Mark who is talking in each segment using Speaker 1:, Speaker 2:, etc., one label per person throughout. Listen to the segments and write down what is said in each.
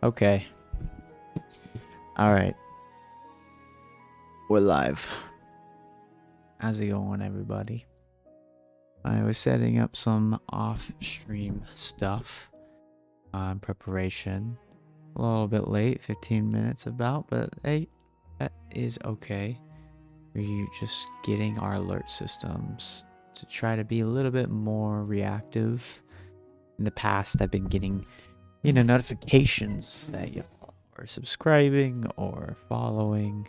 Speaker 1: Okay. Alright. We're live. How's it going, everybody? I was setting up some off-stream stuff in preparation. A little bit late, 15 minutes about, but hey, that is okay. We're just getting our alert systems to try to be a little bit more reactive. In the past, I've been getting, notifications that you are subscribing or following,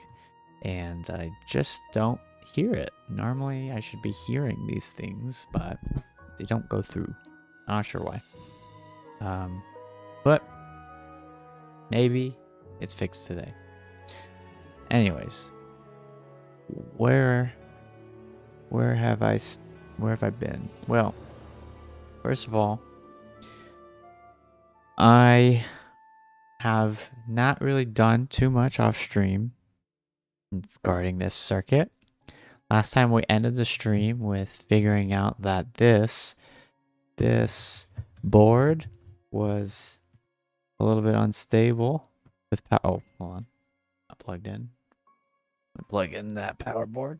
Speaker 1: and I just don't hear it. Normally, I should be hearing these things, but they don't go through. I'm not sure why. But maybe it's fixed today. Anyways, where have I been? Well, first of all, I have not really done too much off stream regarding this circuit. Last time we ended the stream with figuring out that this board was a little bit unstable with power. Oh, hold on. Not plugged in. Plug in that power board.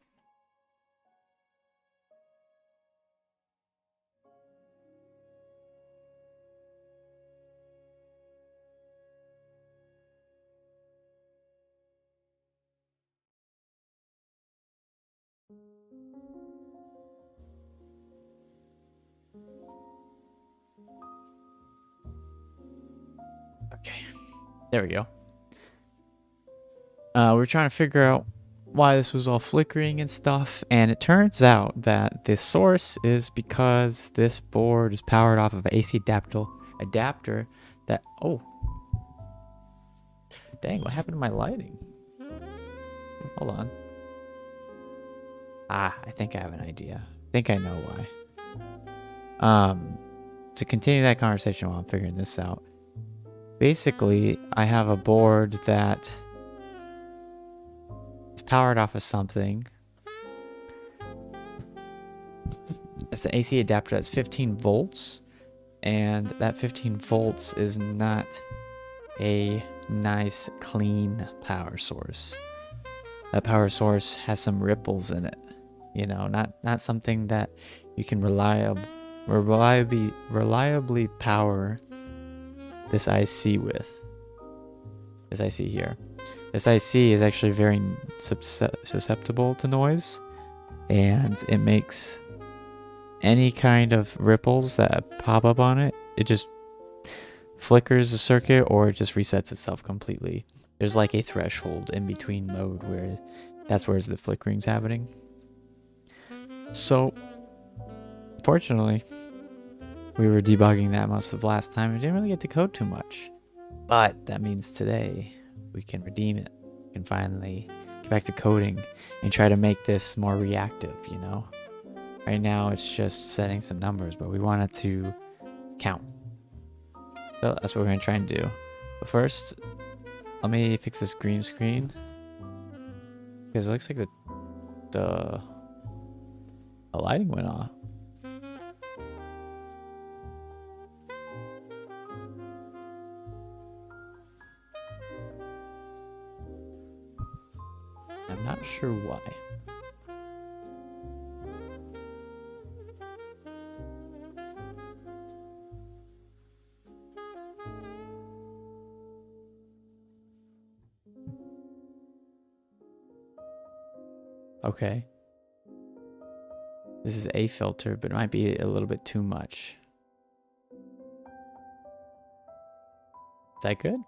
Speaker 1: Okay, there we go. We're trying to figure out why this was all flickering and stuff, and it turns out that the source is because this board is powered off of an AC adapter that, oh, dang, what happened to my lighting? Hold on. I think I have an idea. I think I know why. To continue that conversation while I'm figuring this out, basically, I have a board that is powered off of something. It's an AC adapter that's 15 volts, and that 15 volts is not a nice, clean power source. That power source has some ripples in it. You know, not something that you can reliably power this IC with. This IC here. This IC is actually very susceptible to noise, and it makes any kind of ripples that pop up on it, it just flickers the circuit or it just resets itself completely. There's like a threshold in between mode where that's where the flickering's happening. So, fortunately, we were debugging that most of last time and didn't really get to code too much. But that means today we can redeem it. We can finally get back to coding and try to make this more reactive, you know? Right now it's just setting some numbers, but we want it to count. So that's what we're going to try and do. But first, let me fix this green screen. Because it looks like the lighting went off. I'm not sure why. Okay. This is a filter, but it might be a little bit too much. Is that good?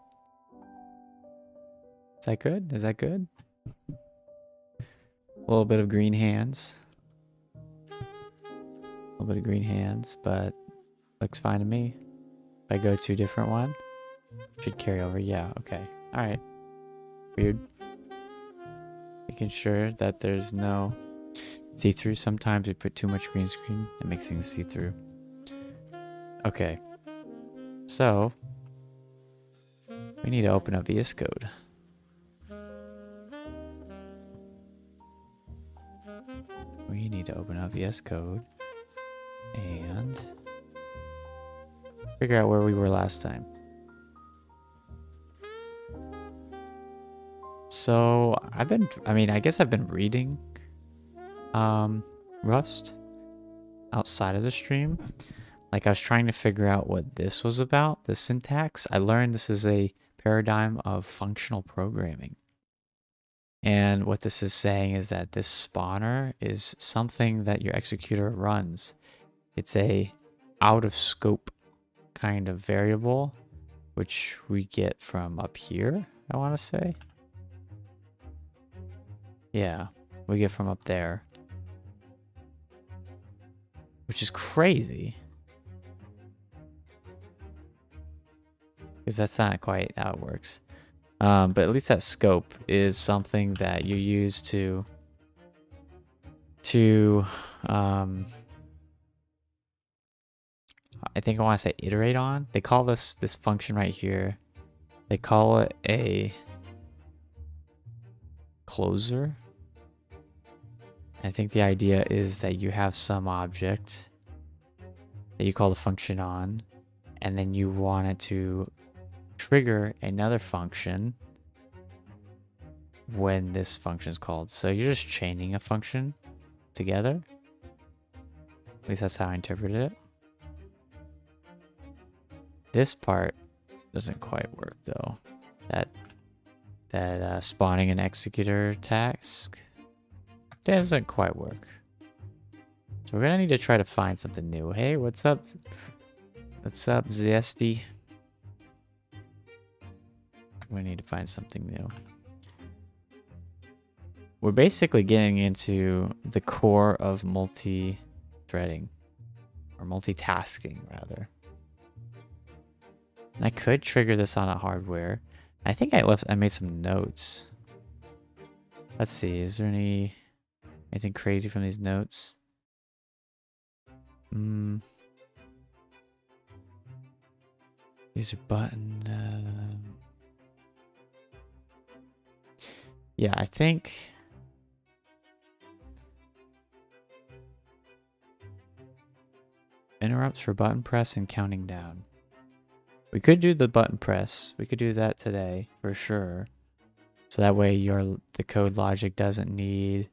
Speaker 1: Is that good? Is that good? A little bit of green hands. A little bit of green hands, but looks fine to me. If I go to a different one, should carry over. Yeah, okay. Alright. Weird. Making sure that there's no see-through. Sometimes we put too much green screen, it makes things see-through. Okay. So, we need to open up VS Code. We need to open up VS Code and figure out where we were last time. So I guess I've been reading Rust outside of the stream. Like I was trying to figure out what this was about, the syntax. I learned this is a paradigm of functional programming. And what this is saying is that this spawner is something that your executor runs. It's a out of scope kind of variable, which we get from up here, I want to say. Yeah, we get from up there. Which is crazy. Because that's not quite how it works. But at least that scope is something that you use to I think I want to say iterate on. They call this function right here. They call it a closer. I think the idea is that you have some object that you call the function on, and then you want it to trigger another function when this function is called. So you're just chaining a function together. At least that's how I interpreted it. This part doesn't quite work though. That spawning an executor task, that doesn't quite work. So we're gonna need to try to find something new. Hey, what's up? What's up, Zesty? We need to find something new. We're basically getting into the core of multi-threading, or multitasking rather. And I could trigger this on a hardware. I think I made some notes. Let's see, is there anything crazy from these notes? These are button. Yeah, I think interrupts for button press and counting down. We could do the button press. We could do that today for sure. So that way the code logic doesn't need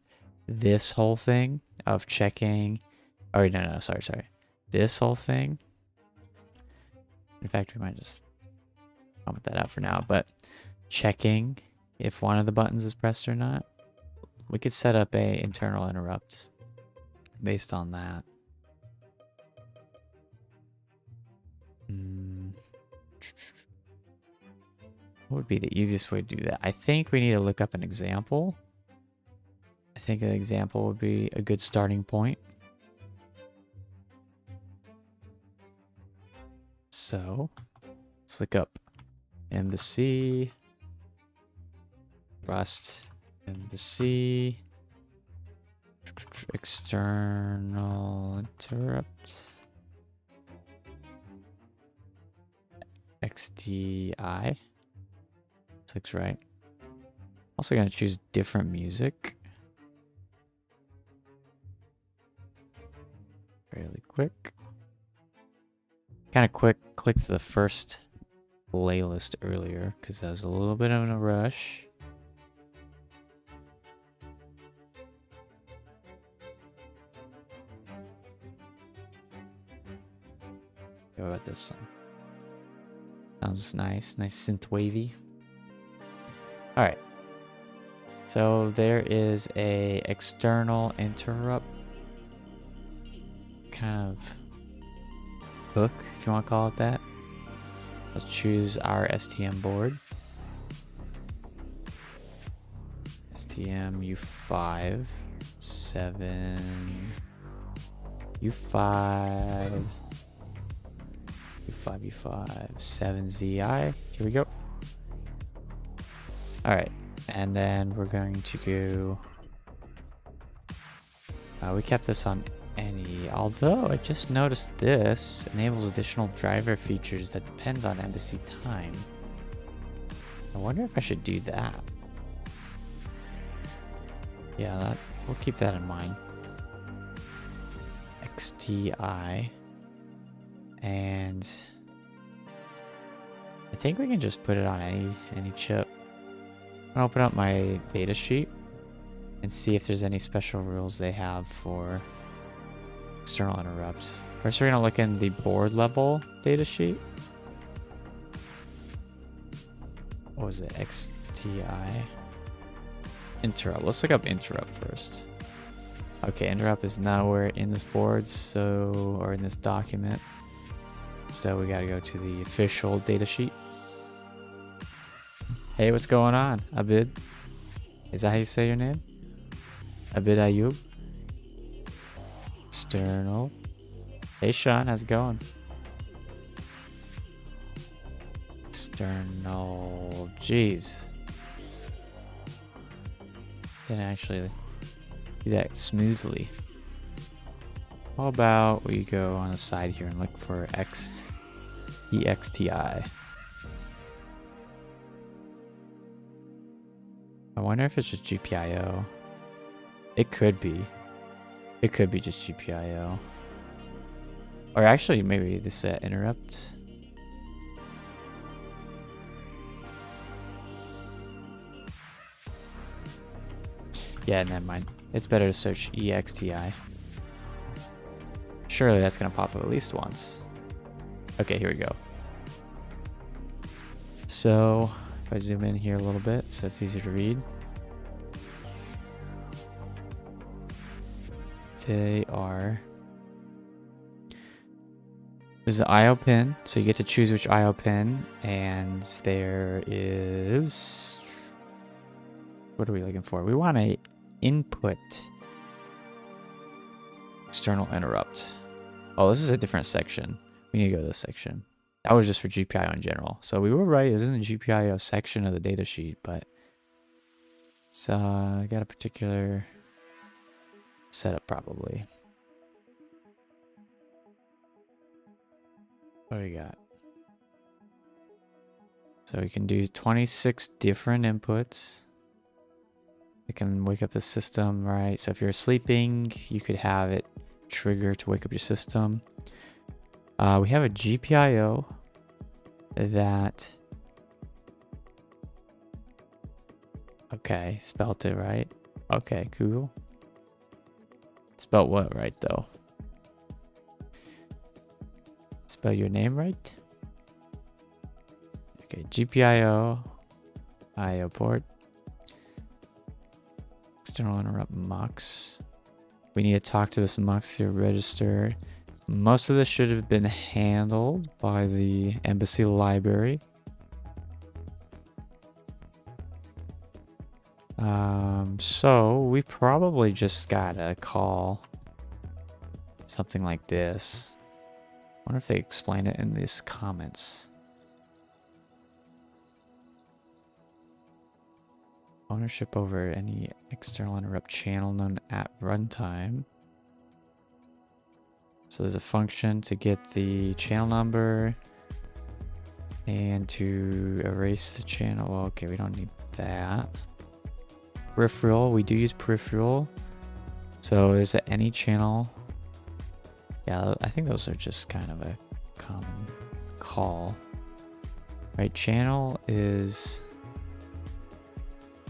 Speaker 1: this whole thing of checking. Oh, no, sorry. This whole thing. In fact, we might just comment that out for now, but checking if one of the buttons is pressed or not. We could set up a internal interrupt based on that. What would be the easiest way to do that? I think we need to look up an example. I think an example would be a good starting point. So let's look up embassy, Rust, embassy, external interrupt, XDI. Looks right. Also gonna choose different music. Fairly quick. Kind of clicked to the first playlist earlier because I was a little bit in a rush. How about this one? Sounds nice synth wavy. All right. So there is a external interrupt kind of hook, if you want to call it that. Let's choose our STM board. STM U5 7 U5 7ZI. Here we go. All right, and then we're going to go. We kept this on any, although I just noticed this enables additional driver features that depends on embassy time. I wonder if I should do that. Yeah, we'll keep that in mind. XTI, and I think we can just put it on any chip. I'm gonna open up my datasheet and see if there's any special rules they have for external interrupts. First, we're gonna look in the board level datasheet. What was it? XTI interrupt. Let's look up interrupt first. Okay, interrupt is nowhere in this board, so, or in this document. So we gotta go to the official datasheet. Hey, what's going on, Abid? Is that how you say your name? Abid Ayub? External. Hey, Sean, how's it going? External. Jeez. Didn't actually do that smoothly. How about we go on the side here and look for EXTI? I wonder if it's just GPIO. It could be. It could be just GPIO. Or actually, maybe this interrupt. Yeah, never mind. It's better to search EXTI. Surely that's going to pop up at least once. Okay, here we go. So, if I zoom in here a little bit so it's easier to read. They are... There's the IO pin, so you get to choose which IO pin, and there is... What are we looking for? We want a input external interrupt. Oh, this is a different section. We need to go to this section. That was just for GPIO in general. So we were right. It was in the GPIO section of the datasheet, but it's got a particular setup probably. What do we got? So we can do 26 different inputs. It can wake up the system, right? So if you're sleeping, you could have it trigger to wake up your system. We have a GPIO that... Okay, spelt it right. Okay, cool. Spelled what right, though? Spell your name right? Okay, GPIO, IO port. External interrupt mux. We need to talk to this mux here, register. Most of this should have been handled by the embassy library. So we probably just gotta call something like this. I wonder if they explain it in these comments. Ownership over any external interrupt channel known at runtime. So there's a function to get the channel number and to erase the channel. Well, okay, we don't need that. Peripheral, we do use peripheral. So there's any channel. Yeah, I think those are just kind of a common call. Right, channel is...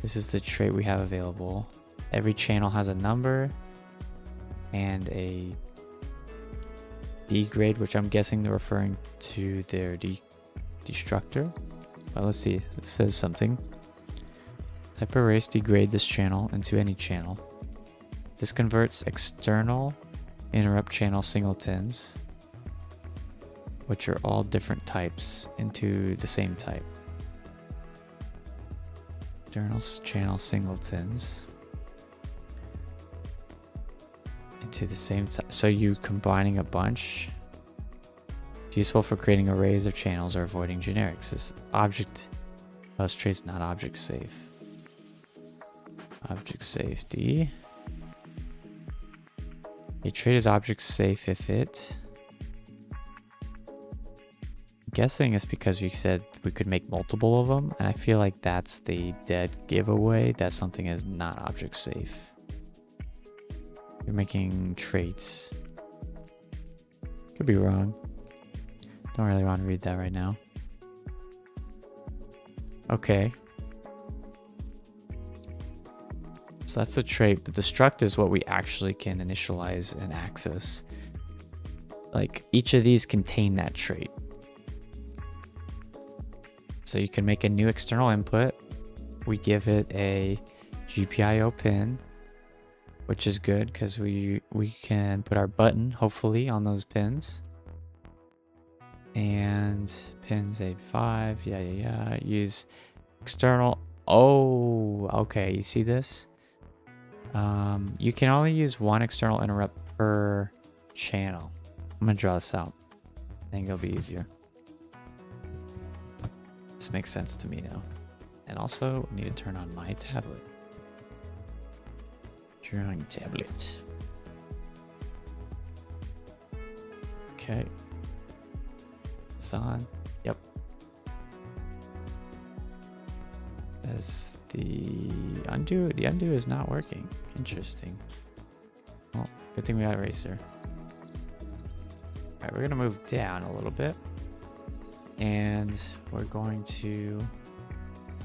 Speaker 1: This is the trait we have available. Every channel has a number and a degrade, which I'm guessing they're referring to their destructor. But let's see, it says something. Type erase degrade this channel into any channel. This converts external interrupt channel singletons, which are all different types, into the same type. External channel singletons into the same type. So you combining a bunch. It's useful for creating arrays of channels or avoiding generics. This object trait's not object safe. Object safety. A trait is object safe if it... I'm guessing it's because we said we could make multiple of them, and I feel like that's the dead giveaway that something is not object safe. You're making traits. Could be wrong. Don't really want to read that right now. Okay. So that's the trait, but the struct is what we actually can initialize and access. Like each of these contain that trait. So you can make a new external input. We give it a GPIO pin, which is good because we can put our button, hopefully, on those pins. And pins A5, yeah. Use external. Oh, okay, you see this? You can only use one external interrupt per channel. I'm gonna draw this out. I think it'll be easier. This makes sense to me now. And also, I need to turn on my tablet. Drawing tablet. Okay. It's on. Yep. As the undo is not working. Interesting. Well, good thing we got eraser. Alright, we're gonna move down a little bit. And we're going to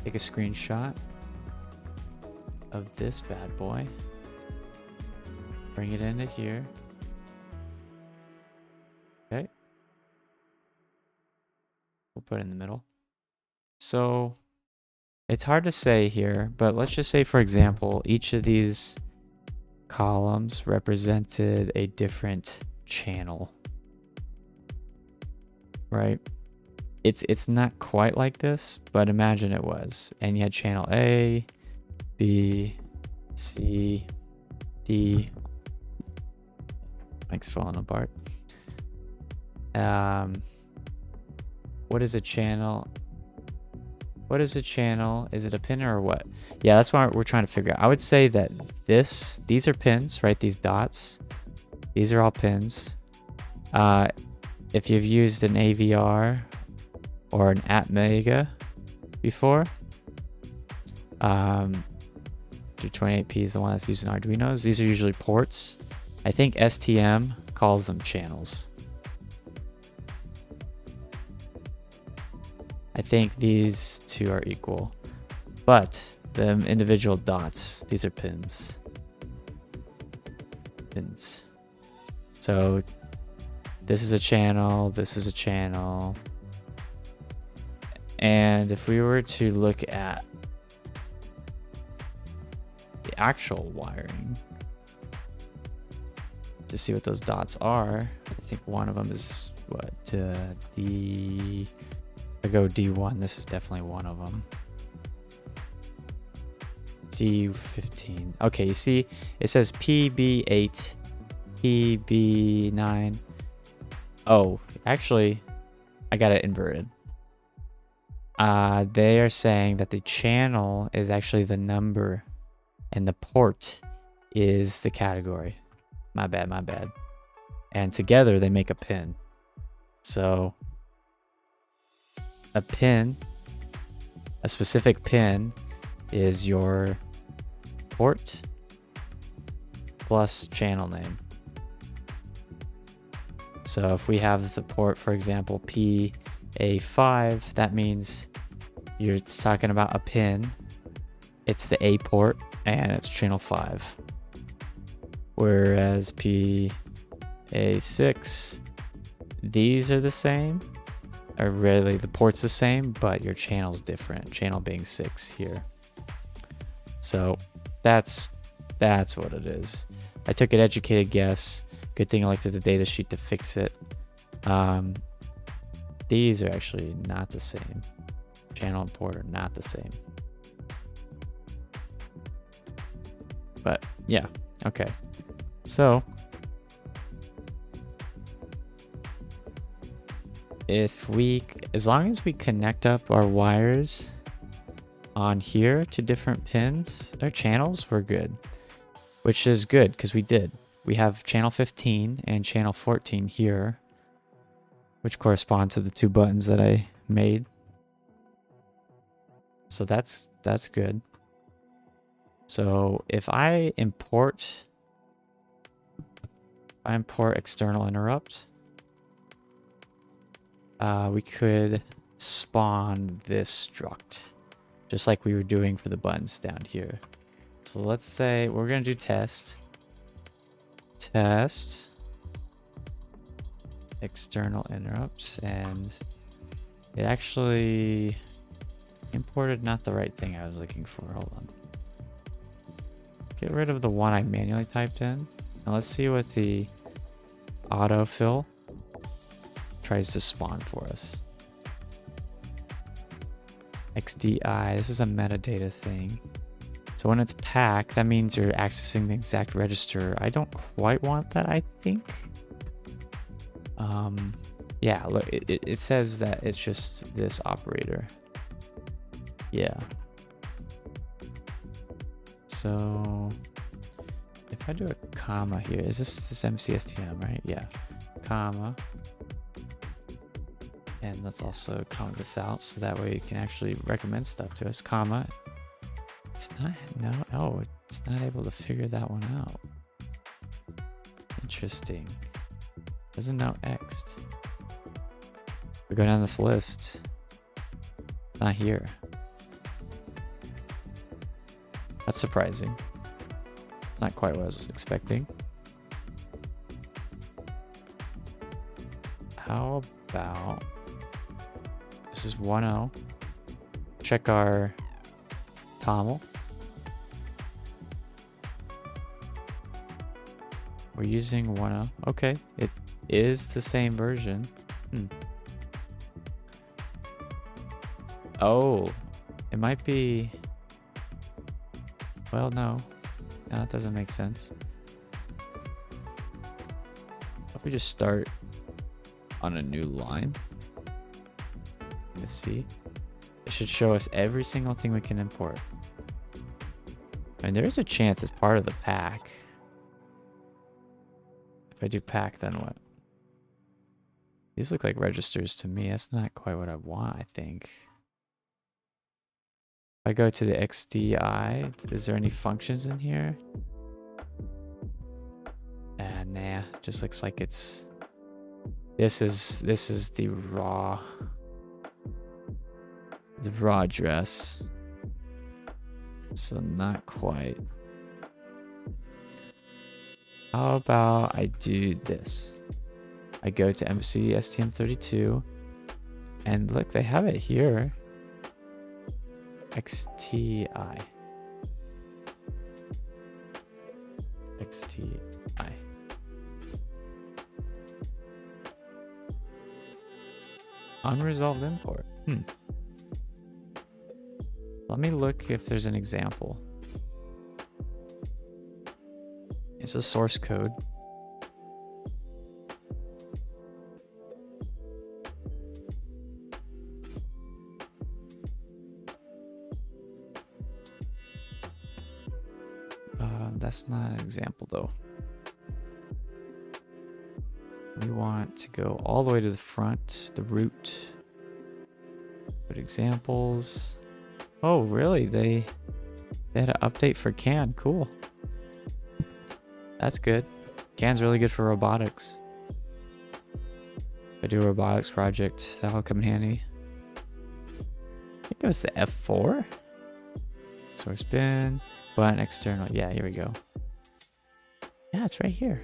Speaker 1: take a screenshot of this bad boy. Bring it into here. Okay. We'll put it in the middle. So it's hard to say here, but let's just say, for example, each of these columns represented a different channel. Right? It's not quite like this, but imagine it was. And you had channel A, B, C, D. Mike's falling apart. What is a channel? What is a channel? Is it a pin or what? Yeah, that's what we're trying to figure out. I would say that these are pins, right? These dots. These are all pins. If you've used an AVR or an ATmega before, 228P is the one that's using Arduinos. These are usually ports. I think STM calls them channels. I think these two are equal, but the individual dots, these are pins. Pins. So this is a channel, this is a channel. And if we were to look at the actual wiring to see what those dots are, I think one of them is what? I go D1, this is definitely one of them. D15. Okay, you see, it says PB8, PB9. Oh, actually, I got it inverted. They are saying that the channel is actually the number and the port is the category. My bad. And together they make a pin. So a pin, a specific pin is your port plus channel name. So if we have the port, for example, PA5, that means you're talking about a pin. It's the A port and it's channel 5. Whereas PA6, these are the same. Or really, the port's the same, but your channel's different. Channel being 6 here. So that's what it is. I took an educated guess. Good thing I looked at the datasheet to fix it. These are actually not the same. Channel and port are not the same. But yeah, okay. So as long as we connect up our wires on here to different pins or channels, we're good. Which is good because we did. We have channel 15 and channel 14 here, which correspond to the two buttons that I made. So that's good. So if I import external interrupt, we could spawn this struct, just like we were doing for the buttons down here. So let's say we're gonna do test external interrupts, and it actually imported not the right thing I was looking for. Hold on. Get rid of the one I manually typed in. Now let's see what the autofill tries to spawn for us. XDI, this is a metadata thing. So when it's packed, that means you're accessing the exact register. I don't quite want that, I think. Yeah, look, it says that it's just this operator. Yeah. So if I do a comma here, is this MCSTM, right? Yeah, comma. And let's also comment this out so that way you can actually recommend stuff to us, comma. It's not, no, oh, it's not able to figure that one out. Interesting. Doesn't know X'd. We go down this list. Not here. That's surprising. It's not quite what I was expecting. How about this is 1.0. Check our toml. We're using 1.0. Okay, it is the same version. Oh, it might be. Well, no, that doesn't make sense. If we just start on a new line, let's see. It should show us every single thing we can import. And there is a chance it's part of the pack. If I do pack, then what? These look like registers to me. That's not quite what I want, I think. If I go to the XDI, is there any functions in here? Nah, just looks like it's. This is the raw address. So not quite. How about I do this? I go to MC STM32, and look, they have it here. XTI. Unresolved import. Let me look if there's an example. It's a source code. That's not an example though. We want to go all the way to the front, the root. Put examples. Oh, really? They had an update for CAN. Cool. That's good. CAN's really good for robotics. If I do a robotics project, that'll come in handy. I think it was the F4. Source bin, button external. Yeah, here we go. Yeah, it's right here.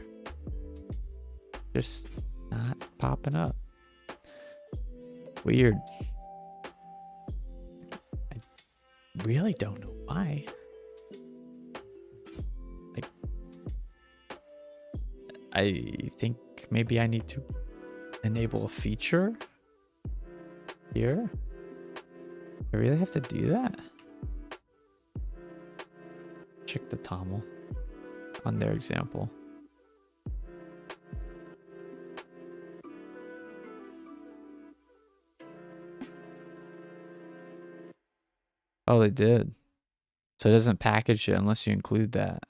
Speaker 1: Just not popping up. Weird. I really don't know why. I think maybe I need to enable a feature here. I really have to do that? Check the toml on their example. Oh, they did. So it doesn't package it unless you include that.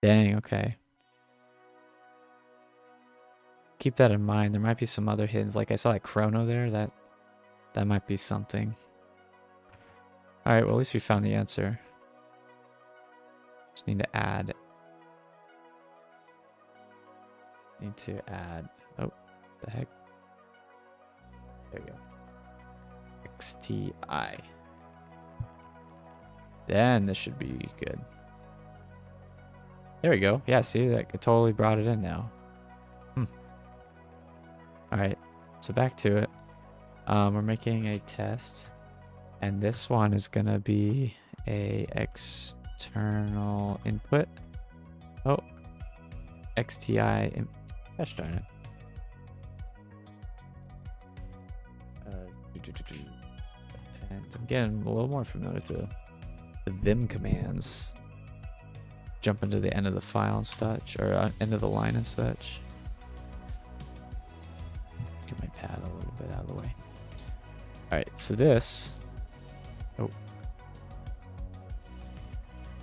Speaker 1: Dang, okay. Keep that in mind. There might be some other hidden, like I saw that chrono there. That might be something. All right, well, at least we found the answer. Just need to add. Oh, the heck. There you go. XTI. Then this should be good. There we go. Yeah, see, that totally brought it in now. All right, so back to it. We're making a test, and this one is gonna be a external input. Oh, XTI. Gosh darn it. And I'm getting a little more familiar to the Vim commands. Jump into the end of the file and such, or end of the line and such. Get my pad a little bit out of the way. All right, so this. Oh.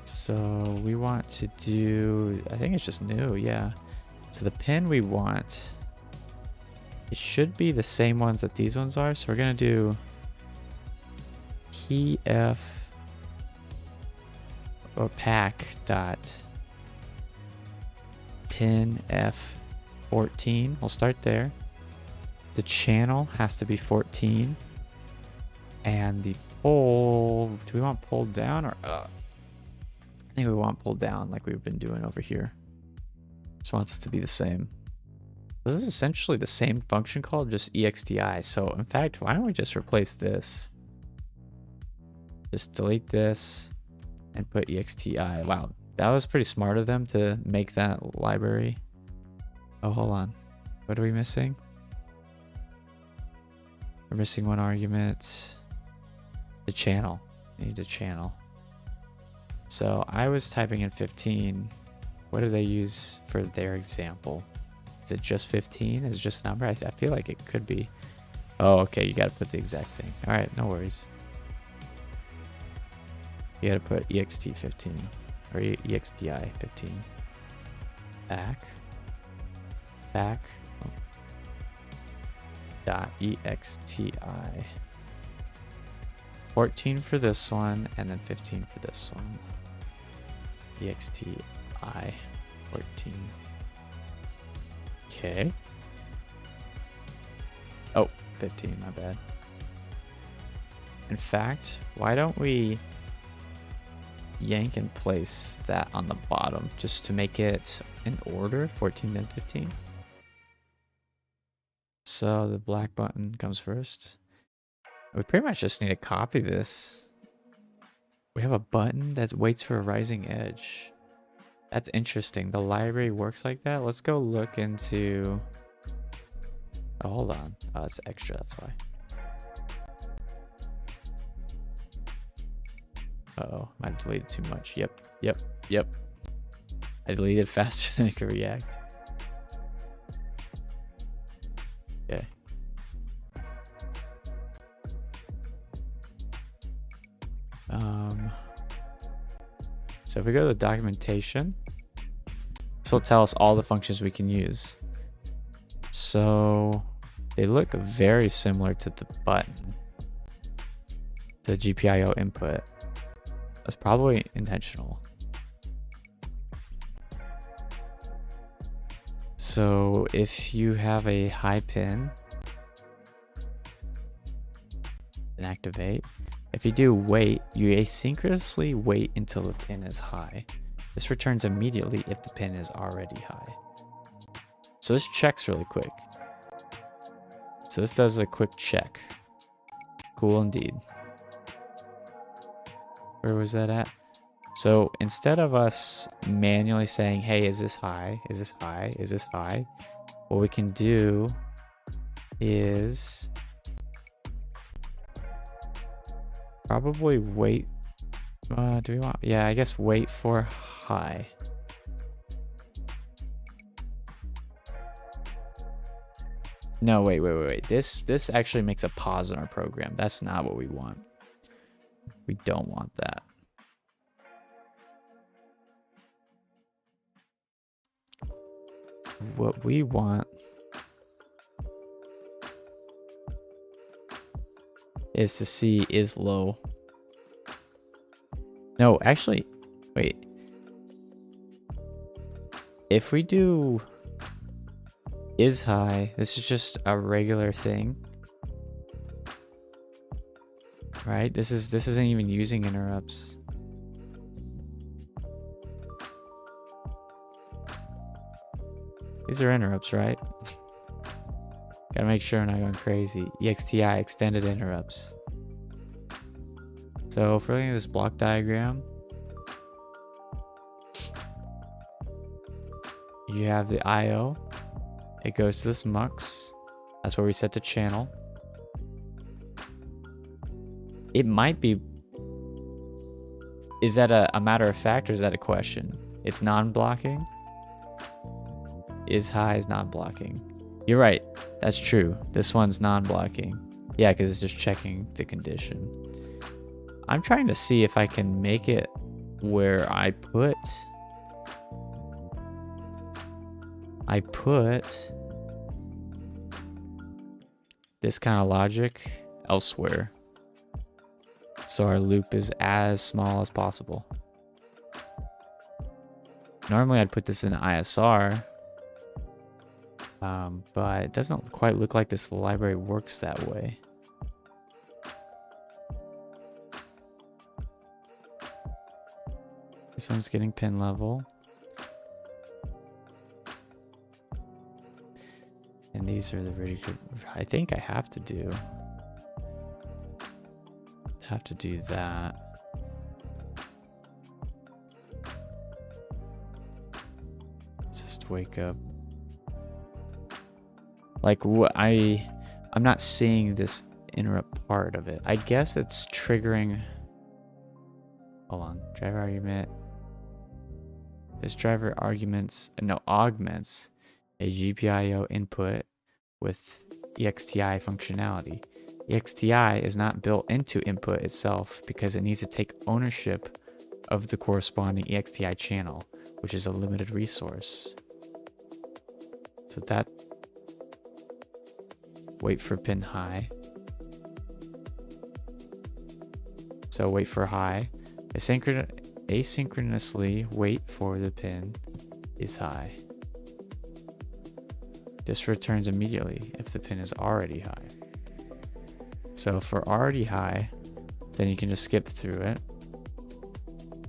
Speaker 1: So we want to do, I think it's just new, yeah. So the pin we want, it should be the same ones that these ones are. So we're gonna do keyf or pack dot pin f14. We'll start there. The channel has to be 14, and the pull, do we want pulled down or up? I think we want pulled down like we've been doing over here. Just want this to be the same. This is essentially the same function call, just exti. So in fact, why don't we just replace this? Just delete this and put exti. Wow, that was pretty smart of them to make that library. Oh, hold on. What are we missing? We're missing one argument. The channel. We need the channel. So I was typing in 15. What do they use for their example? Is it just 15? Is it just a number? I feel like it could be. Oh, okay. You got to put the exact thing. All right. No worries. You got to put ext15 or exti 15. Back. Oh. Dot exti. 14 for this one, and then 15 for this one. exti 14. Okay. Oh, 15, my bad. In fact, why don't we yank and place that on the bottom just to make it in order, 14 then 15. So the black button comes first. We pretty much just need to copy this. We have a button that waits for a rising edge. That's interesting. The library works like that. Let's go look into... Oh, hold on. Oh, it's extra, that's why. Uh-oh, might have deleted too much. Yep. I deleted faster than it could react. Okay. So if we go to the documentation, this will tell us all the functions we can use. So they look very similar to the button, the GPIO input. That's probably intentional. So if you have a high pin, then activate. If you do wait, you asynchronously wait until the pin is high. This returns immediately if the pin is already high. So this checks really quick. So this does a quick check. Cool indeed. Where was that at? So instead of us manually saying, hey, is this high? Is this high? Is this high? What we can do is probably wait. Do we want? Yeah, I guess wait for high. No, wait. This actually makes a pause in our program. That's not what we want. We don't want that. What we want is to see is low. No, actually, wait. If we do is high, this is just a regular thing. Right? This isn't even using interrupts. These are interrupts, right? Gotta make sure I'm not going crazy. EXTI, extended interrupts. So if we're looking at this block diagram, you have the IO. It goes to this MUX. That's where we set the channel. It might be... Is that a matter of fact or is that a question? It's non-blocking. Is high is non-blocking. You're right. That's true. This one's non-blocking. Yeah, because it's just checking the condition. I'm trying to see if I can make it where I put this kind of logic elsewhere. So our loop is as small as possible. Normally I'd put this in ISR, but it doesn't quite look like this library works that way. This one's getting pin level. And these are the really good. I think I have to do that. Let's just wake up. Like what I'm not seeing this interrupt part of it. I guess it's triggering. Hold on. Driver argument. This driver augments a GPIO input with EXTI functionality. EXTI is not built into input itself because it needs to take ownership of the corresponding EXTI channel, which is a limited resource. So that, wait for pin high. So wait for high. Asynchronously wait for the pin is high. This returns immediately if the pin is already high. So if we're already high, then you can just skip through it.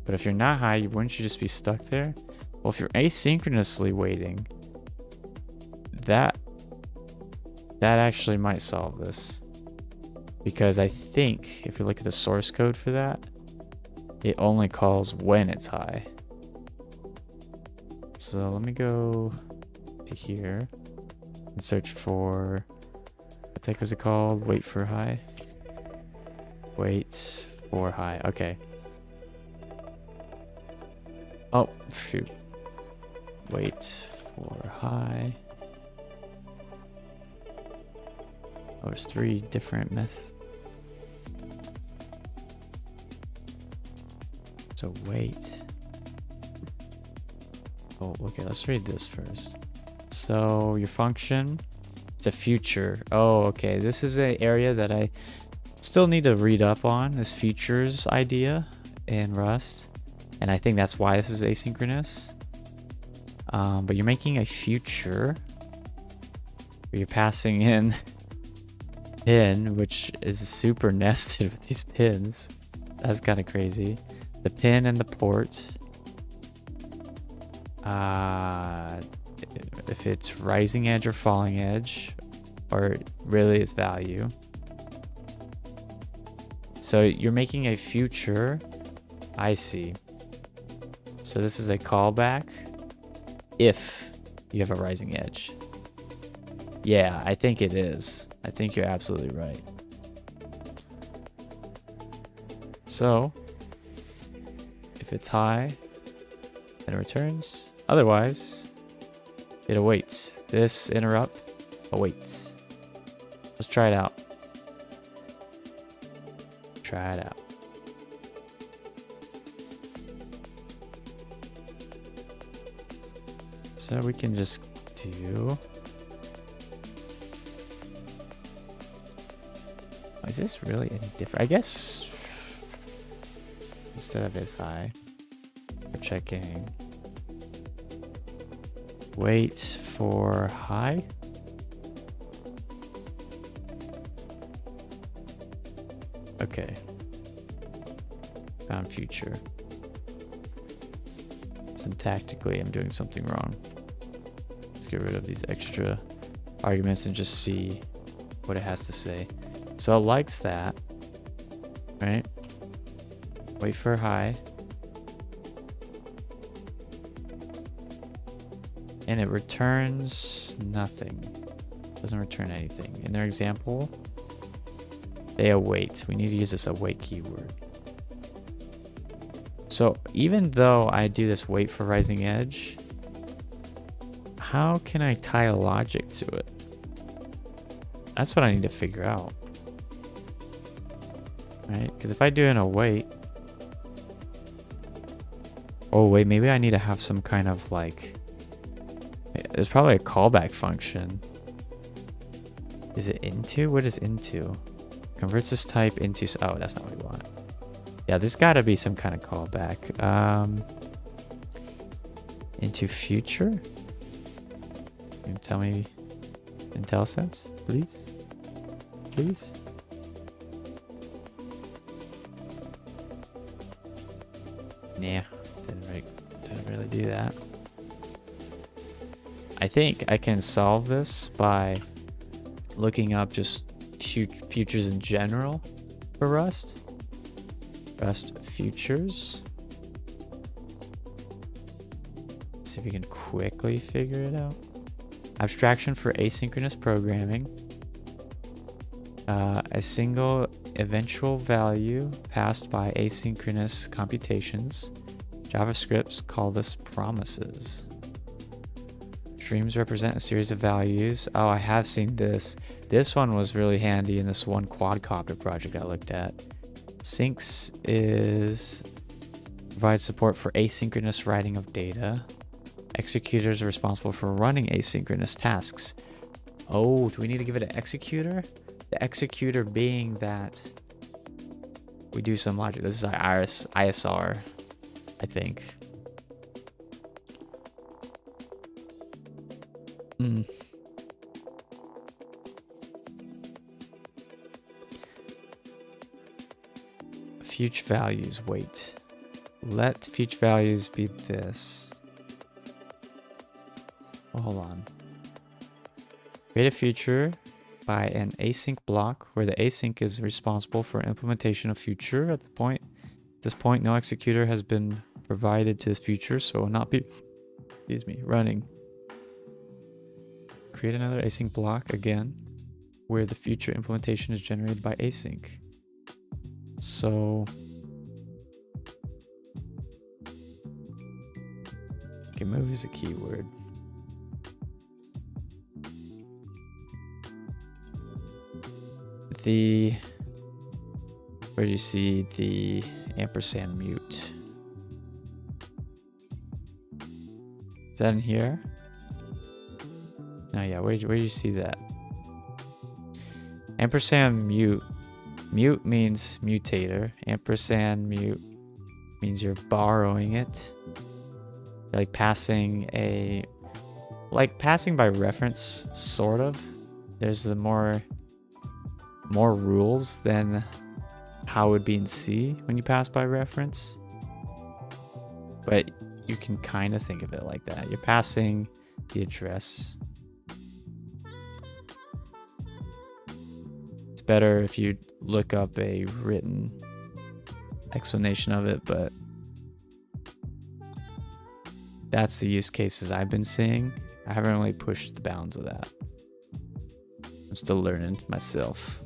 Speaker 1: But if you're not high, wouldn't you just be stuck there? Well, if you're asynchronously waiting, that actually might solve this. Because I think if you look at the source code for that, it only calls when it's high. So let me go to here and search for, what the heck was it called? Wait for high. Wait for high. Okay. Oh, shoot. Wait for high. Oh, there's 3 different methods. So wait. Oh, okay, let's read this first. So your function, it's a future. Oh, okay, this is an area that I still need to read up on, this futures idea in Rust. And I think that's why this is asynchronous. But you're making a future where you're passing in pin, which is super nested with these pins. That's kind of crazy. The pin and the port. If it's rising edge or falling edge, or really its value. So you're making a future. I see. So this is a callback if you have a rising edge. Yeah, I think it is. I think you're absolutely right. So if it's high, then it returns. Otherwise, it awaits. This interrupt awaits. Let's try it out. Try it out. So we can just do... Is this really any different? I guess instead of this high, we're checking wait for high. Okay. Found future. Syntactically, I'm doing something wrong. Let's get rid of these extra arguments and just see what it has to say. So it likes that, right? Wait for high. And it returns nothing. Doesn't return anything. In their example, they await. We need to use this await keyword. So even though I do this wait for rising edge, how can I tie a logic to it? That's what I need to figure out. Right? Because if I do an await, oh wait, maybe I need to have some kind of like, there's probably a callback function. Is it into? What is into? Converts this type into, oh, that's not what we want. Yeah, there's got to be some kind of callback. Into future? Can you tell me IntelliSense, please? Please? Nah, didn't really do that. I think I can solve this by looking up just futures in general for Rust. Rust futures. Let's see if we can quickly figure it out. Abstraction for asynchronous programming. A single eventual value passed by asynchronous computations. JavaScripts call this promises. Streams represent a series of values. Oh, I have seen this. This one was really handy in this one quadcopter project I looked at. Syncs provides support for asynchronous writing of data. Executors are responsible for running asynchronous tasks. Oh, do we need to give it an executor? The executor being that we do some logic. This is our ISR, I think. Future values, wait. Let future values be this. Well, hold on. Create a future by an async block where the async is responsible for implementation of future at this point no executor has been provided to this future, so it will not be running. Create another async block again where the future implementation is generated by async. So okay, move is a keyword. Where do you see the ampersand mute? Is that in here? No, yeah, where do you see that? Ampersand mute. Mute means mutator. Ampersand mute means you're borrowing it. You're like passing by reference, sort of. There's the more rules than how it would be in C when you pass by reference. But you can kind of think of it like that. You're passing the address. It's better if you look up a written explanation of it, but that's the use cases I've been seeing. I haven't really pushed the bounds of that. I'm still learning myself.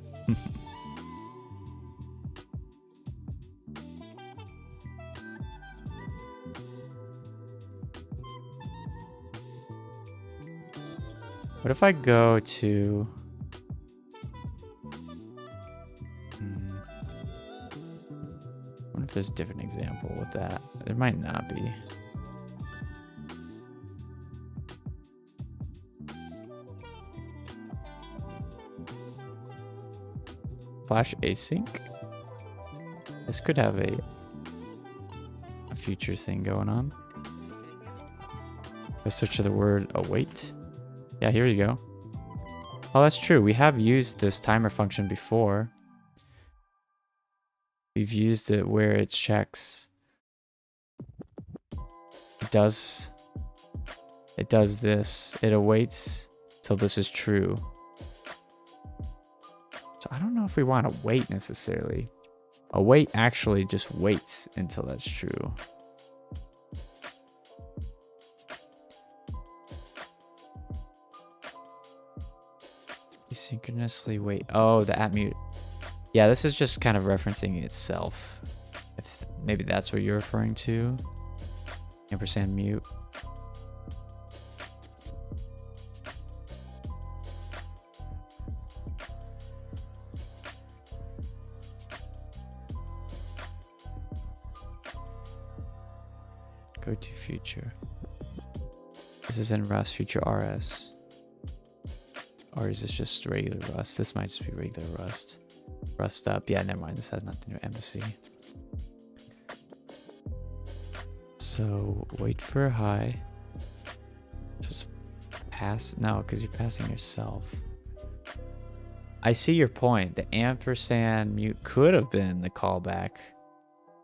Speaker 1: What if I go to what if there's a different example with that? There might not be. Flash async. This could have a future thing going on. If I search for the word await. Yeah, here you go. Oh, that's true. We have used this timer function before. We've used it where it checks. It does it does this. It awaits till this is true. So I don't know if we want to wait necessarily. Await actually just waits until that's true. Asynchronously wait. Oh, the at mute. Yeah, this is just kind of referencing itself. If maybe that's what you're referring to. Ampersand mute. Go to future. This is in Rust, future RS. Or is this just regular Rust? This might just be regular Rust. Rust up. Yeah, never mind. This has nothing to do with embassy. So wait for a high. Just pass. No, because you're passing yourself. I see your point. The ampersand mute could have been the callback.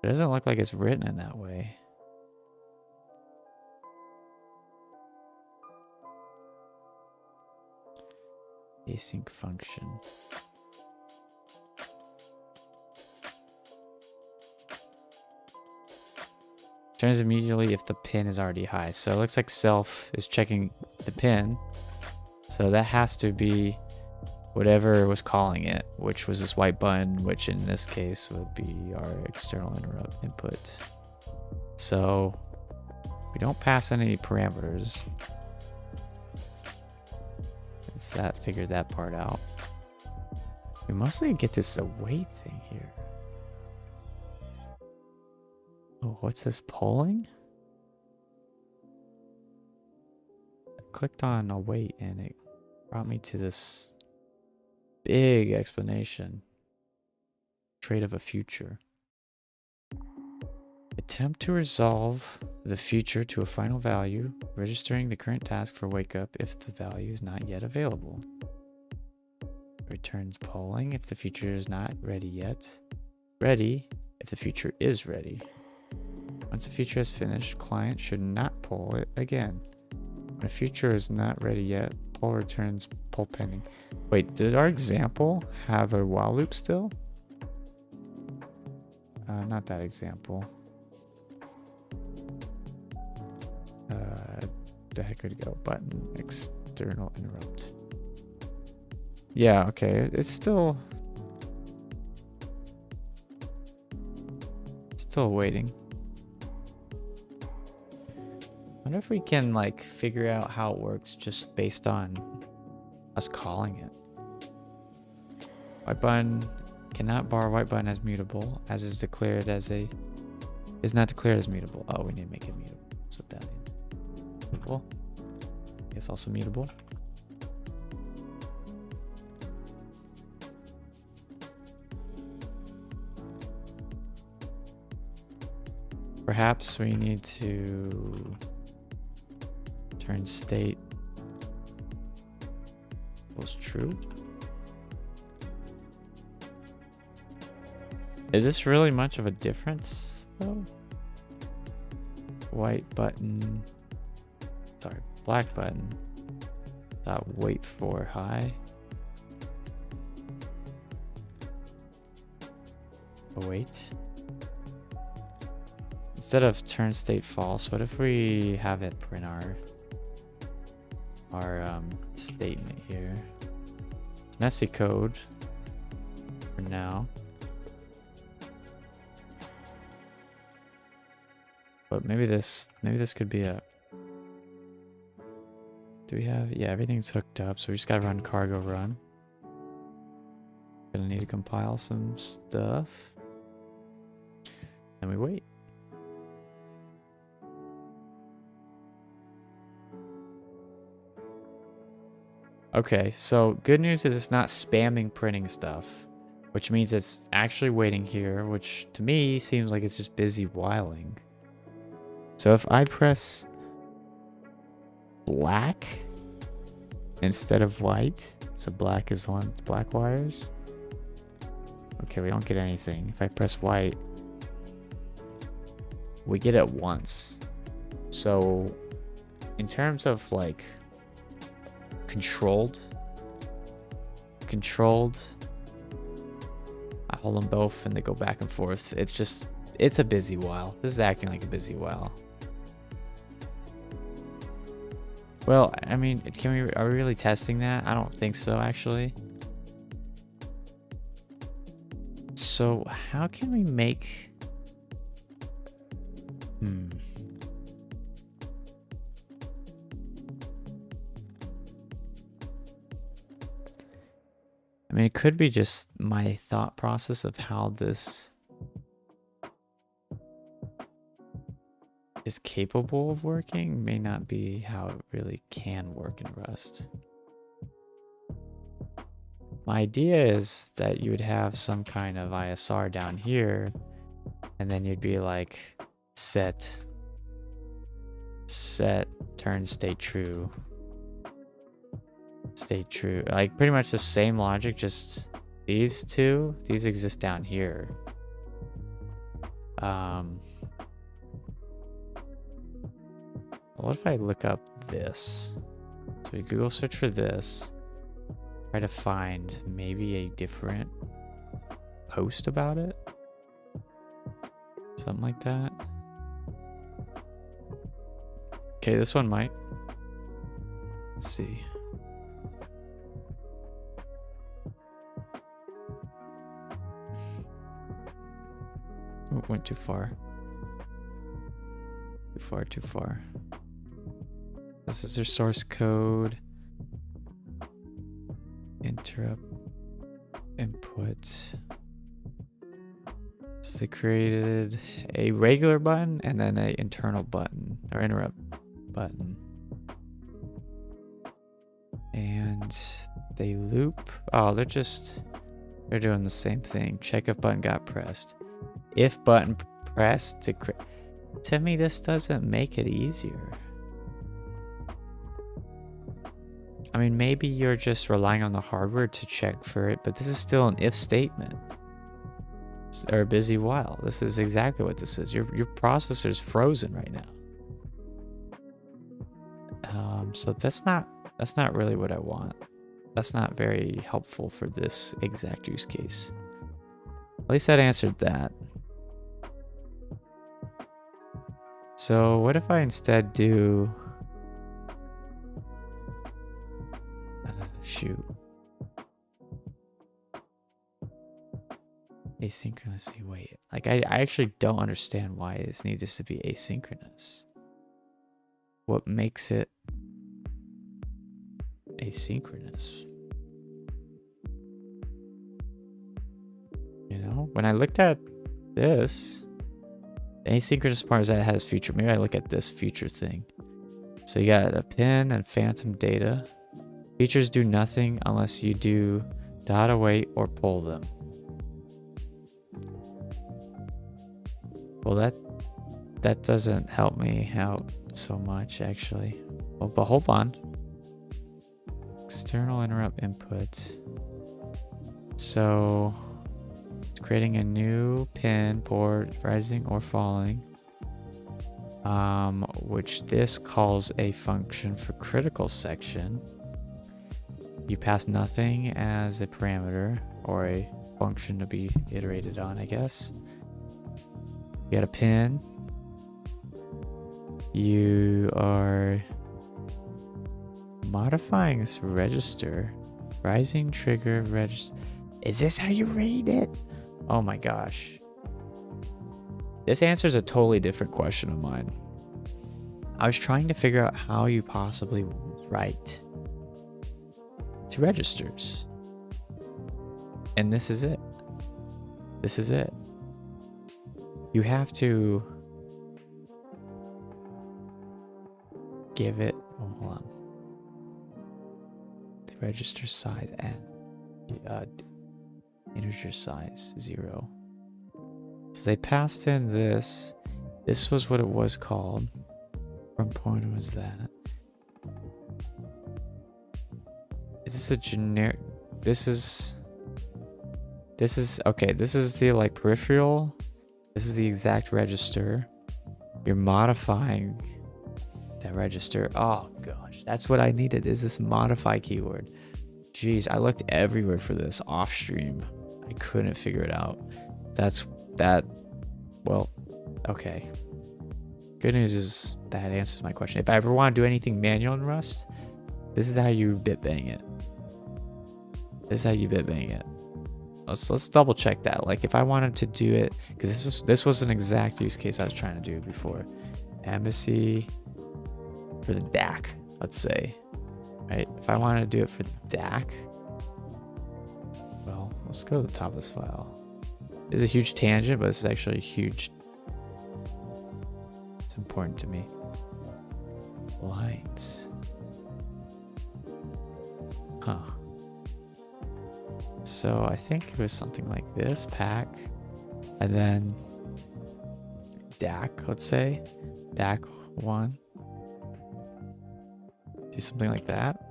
Speaker 1: It doesn't look like it's written in that way. Async function. Turns immediately if the pin is already high. So it looks like self is checking the pin. So that has to be whatever was calling it, which was this white button, which in this case would be our external interrupt input. So we don't pass any parameters. That figured that part out. We mostly get this await thing here. Oh, what's this polling? I clicked on await and it brought me to this big explanation. Trait of a future. Attempt to resolve the future to a final value, registering the current task for wake up if the value is not yet available. Returns polling if the future is not ready yet. Ready if the future is ready. Once the future is finished, client should not poll it again. When a future is not ready yet, poll returns poll pending. Wait, did our example have a while loop still? Not that example. The heck would go button external interrupt. Yeah, okay, it's still waiting. Wonder if we can like figure out how it works just based on us calling it. White button cannot bar white button as mutable, as is declared as a is not declared as mutable. Oh, we need to make it mutable. So that means mutable. It's also mutable. Perhaps we need to turn state equals true. Is this really much of a difference though? White button, sorry, black button, dot wait for high. Await. Instead of turn state false, what if we have it print our statement here? It's messy code for now. But maybe this could be a. Do we have? Yeah, everything's hooked up, so we just gotta run cargo run. Gonna need to compile some stuff. And we wait. Okay, so good news is it's not spamming printing stuff, which means it's actually waiting here, which to me seems like it's just busy whiling. So if I press black instead of white, so black is on black wires. Okay, we don't get anything. If I press white, we get it once. So in terms of like controlled, I hold them both and they go back and forth. It's a busy while. This is acting like a busy while. Well, I mean, are we really testing that? I don't think so, actually. So how can we make... I mean, it could be just my thought process of how this is capable of working may not be how it really can work in Rust. My idea is that you would have some kind of ISR down here, and then you'd be like set turn state true, like pretty much the same logic, just these exist down here. What if I look up this? So we Google search for this, try to find maybe a different post about it, something like that. Okay, this one might. Let's see. Oh, went too far. Too far. This is their source code. Interrupt input. So they created a regular button and then an internal button, or interrupt button. And they loop. Oh, they're doing the same thing. Check if button got pressed. If button pressed to me, this doesn't make it easier. I mean, maybe you're just relying on the hardware to check for it, but this is still an if statement. Or a busy while. This is exactly what this is. Your processor's frozen right now. So that's not really what I want. That's not very helpful for this exact use case. At least that answered that. So what if I instead do... shoot. Asynchronously, wait. Like, I actually don't understand why this needs to be asynchronous. What makes it asynchronous? You know, when I looked at this, the asynchronous part is that it has future. Maybe I look at this future thing. So you got a pin and phantom data. Features do nothing unless you do dot await or pull them. Well, that doesn't help me out so much, actually. Well, but hold on. External interrupt input. So it's creating a new pin, port, rising or falling. Which this calls a function for critical section. You pass nothing as a parameter or a function to be iterated on, I guess. You got a pin. You are modifying this register. Rising trigger register. Is this how you read it? Oh my gosh. This answers a totally different question of mine. I was trying to figure out how you possibly write to registers. And this is it. This is it. You have to give it, oh, hold on. The register size and integer size 0. So they passed in this. This was what it was called. From pointer was that. Is this a generic? This is okay. This is the like peripheral. This is the exact register. You're modifying that register. Oh gosh, that's what I needed, is this modify keyword. Jeez, I looked everywhere for this off stream. I couldn't figure it out. Well, okay. Good news is that answers my question. If I ever want to do anything manual in Rust, this is how you bit bang it. This is how you bit bang it. Let's double check that. Like if I wanted to do it, because this was an exact use case I was trying to do before. Embassy for the DAC, let's say. Right? If I wanted to do it for the DAC, well, let's go to the top of this file. This is a huge tangent, but this is actually a huge. It's important to me. Lines. Huh. So I think it was something like this, pack, and then DAC, let's say, DAC 1. Do something like that.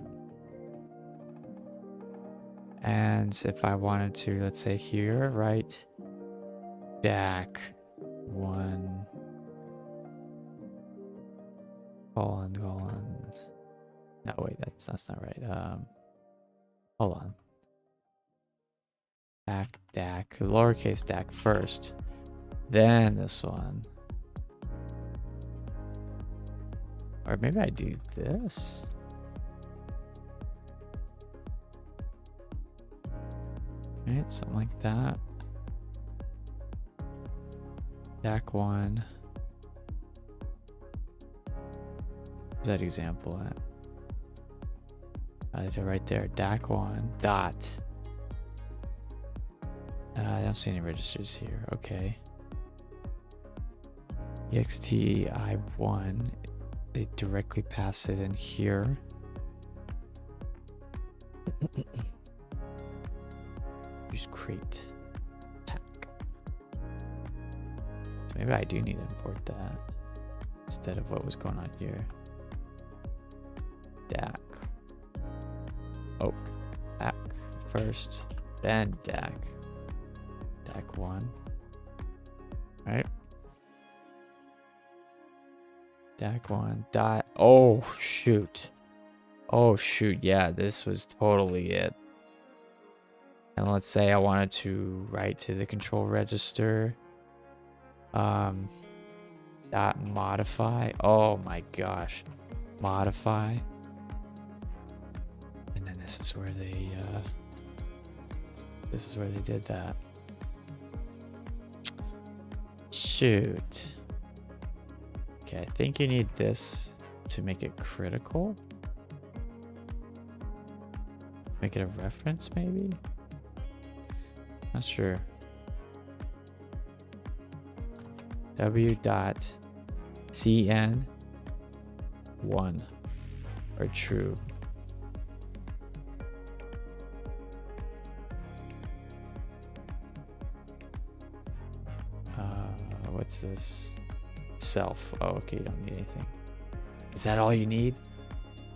Speaker 1: And if I wanted to, let's say here, write DAC 1, colon. No, wait, that's not right. Hold on. DAC, lowercase DAC first, then this one. Or maybe I do this. Right, something like that. DAC 1. Where's that example at? I did it right there. DAC 1 dot. I don't see any registers here. Okay. EXTI1. They directly pass it in here. Use crate pack. So maybe I do need to import that instead of what was going on here. DAC. Oh, pack first, then DAC. DAC 1. Right? DAC 1 dot. Oh shoot. Oh shoot. Yeah, this was totally it. And let's say I wanted to write to the control register. Dot modify. Oh my gosh. Modify. And then this is where they did that. Shoot. Okay, I think you need this to make it critical. Make it a reference, maybe? Not sure. W.cn1 or true. What's this? Self. Oh, okay, you don't need anything. Is that all you need?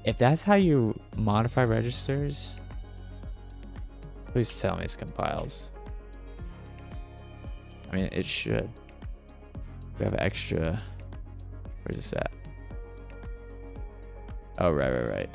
Speaker 1: If that's how you modify registers, please tell me this compiles. I mean, it should. We have extra. Where's this at? Oh, right.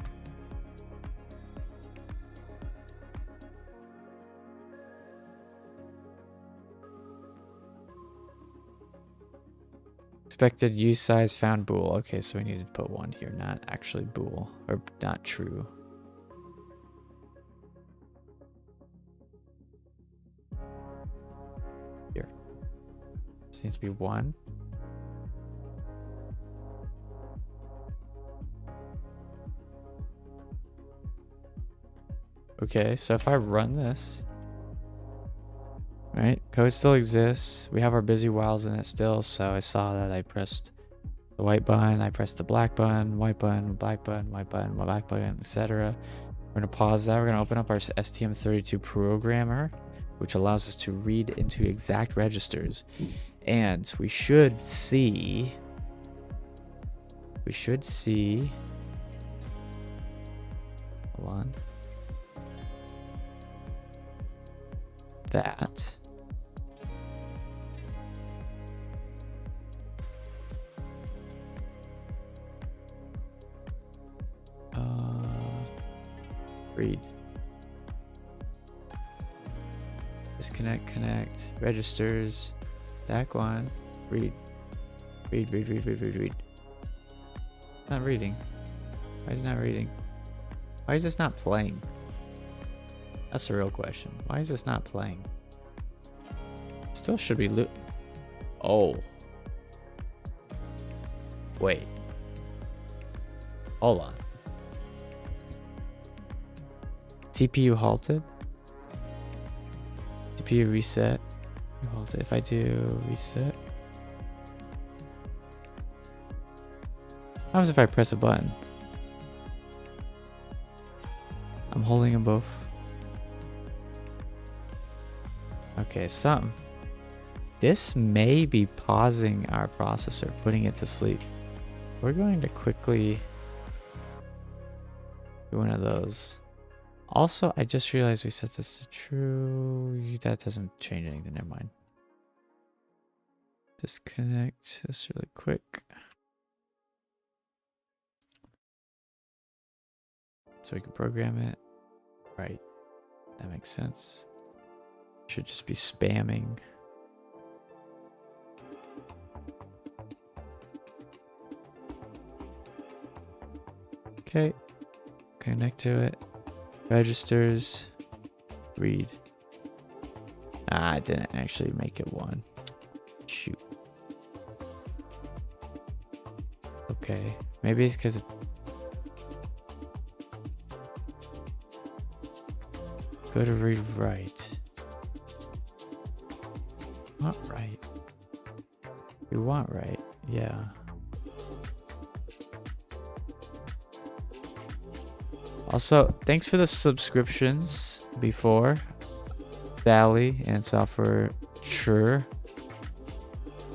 Speaker 1: Expected use size found bool. Okay, so we need to put 1 here, not actually bool, or not true. Here. This needs to be 1. Okay, so if I run this, right, code still exists. We have our busy whiles in it still, so I saw that I pressed the white button, I pressed the black button, white button, black button, white button, black button, etc. We're going to pause that. We're going to open up our STM32 programmer, which allows us to read into exact registers. And we should see, hold on, that read. Disconnect, connect, registers, back one, read. Read, read, read, read, read, read. Not reading. Why is it not reading? Why is this not playing? That's the real question. Why is this not playing? Still should be Oh. Wait. Hold on. CPU halted. CPU reset. Halted. If I do reset. What happens if I press a button? I'm holding them both. Okay, something. This may be pausing our processor, putting it to sleep. We're going to quickly do one of those. Also, I just realized we set this to true. That doesn't change anything. Never mind. Disconnect this really quick. So we can program it. Right. That makes sense. Should just be spamming. Okay. Connect to it. Registers. Read. Ah, I didn't actually make it one. Shoot. Okay. Maybe it's because go to read right. Not right. We want right. Yeah. Also, thanks for the subscriptions before. Sally and Software Sure.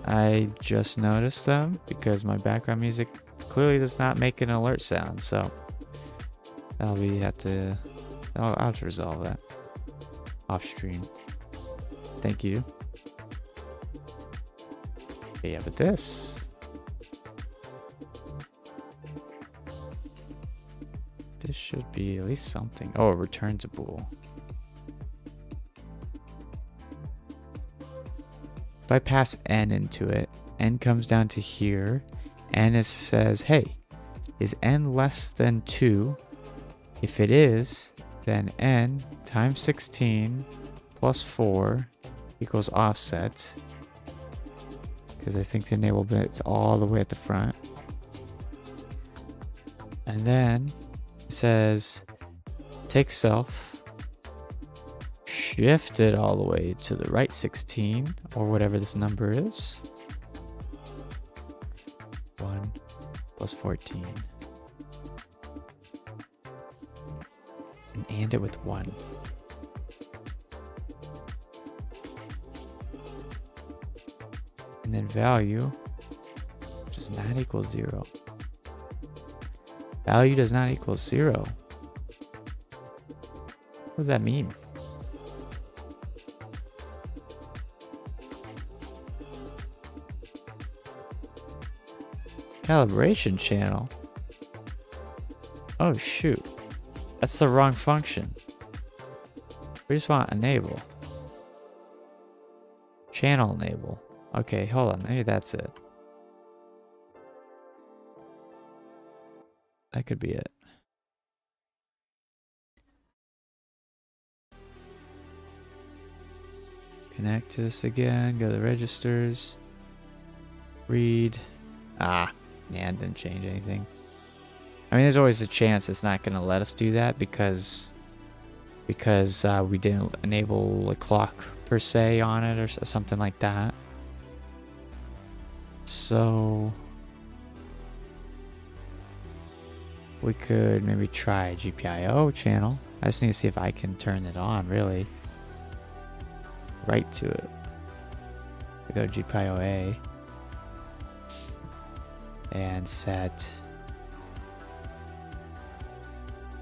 Speaker 1: I just noticed them because my background music clearly does not make an alert sound, so I'll have to resolve that off stream. Thank you. Yeah, but this should be at least something. Oh, it returns a bool. If I pass n into it, n comes down to here, and it says, hey, is n less than 2? If it is, then n times 16 plus 4 equals offset. Because I think the enable bit's all the way at the front. And then it says take self, shift it all the way to the right 16, or whatever this number is. 1 plus 14. And it with 1. And then value does not equal 0. Value does not equal 0. What does that mean? Calibration channel? Oh shoot. That's the wrong function. We just want enable. Channel enable. Okay, hold on. Maybe that's it. That could be it. Connect to this again. Go to the registers. Read. Ah, man, didn't change anything. I mean, there's always a chance it's not going to let us do that because we didn't enable a clock per se on it or something like that. So we could maybe try GPIO channel. I just need to see if I can turn it on, really. Right to it. We go to GPIO A and set.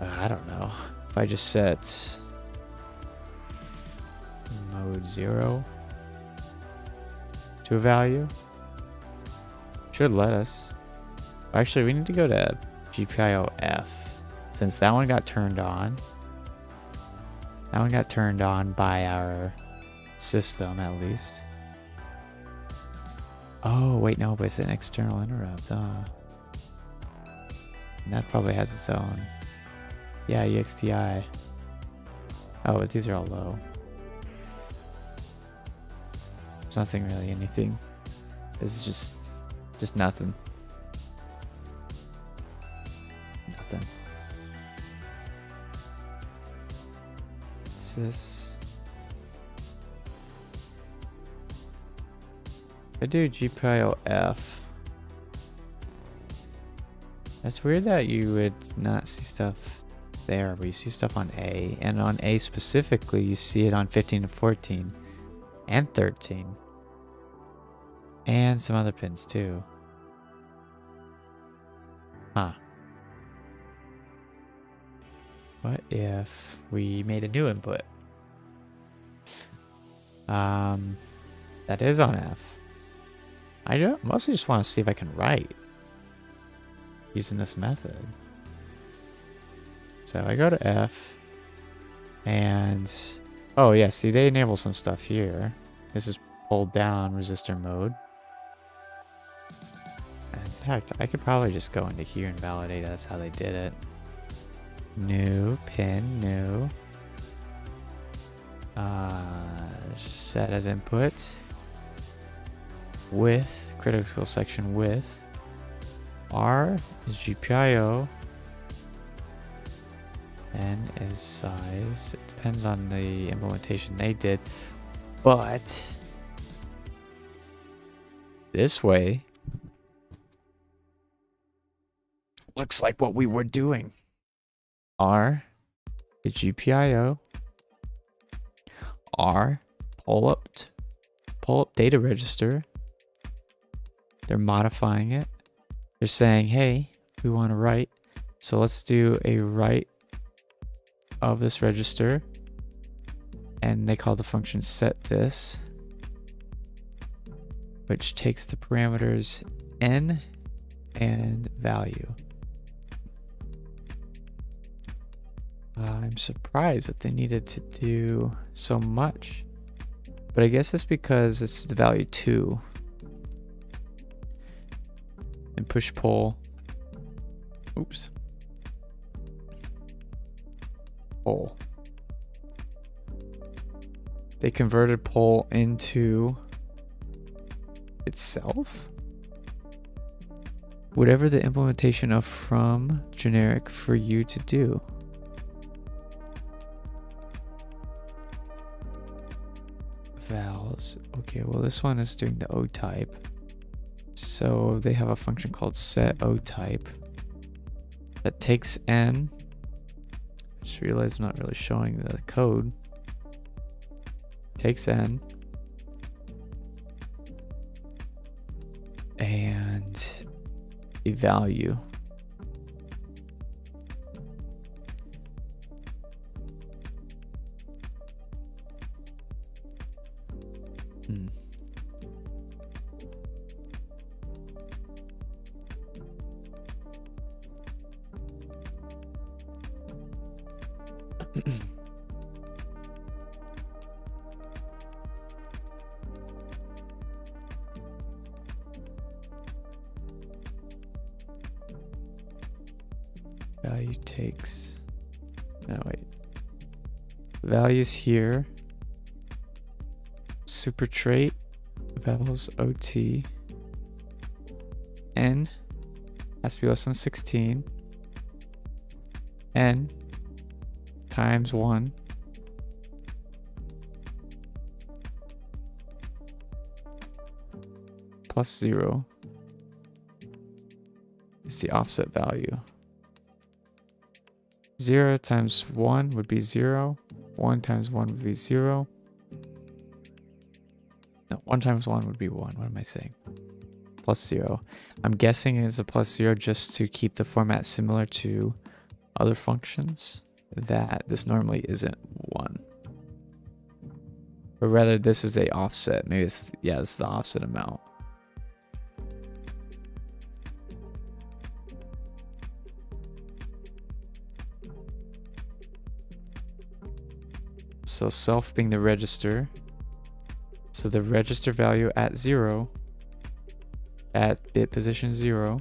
Speaker 1: I don't know. If I just set mode 0 to a value, should let us. Actually, we need to go to GPIO F since that one got turned on. That one got turned on by our system, at least. Oh, wait, no, but it's an external interrupt. And that probably has its own. Yeah, EXTI. Oh, but these are all low. There's nothing really, anything. This is just nothing. Nothing. What's this? I do GPIO F. That's weird that you would not see stuff there, but you see stuff on A. And on A specifically, you see it on 15 and 14. And 13. And some other pins too. Huh. What if we made a new input? That is on F. I mostly just want to see if I can write using this method. So I go to F and oh yeah, see they enable some stuff here. This is pulled down resistor mode. In fact, I could probably just go into here and validate that's how they did it. New pin, new. Set as input. With critical section with. R is GPIO. N is size. It depends on the implementation they did. But this way looks like what we were doing. R is GPIO. R pull up data register. They're modifying it. They're saying, hey, we want to write. So let's do a write of this register. And they call the function set this, which takes the parameters n and value. I'm surprised that they needed to do so much, but I guess it's because it's the value 2. And push pull. Oops. Pull. They converted pull into itself. Whatever the implementation of from generic for you to do. Vals. Okay, well this one is doing the O type. So they have a function called set O type that takes n. I just realized I'm not really showing the code. Takes n and a value. Value takes, no wait, values here, super trait, vals OT, n has to be less than 16, n times 1 plus 0 is the offset value. 0 times 1 would be 0. 1 times 1 would be 0. No, 1 times 1 would be 1. What am I saying? Plus 0. I'm guessing it's a plus 0 just to keep the format similar to other functions. That this normally isn't 1. Or rather, this is a offset. Maybe it's, yeah, it's the offset amount. So self being the register. So the register value at 0, at bit position 0,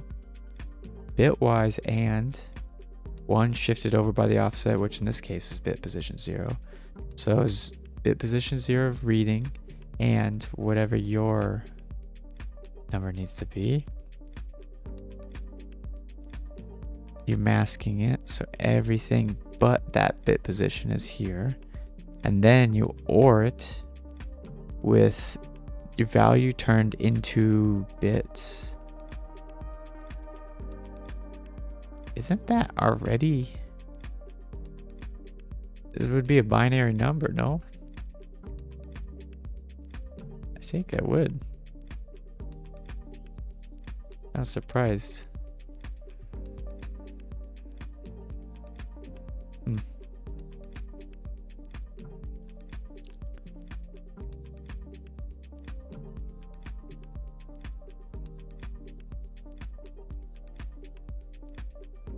Speaker 1: bitwise and 1 shifted over by the offset, which in this case is bit position 0. So is bit position 0 reading and whatever your number needs to be. You're masking it, so everything but that bit position is here. And then you OR it with your value turned into bits. Isn't that already? It would be a binary number, no? I think I would. I'm surprised.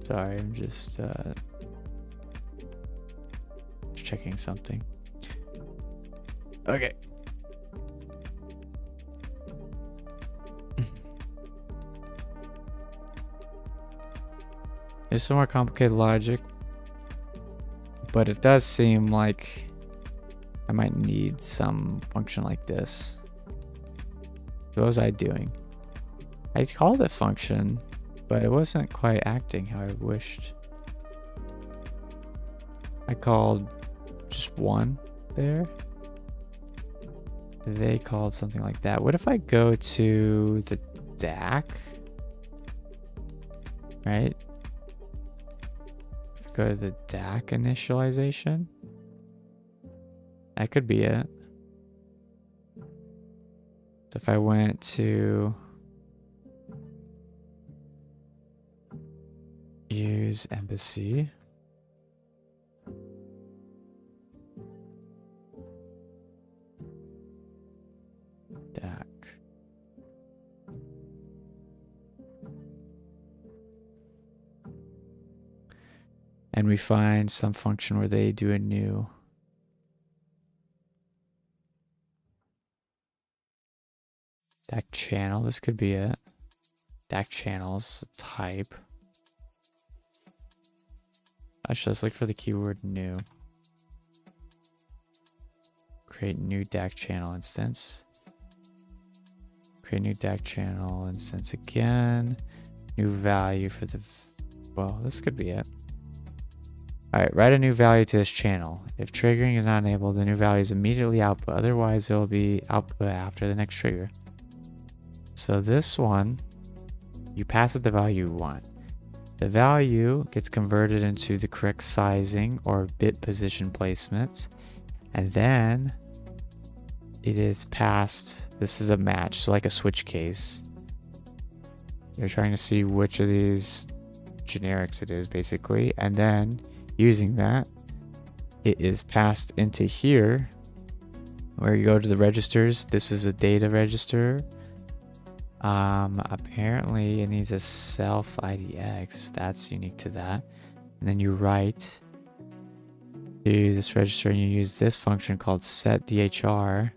Speaker 1: Sorry, I'm just checking something. Okay. There's some more complicated logic, but it does seem like I might need some function like this. What was I doing? I called it function, but it wasn't quite acting how I wished. I called just 1 there. They called something like that. What if I go to the DAC? Right? If I go to the DAC initialization, that could be it. So if I went to use embassy, DAC, and we find some function where they do a new DAC channel. This could be it. DAC channels type. Actually, let's look for the keyword new. Create new DAC channel instance. Create new DAC channel instance again. New value for the, well, this could be it. All right, write a new value to this channel. If triggering is not enabled, the new value is immediately output. Otherwise, it will be output after the next trigger. So this one, you pass it the value you want. The value gets converted into the correct sizing or bit position placements, and then it is passed. This is a match, so like a switch case. You're trying to see which of these generics it is, basically, and then using that, it is passed into here, where you go to the registers. This is a data register. Apparently it needs a self IDX. That's unique to that. And then you write to this register and you use this function called set DHR,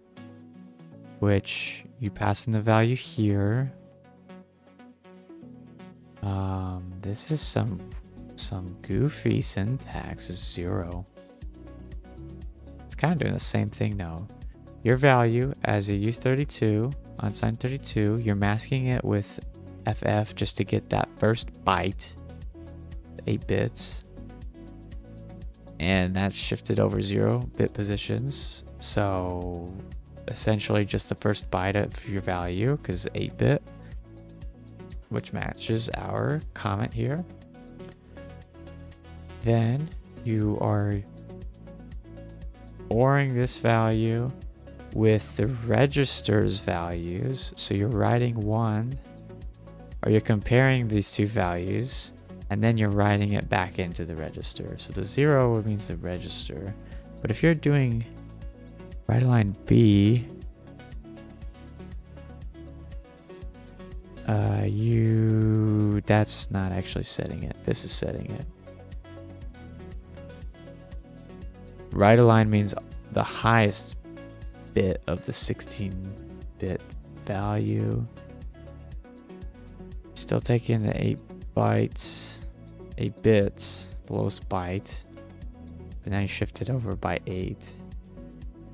Speaker 1: which you pass in the value here. This is some goofy syntax. Is 0. It's kind of doing the same thing though. Your value as a U32 unsigned 32, you're masking it with FF just to get that first byte, 8 bits, and that's shifted over 0 bit positions. So essentially just the first byte of your value, because 8-bit, which matches our comment here. Then you are ORing this value with the register's values. So you're writing 1, or you're comparing these two values, and then you're writing it back into the register. So the 0 means the register. But if you're doing write line B, that's not actually setting it. This is setting it. Write align means the highest bit of the 16-bit value. Still taking the 8 bytes, 8 bits, the lowest byte. But now you shift it over by 8.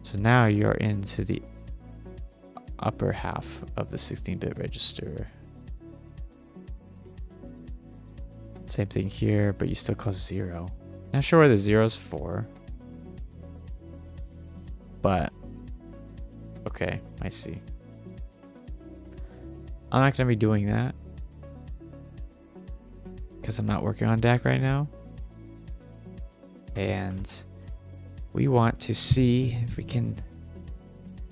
Speaker 1: So now you're into the upper half of the 16-bit register. Same thing here, but you still close 0. Not sure where the 0 is for. But, okay, I see. I'm not going to be doing that, because I'm not working on DAC right now. And we want to see if we can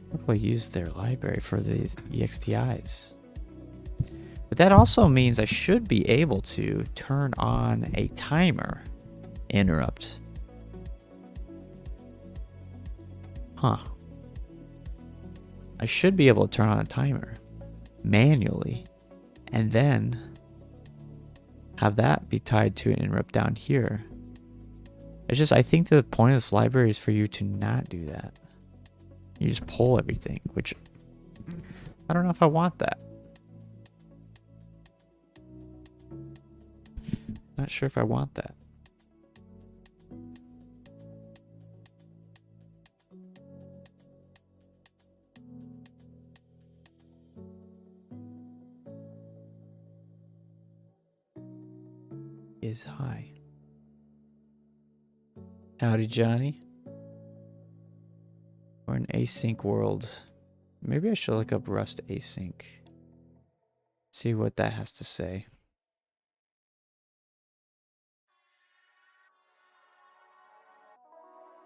Speaker 1: probably use their library for the EXTIs. But that also means I should be able to turn on a timer interrupt. Huh. I should be able to turn on a timer manually and then have that be tied to an interrupt down here. It's just, I think the point of this library is for you to not do that. You just pull everything, which I don't know if I want that. Not sure if I want that. Is high. Howdy, Johnny. We're in async world. Maybe I should look up Rust async. See what that has to say.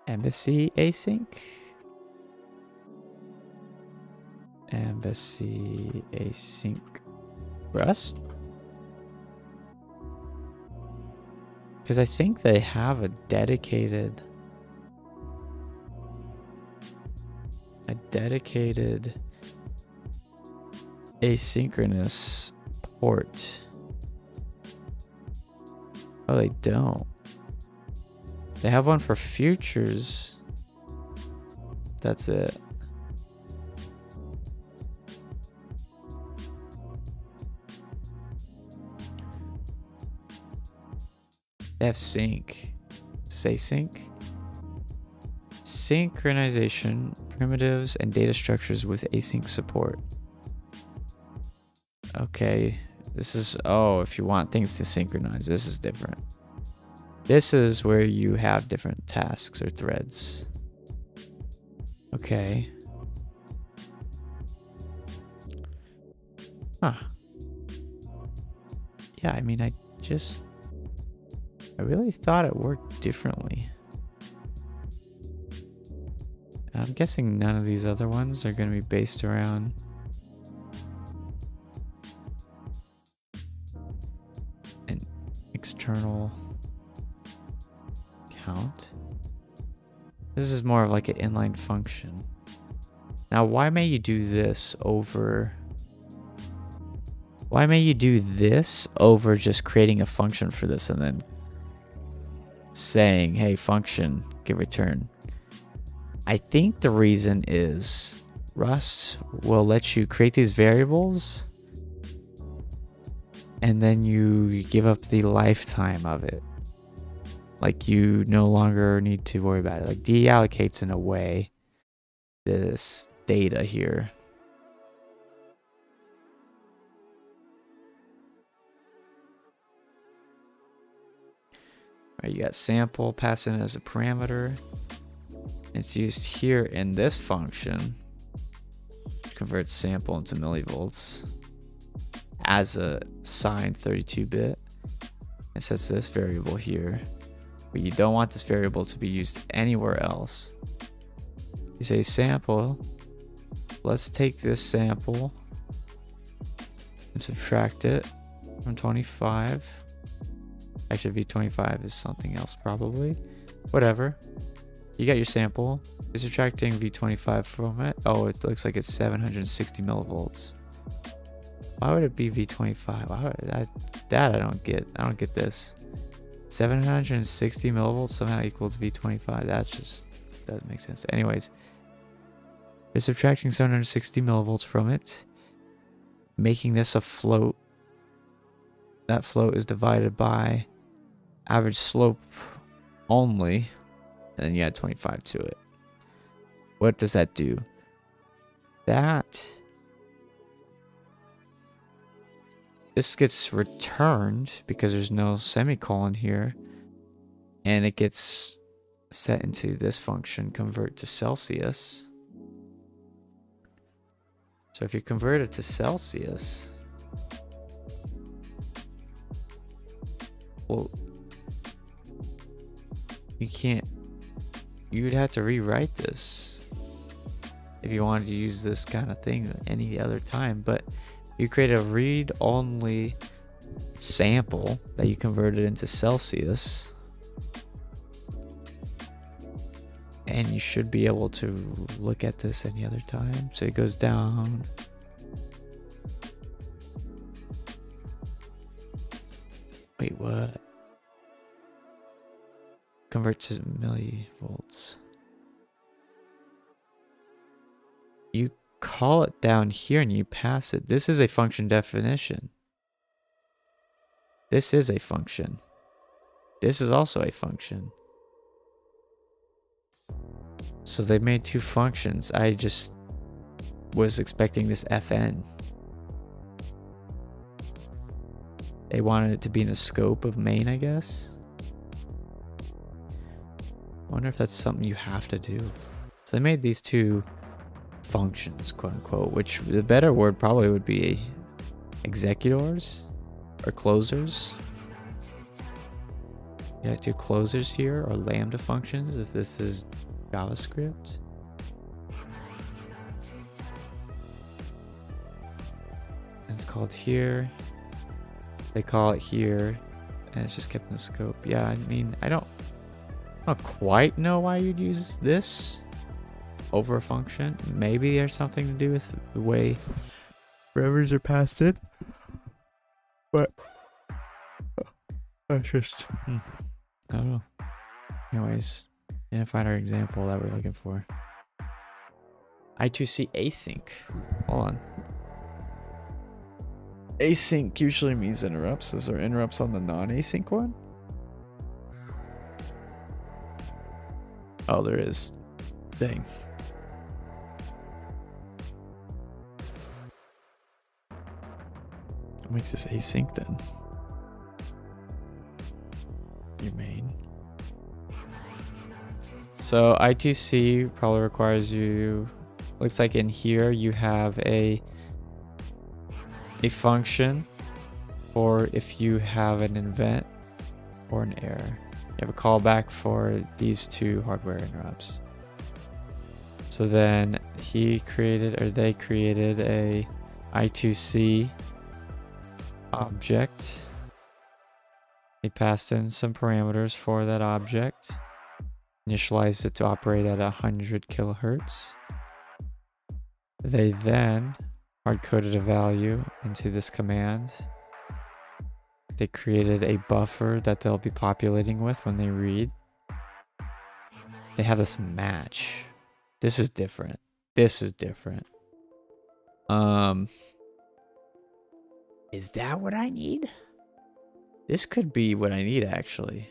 Speaker 1: Embassy async? Embassy async Rust? Because I think they have a dedicated asynchronous port. Oh, they don't. They have one for futures. That's it. They have sync. Say sync. Synchronization, primitives, and data structures with async support. Okay. This is, oh, if you want things to synchronize, this is different. This is where you have different tasks or threads. Okay. Huh. Yeah, I mean, I really thought it worked differently. And I'm guessing none of these other ones are going to be based around an external count. This is more of like an inline function. Now, why may you do this over just creating a function for this and then saying, hey, function, give return? I think the reason is Rust will let you create these variables and then you give up the lifetime of it. Like, you no longer need to worry about it. Like, deallocates in a way this data here. All right, you got sample passed in as a parameter. It's used here in this function. Converts sample into millivolts as a signed 32-bit. It sets this variable here. But you don't want this variable to be used anywhere else. You say sample. Let's take this sample and subtract it from 25. Actually, V25 is something else probably. Whatever. You got your sample. You're subtracting V25 from it. Oh, it looks like it's 760 millivolts. Why would it be V25? Why would I don't get. I don't get this. 760 millivolts somehow equals V25. That's just doesn't make sense. Anyways, they're subtracting 760 millivolts from it, making this a float. That float is divided by average slope only, and then you add 25 to it. What does that do? This gets returned because there's no semicolon here, and it gets set into this function, convert to Celsius. So if you convert it to Celsius, well, you'd have to rewrite this if you wanted to use this kind of thing any other time. But you create a read-only sample that you converted into Celsius, and you should be able to look at this any other time. So it goes down. Wait, what? Convert to millivolts. You call it down here and you pass it. This is a function definition. This is a function. This is also a function. So they made two functions. I just was expecting this FN. They wanted it to be in the scope of main, I guess. I wonder if that's something you have to do. So they made these two functions, quote unquote, which the better word probably would be executors or closers. Yeah, two closers here, or lambda functions if this is JavaScript. It's called here. They call it here, and it's just kept in the scope. Yeah, I mean, I don't quite know why you'd use this over a function. Maybe there's something to do with the way parameters are passed in, but that's just I don't know. Anyways, didn't find our example that we're looking for. I2C async. Hold on. Async usually means interrupts. Is there interrupts on the non-async one? Oh, there is. Dang. What makes this async then? Your main. So I2C probably requires you, looks like in here you have a function for if you have an event or an error. You have a callback for these two hardware interrupts. So then they created a I2C object. They passed in some parameters for that object. Initialized it to operate at 100 kilohertz. They then hard-coded a value into this command. They created a buffer that they'll be populating with when they read. They have this match. This is different. This is different. Is that what I need? This could be what I need, actually.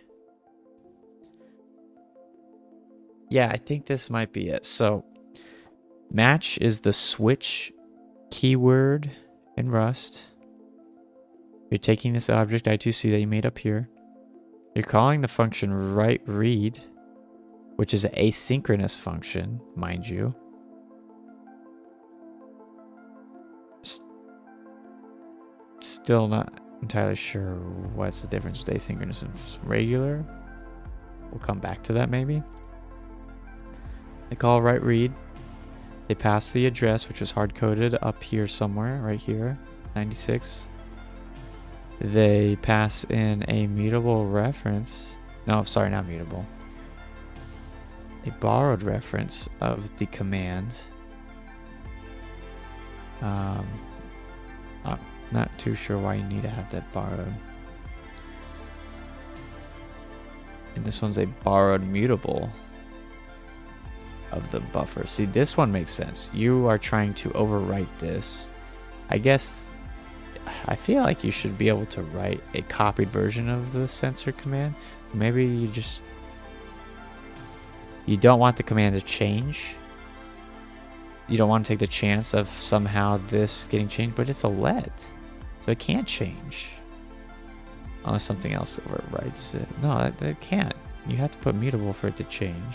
Speaker 1: Yeah, I think this might be it. So, match is the switch keyword in Rust. You're taking this object I2C that you made up here. You're calling the function writeRead, which is an asynchronous function, mind you. Still not entirely sure what's the difference with asynchronous and regular. We'll come back to that maybe. They call writeRead. They pass the address, which was hard-coded up here somewhere, right here, 96. They pass in a mutable reference. No, sorry, not mutable. A borrowed reference of the command. I'm not too sure why you need to have that borrowed. And this one's a borrowed mutable. of the buffer. See, this one makes sense. You are trying to overwrite this. I guess I feel like you should be able to write a copied version of the censor command. Maybe you don't want the command to change. You don't want to take the chance of somehow this getting changed, but it's a let, so it can't change unless something else overwrites it. No, that can't. You have to put mutable for it to change.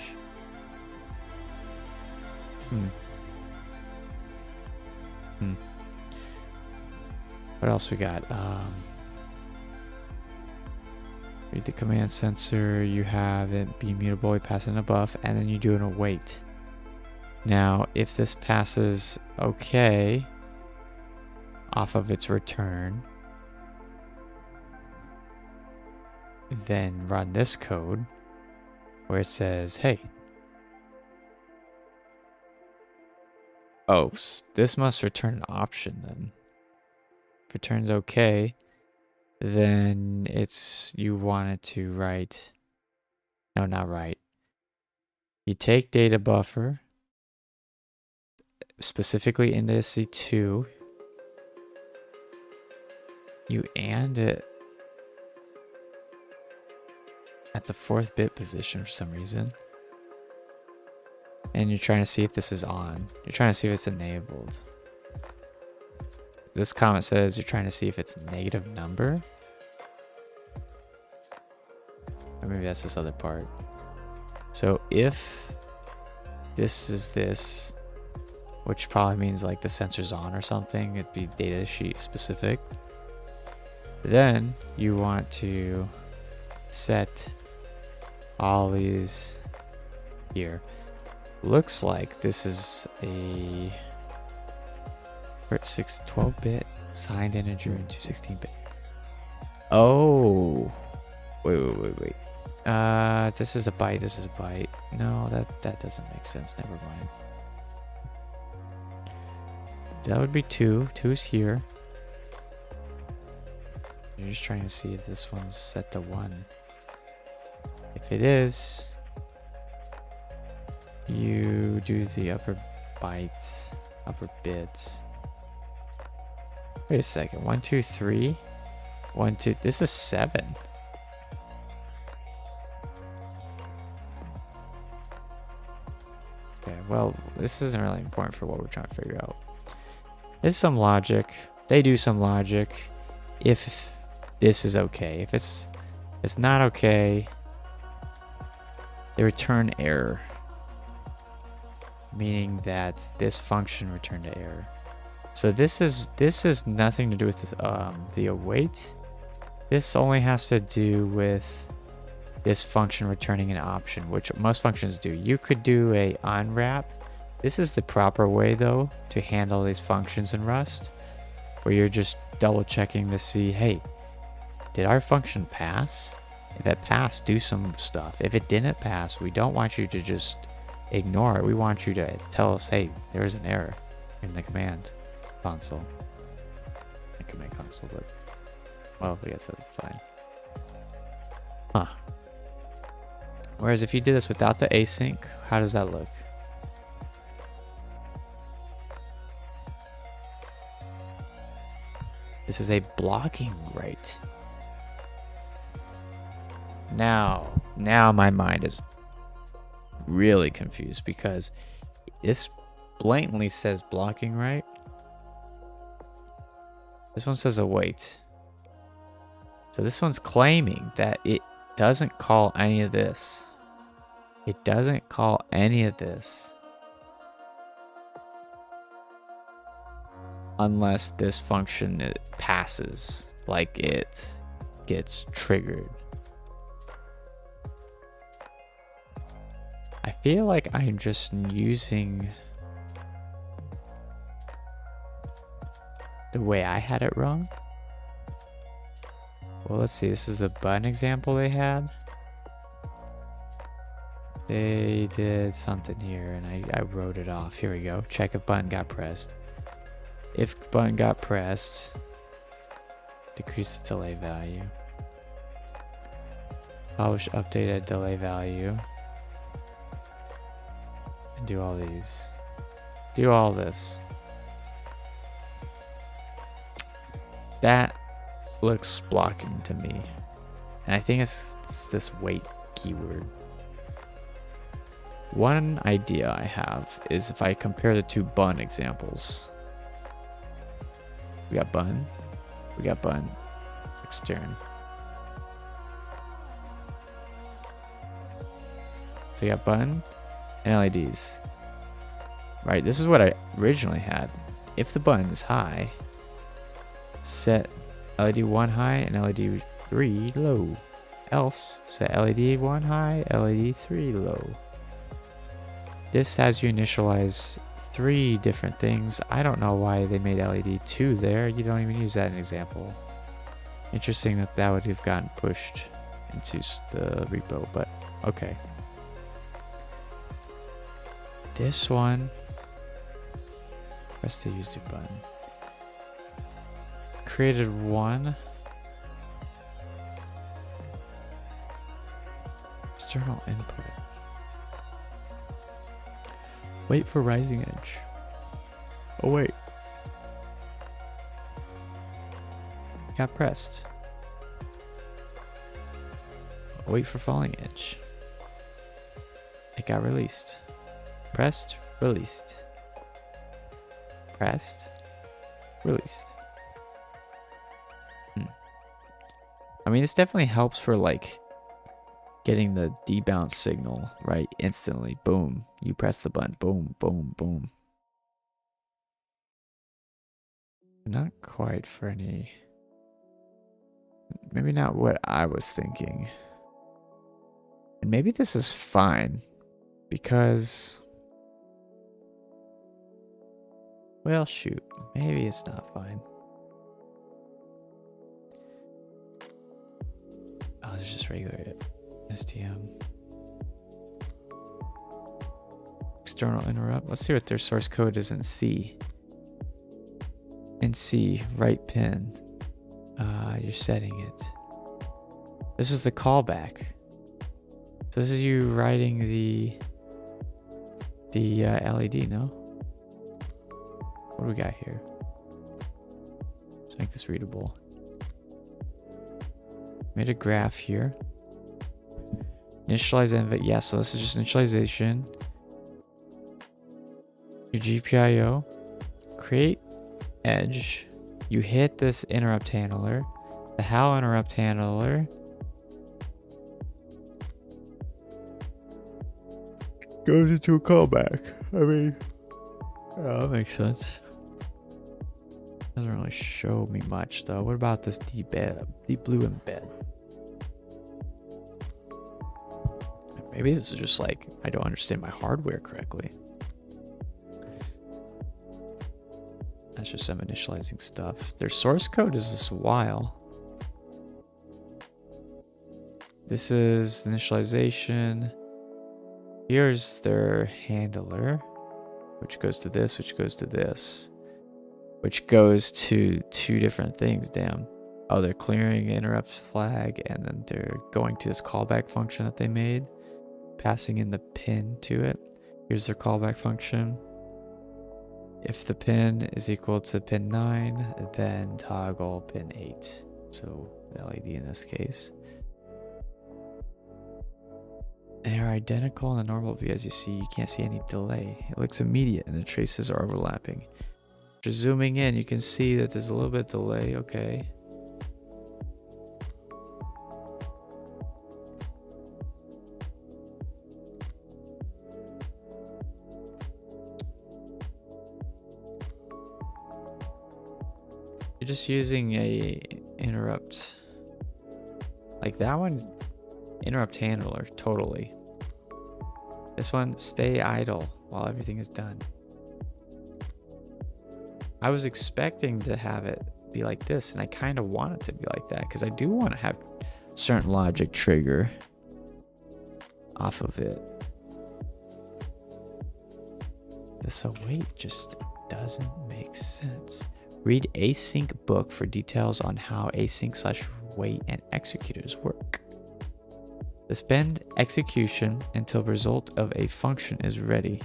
Speaker 1: What else we got? Read the command censor. You have it be mutable. You pass in a buff, and then you do an await. Now, if this passes okay off of its return, then run this code where it says, hey, oh, this must return an option then. If it returns okay, then you want it to write, no, not write. You take data buffer, specifically in the SC2, you AND it at the 4th bit position for some reason. And you're trying to see if this is on. You're trying to see if it's enabled. This comment says you're trying to see if it's negative number. Or maybe that's this other part. So if this is this, which probably means like the sensor's on or something, it'd be datasheet specific. Then you want to set all these here. Looks like this is a 12-bit signed integer into 16-bit. Oh, wait. This is a byte. This is a byte. No, that doesn't make sense. Never mind. That would be 2. 2's here. You're just trying to see if this one's set to 1. If it is, you do the upper bytes, upper bits. Wait a second. 1, 2, 3. 1, 2. This is 7. Okay, well, this isn't really important for what we're trying to figure out. There's some logic. They do some logic. If this is okay. If it's not okay, they return error. Meaning that this function returned an error. So this is nothing to do with the await. This only has to do with this function returning an option, which most functions do. You could do a unwrap. This is the proper way though to handle these functions in Rust, where you're just double checking to see, hey, did our function pass? If it passed, do some stuff. If it didn't pass, we don't want you to just ignore it. We want you to tell us, hey, there's an error in the command console. The command console, but well, I guess that's fine. Huh. Whereas if you did this without the async, how does that look? This is a blocking rate. Now my mind is really confused because this blatantly says blocking right. This one says await. So this one's claiming that it doesn't call any of this. It doesn't call any of this unless this function passes, like it gets triggered. I feel like I'm just using the way I had it wrong. Well, let's see. This is the button example they had. They did something here, and I wrote it off. Here we go. Check if button got pressed. If button got pressed, decrease the delay value. Publish updated delay value. Do all these. Do all this. That looks blocking to me. And I think it's this wait keyword. One idea I have is if I compare the two bun examples. We got bun. We got bun. Extern. So you got bun and LEDs. Right, this is what I originally had. If the button is high, set LED 1 high and LED 3 low. Else, set LED 1 high, LED 3 low. This has you initialize 3 different things. I don't know why they made LED 2 there. You don't even use that in an example. Interesting that that would have gotten pushed into the repo, but okay. This one, press the user button. Created one. External input. Wait for rising edge. Oh wait. Got pressed. Wait for falling edge. It got released. Pressed, released. Pressed, released. I mean, this definitely helps for like getting the debounce signal right instantly. Boom. You press the button. Boom, boom, boom. Not quite for any. Maybe not what I was thinking. And maybe this is fine because. Well, shoot. Maybe it's not fine. Oh, it's just regular STM. External interrupt. Let's see what their source code is in C. In C, right pin. You're setting it. This is the callback. So this is you writing the LED, no? What do we got here? Let's make this readable. Made a graph here. Initialize env. Yeah, so this is just initialization. Your GPIO. Create edge. You hit this interrupt handler. The how interrupt handler goes into a callback. I mean, yeah, that makes sense. Doesn't really show me much though. What about this deep blue embed? Maybe this is just like I don't understand my hardware correctly. That's just some initializing stuff. Their source code is this while. This is initialization. Here's their handler, which goes to this, which goes to this, which goes to 2 different things. Damn. Oh, they're clearing interrupt flag, and then they're going to this callback function that they made, passing in the pin to it. Here's their callback function. If the pin is equal to pin 9, then toggle pin 8. So the LED in this case. They're identical in the normal view. As you see, you can't see any delay. It looks immediate and the traces are overlapping. Just zooming in, you can see that there's a little bit of delay. Okay. You're just using a interrupt. Like that one, interrupt handler, totally. This one, stay idle while everything is done. I was expecting to have it be like this, and I kind of want it to be like that because I do want to have certain logic trigger off of it. This await just doesn't make sense. Read async book for details on how async/wait and executors work. Suspend execution until result of a function is ready.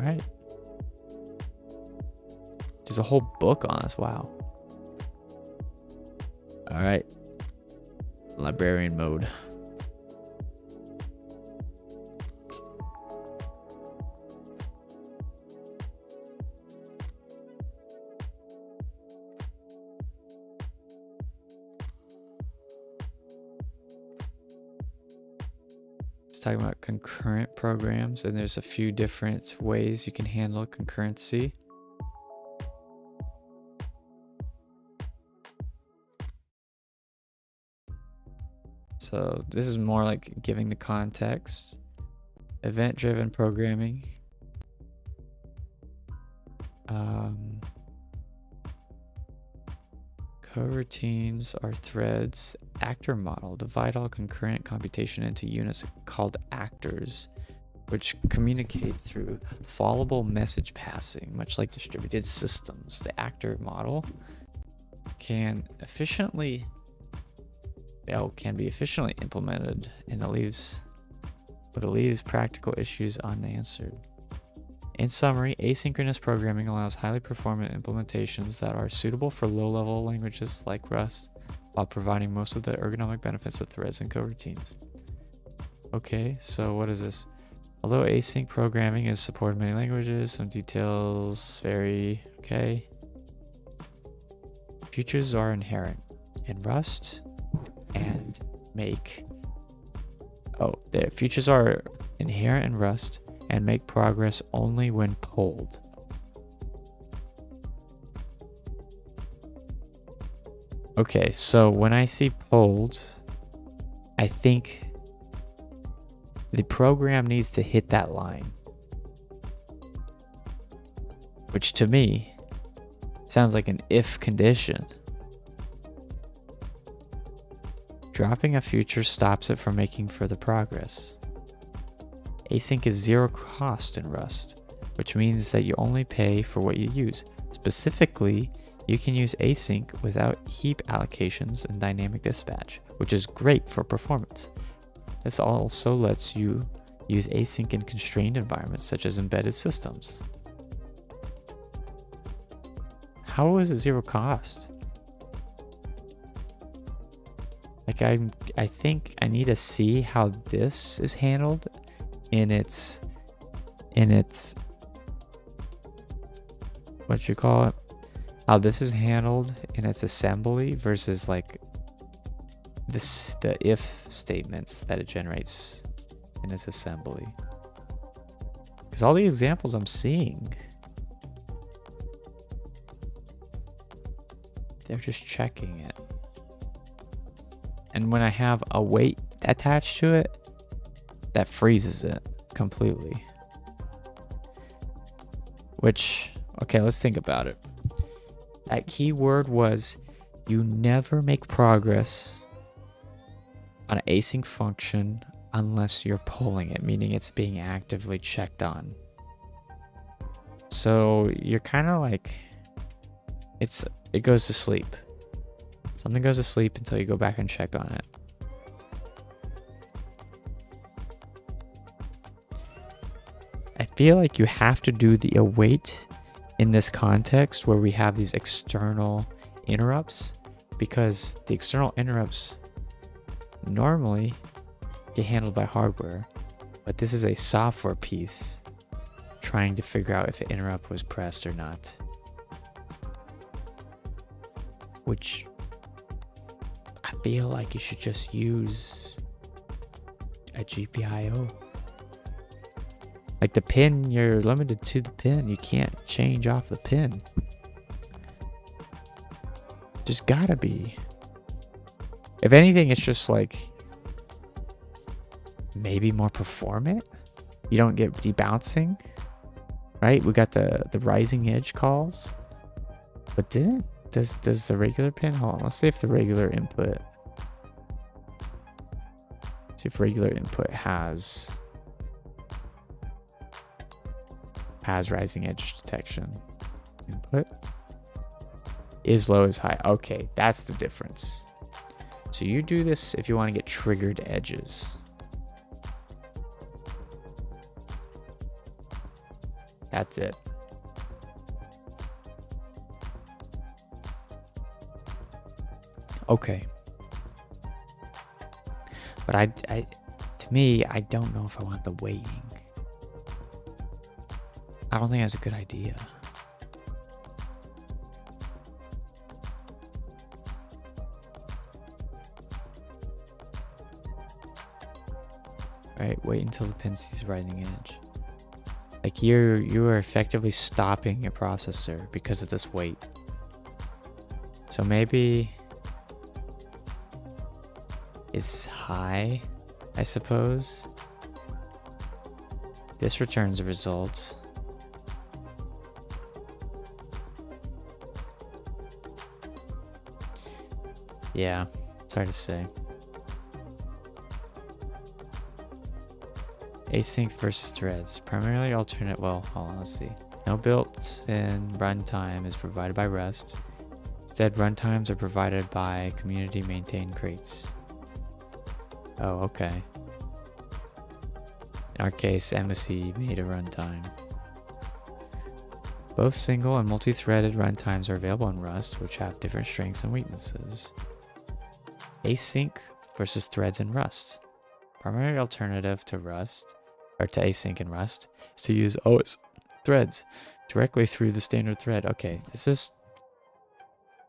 Speaker 1: right. There's a whole book on this. Wow. All right. Librarian mode. It's talking about concurrent programs, and there's a few different ways you can handle concurrency. So this is more like giving the context. Event-driven programming. Coroutines are threads. Actor model. Divide all concurrent computation into units called actors, which communicate through followable message passing, much like distributed systems. The actor model can be efficiently implemented, and it leaves practical issues unanswered. In summary, asynchronous programming allows highly performant implementations that are suitable for low-level languages like Rust, while providing most of the ergonomic benefits of threads and coroutines. Okay, so what is this? Although async programming is supported in many languages, some details vary. Okay. Features are inherent in Rust and make. The features are inherent in Rust and make progress only when polled. Okay, so when I see polled, I think the program needs to hit that line, which to me sounds like an if condition. Dropping a feature stops it from making further progress. Async is zero cost in Rust, which means that you only pay for what you use. Specifically, you can use async without heap allocations and dynamic dispatch, which is great for performance. This also lets you use async in constrained environments such as embedded systems. How is it zero cost? Like I think I need to see how this is handled in its what you call it, how this is handled in its assembly versus like the if statements that it generates in its assembly. Because all the examples I'm seeing, they're just checking it. And when I have a weight attached to it, that freezes it completely. Which, okay, let's think about it. That keyword was, you never make progress on an async function unless you're polling it, meaning it's being actively checked on. So you're kind of like, it goes to sleep. Something goes to sleep until you go back and check on it. I feel like you have to do the await in this context where we have these external interrupts, because the external interrupts normally get handled by hardware, but this is a software piece trying to figure out if an interrupt was pressed or not, which I feel like you should just use a GPIO. Like the pin, you're limited to the pin. You can't change off the pin. Just gotta be. If anything, it's just like maybe more performant. You don't get debouncing, right? We got the rising edge calls, but does the regular pin? Hold on, let's see if the regular input. See if regular input has rising edge detection. Input is low is high. Okay, that's the difference. So you do this if you want to get triggered edges. That's it. Okay. But to me, I don't know if I want the waiting. I don't think that's a good idea. Right, wait until the pin sees writing edge. Like you are effectively stopping your processor because of this wait. So maybe is high, I suppose. This returns a result. Yeah, it's hard to say. Async versus threads. Primarily alternate. Well, hold on, let's see. No built-in runtime is provided by Rust. Instead, runtimes are provided by community-maintained crates. Oh, okay. In our case, Embassy made a runtime. Both single and multi-threaded runtimes are available in Rust, which have different strengths and weaknesses. Async versus threads in Rust. Primary alternative to Rust, or to async in Rust, is to use OS threads directly through the standard thread. Okay, this is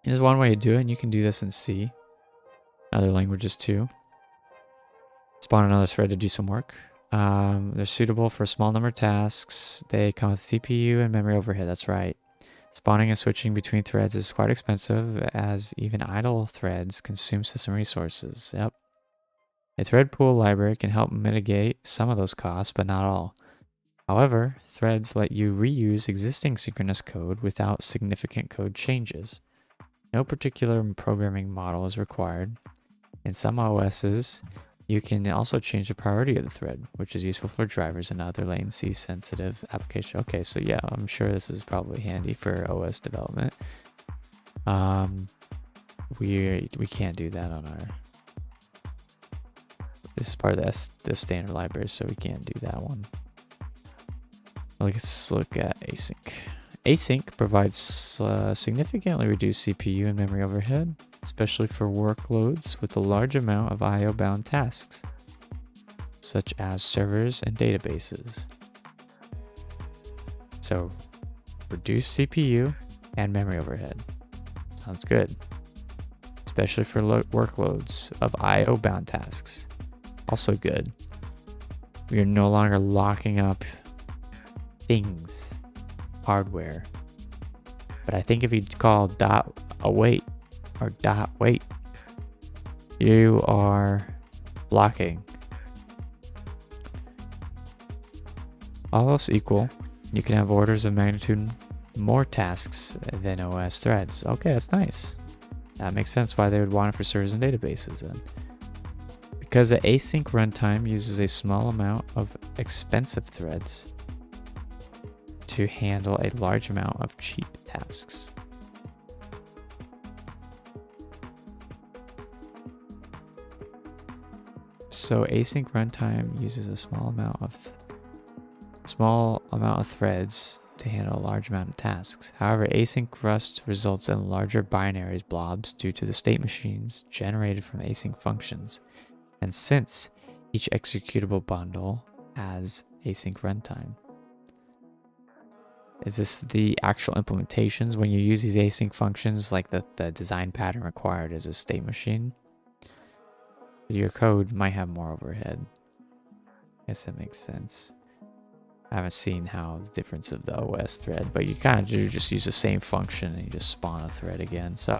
Speaker 1: one way to do it, and you can do this in C. Other languages too. Spawn another thread to do some work. They're suitable for a small number of tasks. They come with CPU and memory overhead, that's right. Spawning and switching between threads is quite expensive, as even idle threads consume system resources. Yep. A thread pool library can help mitigate some of those costs, but not all. However, threads let you reuse existing synchronous code without significant code changes. No particular programming model is required. In some OSs, you can also change the priority of the thread, which is useful for drivers and other latency-sensitive applications. Okay, so yeah, I'm sure this is probably handy for OS development. We can't do that on our... This is part of the standard library, so we can't do that one. Let's look at async. Async provides significantly reduced CPU and memory overhead, especially for workloads with a large amount of I/O-bound tasks, such as servers and databases. So, reduce CPU and memory overhead. Sounds good. Especially for workloads of I/O-bound tasks. Also good. We are no longer locking up things, hardware. But I think if you call .await or .wait, you are blocking. All else equal, you can have orders of magnitude more tasks than OS threads. Okay, that's nice. That makes sense why they would want it for servers and databases then. Because the async runtime uses a small amount of expensive threads to handle a large amount of cheap tasks. So async runtime uses a small amount of threads to handle a large amount of tasks. However, async Rust results in larger binaries blobs due to the state machines generated from async functions. And since each executable bundle has async runtime. Is this the actual implementations when you use these async functions, like the design pattern required is a state machine? Your code might have more overhead. I guess that makes sense. I haven't seen how the difference of the OS thread, but you kind of do just use the same function and you just spawn a thread again. So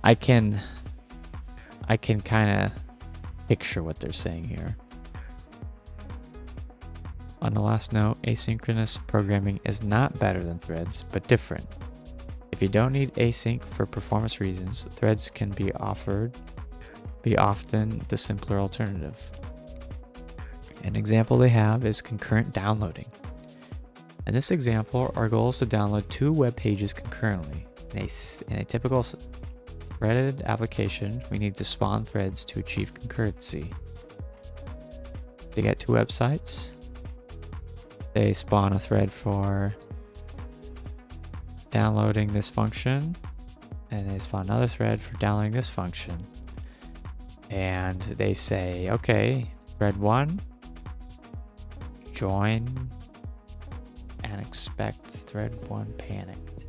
Speaker 1: I can kind of picture what they're saying here. On the last note, asynchronous programming is not better than threads, but different. If you don't need async for performance reasons, threads can be often the simpler alternative. An example they have is concurrent downloading. In this example, our goal is to download 2 web pages concurrently. In a typical threaded application, we need to spawn threads to achieve concurrency. To get 2 websites, they spawn a thread for downloading this function, and they spawn another thread for downloading this function. And they say, okay, thread 1, join and expect thread 1 panicked.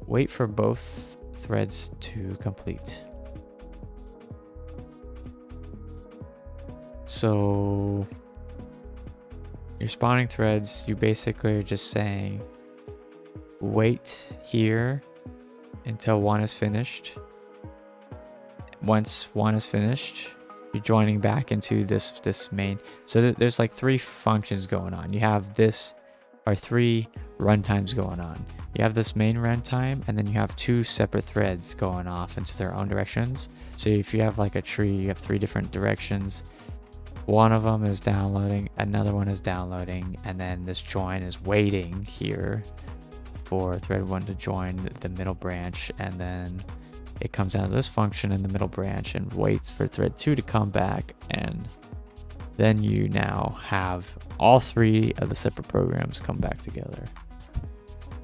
Speaker 1: Wait for both threads to complete. So you're spawning threads, you basically are just saying, wait here until 1 is finished. Once 1 is finished, you're joining back into this main. So there's like 3 functions going on. You have this, or 3 runtimes going on. You have this main runtime, and then you have 2 separate threads going off into their own directions. So if you have like a tree, you have 3 different directions. One of them is downloading, another one is downloading, and then this join is waiting here for thread 1 to join the middle branch, and then it comes out of this function in the middle branch and waits for thread 2 to come back, and then you now have all 3 of the separate programs come back together,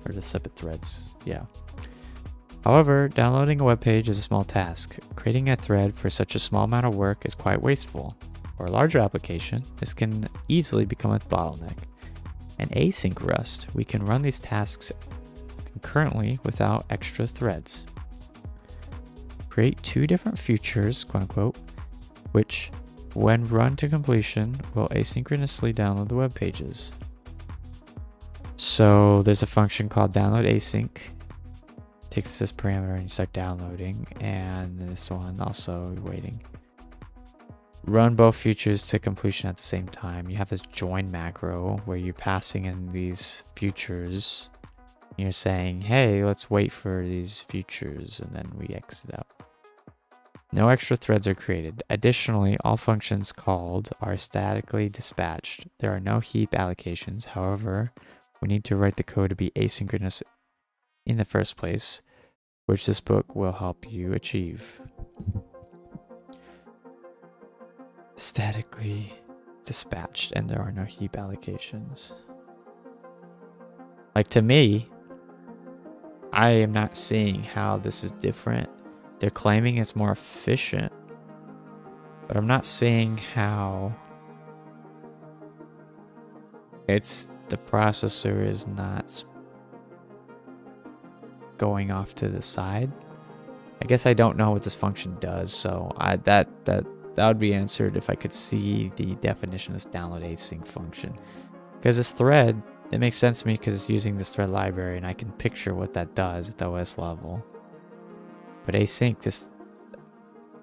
Speaker 1: or the separate threads. Yeah. However, downloading a web page is a small task. Creating a thread for such a small amount of work is quite wasteful. For a larger application, this can easily become a bottleneck. In Async Rust, we can run these tasks concurrently without extra threads. Create 2 different features, quote unquote, which, when run to completion, will asynchronously download the web pages. So there's a function called download async. Takes this parameter and you start downloading, and this one also waiting. Run both features to completion at the same time. You have this join macro where you're passing in these features. You're saying, hey, let's wait for these features, and then we exit out. No extra threads are created. Additionally, all functions called are statically dispatched. There are no heap allocations. However, we need to write the code to be asynchronous in the first place, which this book will help you achieve. Statically dispatched, and there are no heap allocations. Like, to me, I am not seeing how this is different. They're claiming it's more efficient, but I'm not seeing how it's the processor is not going off to the side. I guess I don't know what this function does, so that would be answered if I could see the definition of this download async function. Because this thread, it makes sense to me because it's using this thread library, and I can picture what that does at the OS level. But async,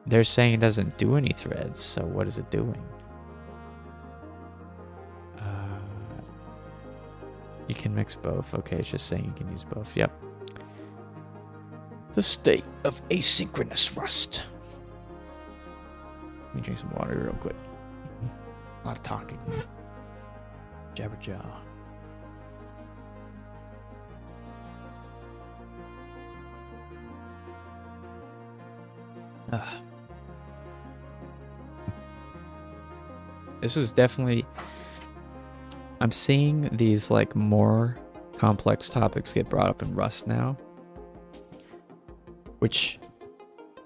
Speaker 1: they're saying it doesn't do any threads, so what is it doing? You can mix both. Okay, it's just saying you can use both. Yep. The state of asynchronous Rust. Let me drink some water real quick. A lot of talking. Jabberjaw. This was definitely... I'm seeing these like more complex topics get brought up in Rust now, which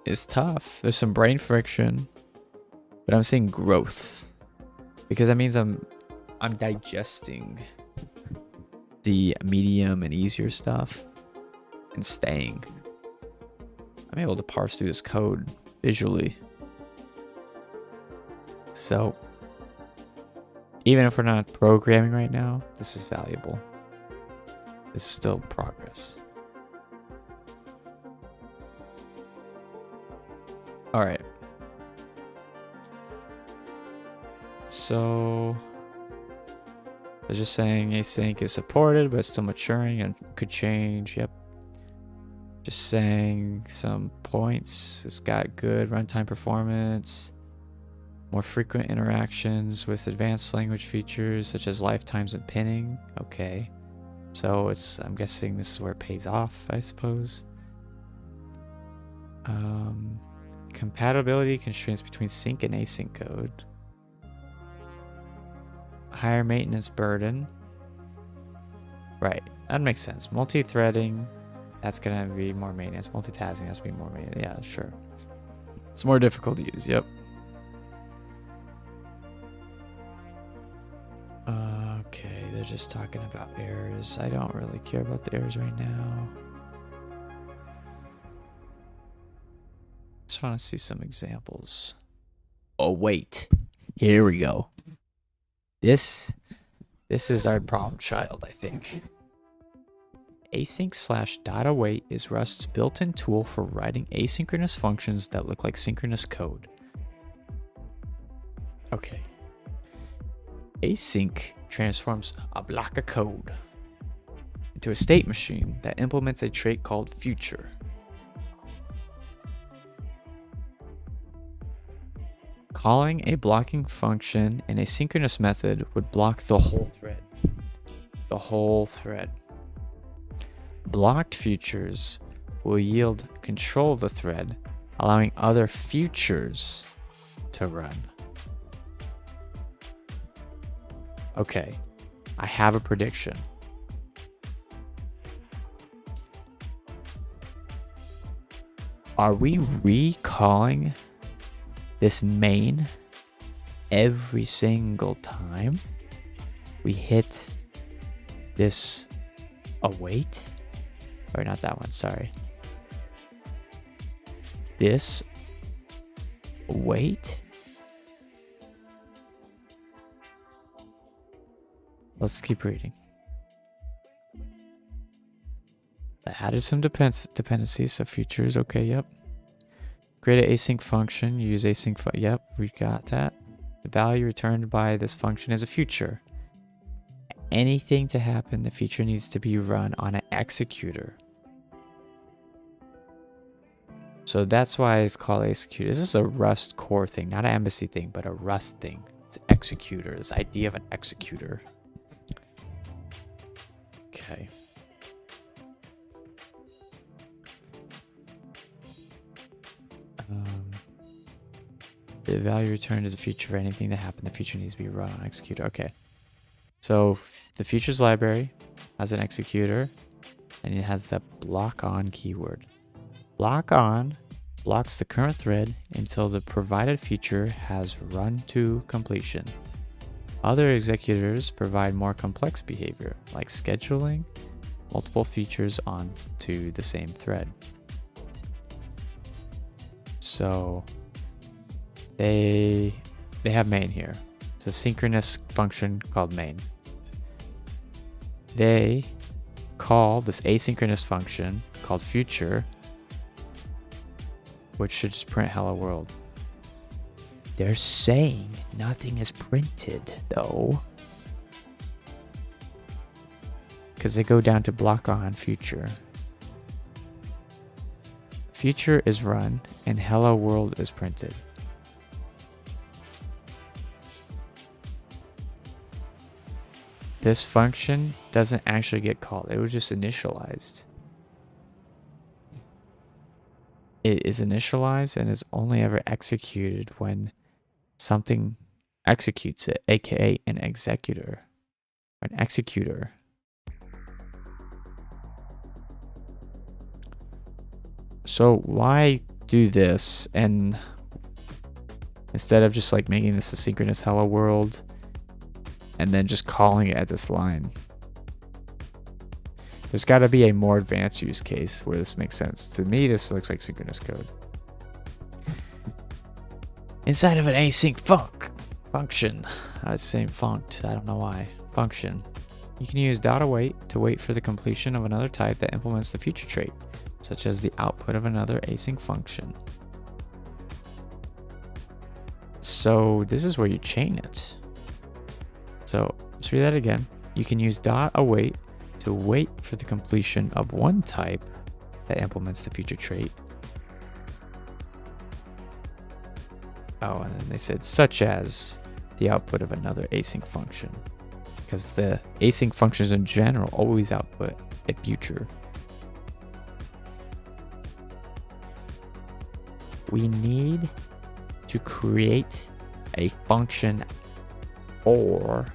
Speaker 1: is tough. There's some brain friction, but I'm seeing growth because that means I'm digesting the medium and easier stuff and staying. I'm able to parse through this code visually. So even if we're not programming right now, this is valuable. This is still progress. All right. So they're just saying async is supported, but it's still maturing and could change. Yep. Just saying some points. It's got good runtime performance, more frequent interactions with advanced language features such as lifetimes and pinning. Okay. So I'm guessing this is where it pays off, I suppose. Compatibility constraints between sync and async code. higher maintenance burden. Right, that makes sense. Multi-threading, that's gonna be more maintenance. Multitasking has to be more maintenance. Yeah, sure. It's more difficult to use, yep. Okay, they're just talking about errors. I don't really care about the errors right now. Just want to see some examples. Oh, wait. Here we go. This is our problem child, I think. Async/data_wait is Rust's built-in tool for writing asynchronous functions that look like synchronous code. Okay. Async transforms a block of code into a state machine that implements a trait called future. Calling a blocking function in a synchronous method would block the whole thread. The whole thread. Blocked futures will yield control of the thread, allowing other futures to run. Okay, I have a prediction. Are we recalling this main every single time we hit this await? Or not that one, sorry. This await? Let's keep reading. I added some dependencies, so futures, okay, yep. Create an async function, use async, yep, we got that. The value returned by this function is a future. Anything to happen, the feature needs to be run on an executor. So that's why it's called executor. This is a Rust core thing, not an Embassy thing, but a Rust thing. It's executor, this idea of an executor. Okay. The value returned is a feature for anything to happen. The feature needs to be run on executor. Okay. So the features library has an executor and it has the block on keyword. Block on blocks the current thread until the provided feature has run to completion. Other executors provide more complex behavior, like scheduling multiple features onto the same thread. So they have main here. It's a synchronous function called main. They call this asynchronous function called future, which should just print hello world. They're saying nothing is printed though, because they go down to block on future. Future is run and hello world is printed. This function doesn't actually get called. It was just initialized. It is initialized and is only ever executed when something executes it, aka an executor. An executor. So why do this and instead of just like making this a synchronous hello world and then just calling it at this line? There's got to be a more advanced use case where this makes sense. To me, this looks like synchronous code. Inside of an async function. I was saying funct, I don't know why. Function. You can use .await to wait for the completion of another type that implements the future trait, such as the output of another async function. So this is where you chain it. So let's read that again. You can use .await to wait for the completion of one type that implements the future trait. Oh, and then they said such as the output of another async function, because the async functions in general always output a future. We need to create a function or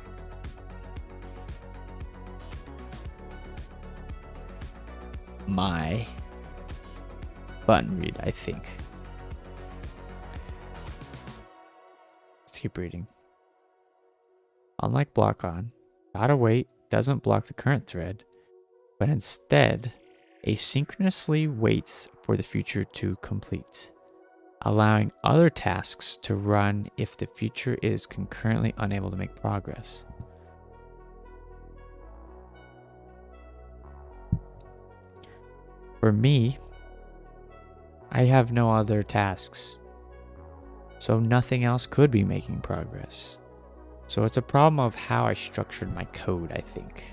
Speaker 1: my button read, I think. Let's keep reading. Unlike block on, .await doesn't block the current thread, but instead asynchronously waits for the future to complete, allowing other tasks to run if the future is concurrently unable to make progress. For me, I have no other tasks, so nothing else could be making progress. So it's a problem of how I structured my code, I think.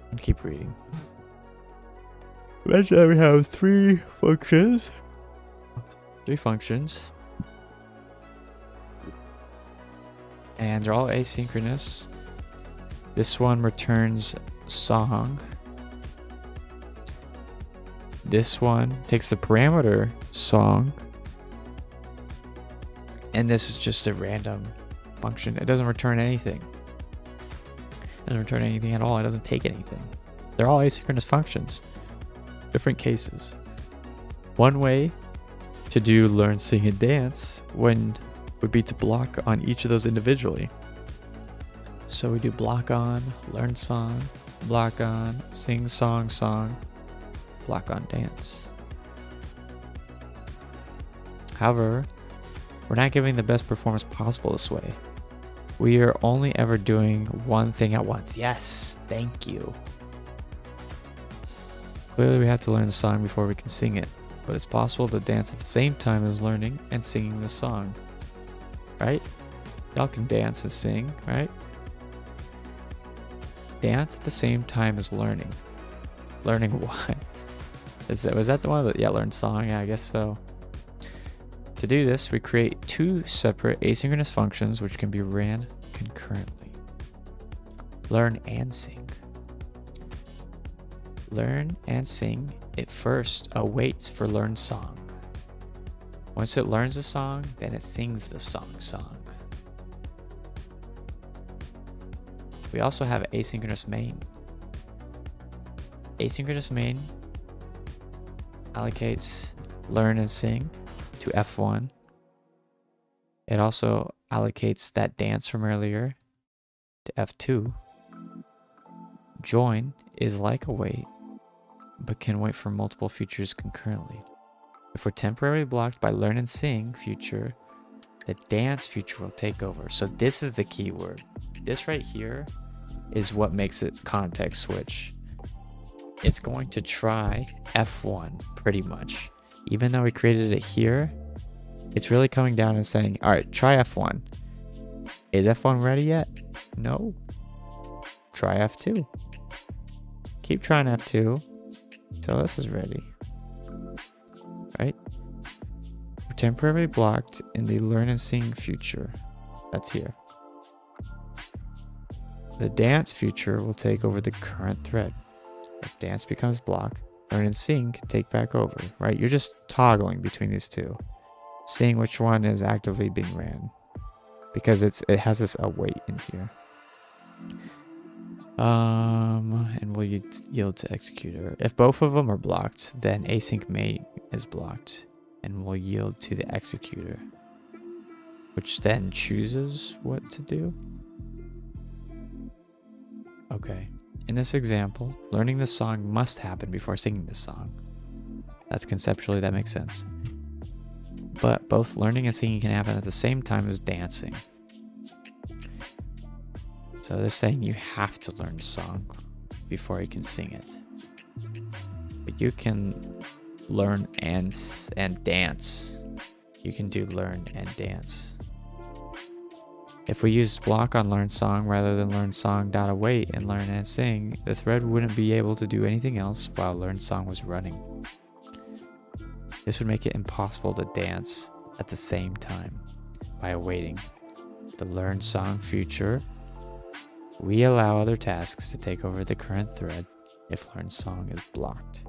Speaker 1: And keep reading. Imagine we have three functions. And they're all asynchronous. This one returns song. This one takes the parameter song. And this is just a random function. It doesn't return anything. It doesn't return anything at all. It doesn't take anything. They're all asynchronous functions. Different cases. One way to do learn, sing, and dance would be to block on each of those individually. So we do block on, learn song, block on, sing song, song, block on dance. However, we're not giving the best performance possible this way. We are only ever doing one thing at once. Yes, thank you. Clearly we have to learn the song before we can sing it, but it's possible to dance at the same time as learning and singing the song. Right? Y'all can dance and sing, right? Dance at the same time as learning. Learning what? Was that the one that, yeah, learn song? Yeah, I guess so. To do this, we create two separate asynchronous functions which can be ran concurrently. Learn and sing. Learn and sing, it first awaits for learn song. Once it learns the song, then it sings the song. We also have asynchronous main. Asynchronous main allocates learn and sing to F1. It also allocates that dance from earlier to F2. Join is like await, but can wait for multiple features concurrently. If we're temporarily blocked by learn and sing feature, the dance feature will take over. So this is the keyword. This right here is what makes it context switch. It's going to try F1 pretty much. Even though we created it here, it's really coming down and saying, all right, try F1. Is F1 ready yet? No. Try F2. Keep trying F2 until this is ready. Right? We're temporarily blocked in the learn and sing feature. That's here. The dance feature will take over the current thread. If dance becomes blocked, learn and sing can take back over, right? You're just toggling between these two, seeing which one is actively being ran, because it has this await in here. And will yield to executor. If both of them are blocked, then async main is blocked and will yield to the executor, which then chooses what to do. Okay. In this example, learning the song must happen before singing the song. That's conceptually, that makes sense. But both learning and singing can happen at the same time as dancing. So they're saying you have to learn the song before you can sing it. But you can learn and dance. You can do learn and dance. If we use block on learn song rather than learn song.await and learn and sing, the thread wouldn't be able to do anything else while learn song was running. This would make it impossible to dance at the same time by awaiting the learn song feature. We allow other tasks to take over the current thread if learn song is blocked.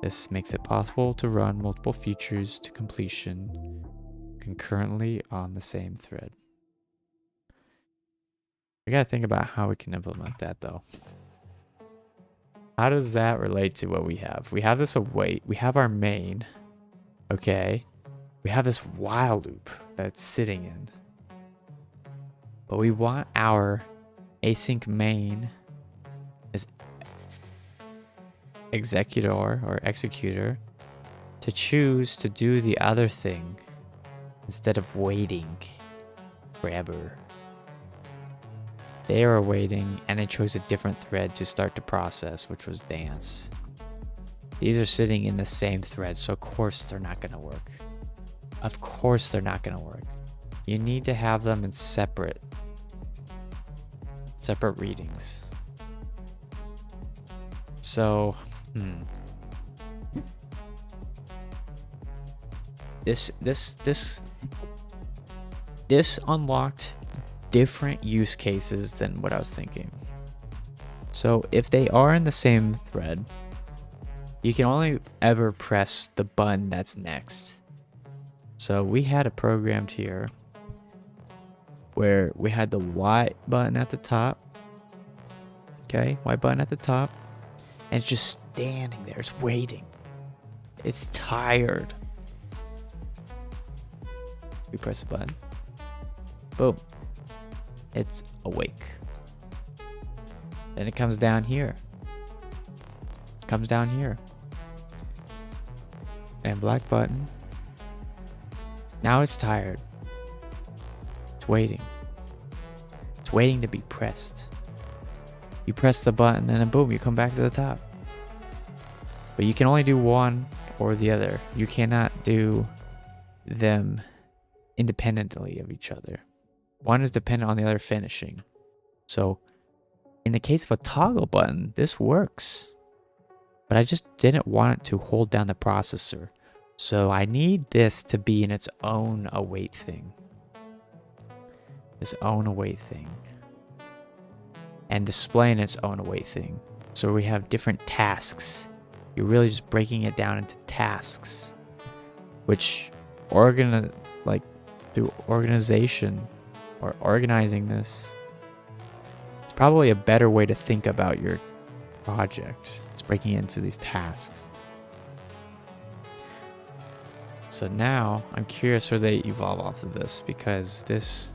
Speaker 1: This makes it possible to run multiple features to completion concurrently on the same thread. We gotta think about how we can implement that though. How does that relate to what we have? We have this await. We have our main. Okay. We have this while loop that's sitting in. But we want our async main as executor or executor to choose to do the other thing instead of waiting forever. They are waiting, and they chose a different thread to start the process, which was dance. These are sitting in the same thread, so of course they're not going to work. Of course they're not going to work. You need to have them in separate readings. So, This unlocked different use cases than what I was thinking. So if they are in the same thread, you can only ever press the button that's next. So we had it programmed here where we had the Y button at the top. Okay, Y button at the top. And it's just standing there. It's waiting. It's tired. We press the button. Boom. It's awake. Then it comes down here. Comes down here. And black button. Now it's tired. It's waiting. It's waiting to be pressed. You press the button and then boom, you come back to the top. But you can only do one or the other. You cannot do them independently of each other. One is dependent on the other finishing. So in the case of a toggle button, this works. But I just didn't want it to hold down the processor. So I need this to be in its own await thing. Its own await thing. And displaying its own await thing. So we have different tasks. You're really just breaking it down into tasks. Which through organization or organizing this, it's probably a better way to think about your project. It's breaking it into these tasks. So now I'm curious where they evolve off of this, because this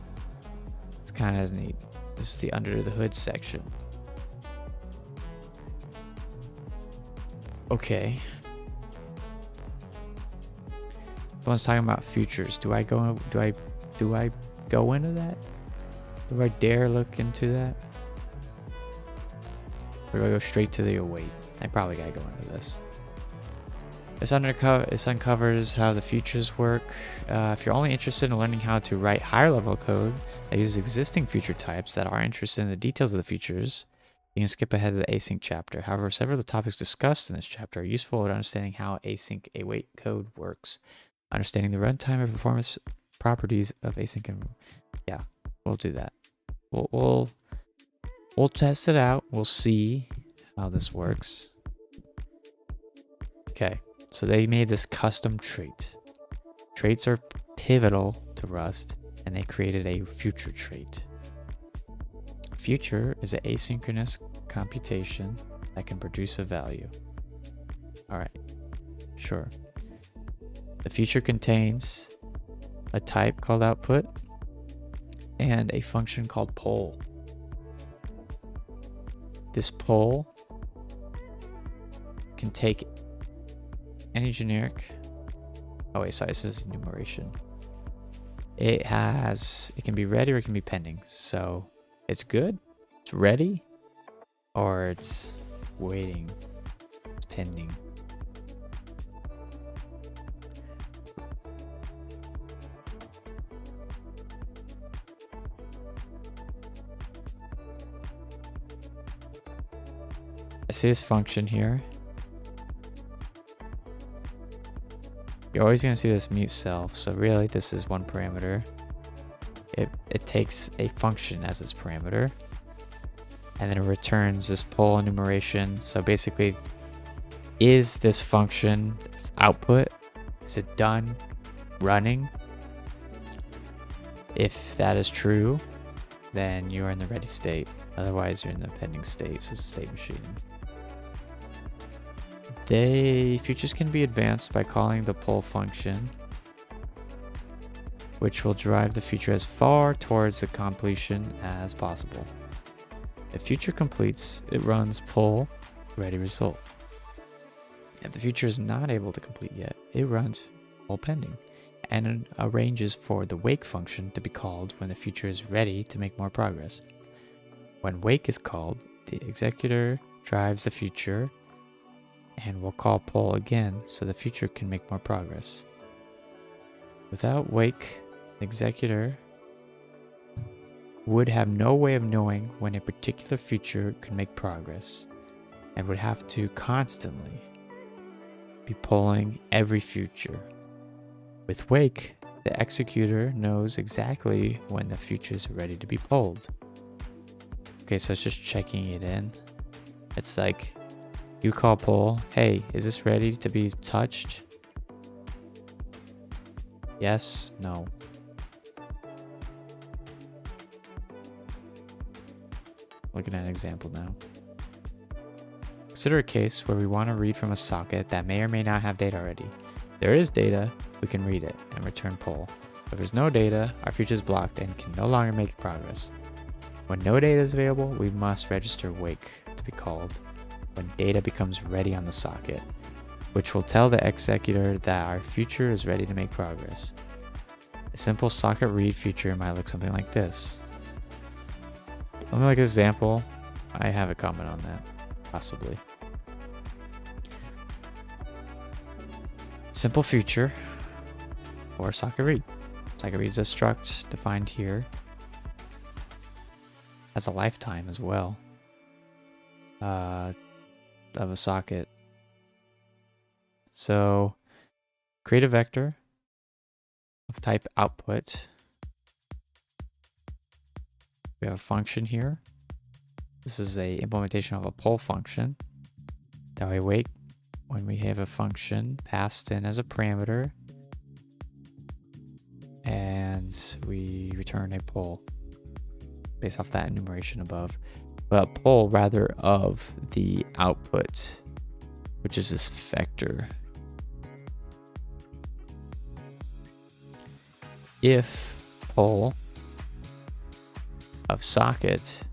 Speaker 1: is kind of neat. This is the under the hood section. Okay. Someone's talking about futures. Do I go into that? Do I dare look into that? Or do I go straight to the await? I probably gotta go into this. This uncovers how the futures work. If you're only interested in learning how to write higher level code that uses existing feature types that are interested in the details of the features, you can skip ahead to the async chapter. However, several of the topics discussed in this chapter are useful in understanding how async await code works. Understanding the runtime and performance properties of async and yeah, we'll do that. We'll test it out. We'll see how this works. Okay, so they made this custom trait. Traits are pivotal to Rust, and they created a future trait. Future is an asynchronous computation that can produce a value. All right, sure. The future contains a type called output and a function called poll. This poll can take any generic. Oh wait, sorry, this is enumeration. It can be ready or it can be pending. So it's good, it's ready, or it's waiting, it's pending. I see this function here. You're always going to see this mute self, so really this is one parameter. It takes a function as its parameter, and then it returns this poll enumeration. So basically, is this function, this output, is it done running? If that is true, then you are in the ready state. Otherwise, you're in the pending state, so it's a state machine. Features can be advanced by calling the pull function, which will drive the feature as far towards the completion as possible. If feature completes, it runs pull ready result. If the feature is not able to complete yet, it runs pull pending and it arranges for the wake function to be called when the feature is ready to make more progress. When wake is called, the executor drives the feature and will call pull again so the feature can make more progress. Without wake, the executor would have no way of knowing when a particular feature could make progress and would have to constantly be pulling every feature. With wake, the executor knows exactly when the feature is ready to be pulled. Okay, so it's just checking it in. It's like you call pull, hey, is this ready to be touched? Yes, no. Looking at an example now. Consider a case where we want to read from a socket that may or may not have data already. If there is data, we can read it and return pull. If there's no data, our feature is blocked and can no longer make progress. When no data is available, we must register wake to be called when data becomes ready on the socket, which will tell the executor that our feature is ready to make progress. A simple socket read feature might look something like this. Let me look at an example. I have a comment on that, possibly. Simple feature or socket read. Socket read is a struct defined here. Has a lifetime as well of a socket. So create a vector of type output. We have a function here. This is a implementation of a pull function that we wait when we have a function passed in as a parameter and we return a pull based off that enumeration above, but pull rather of the output, which is this vector. If pull of socket,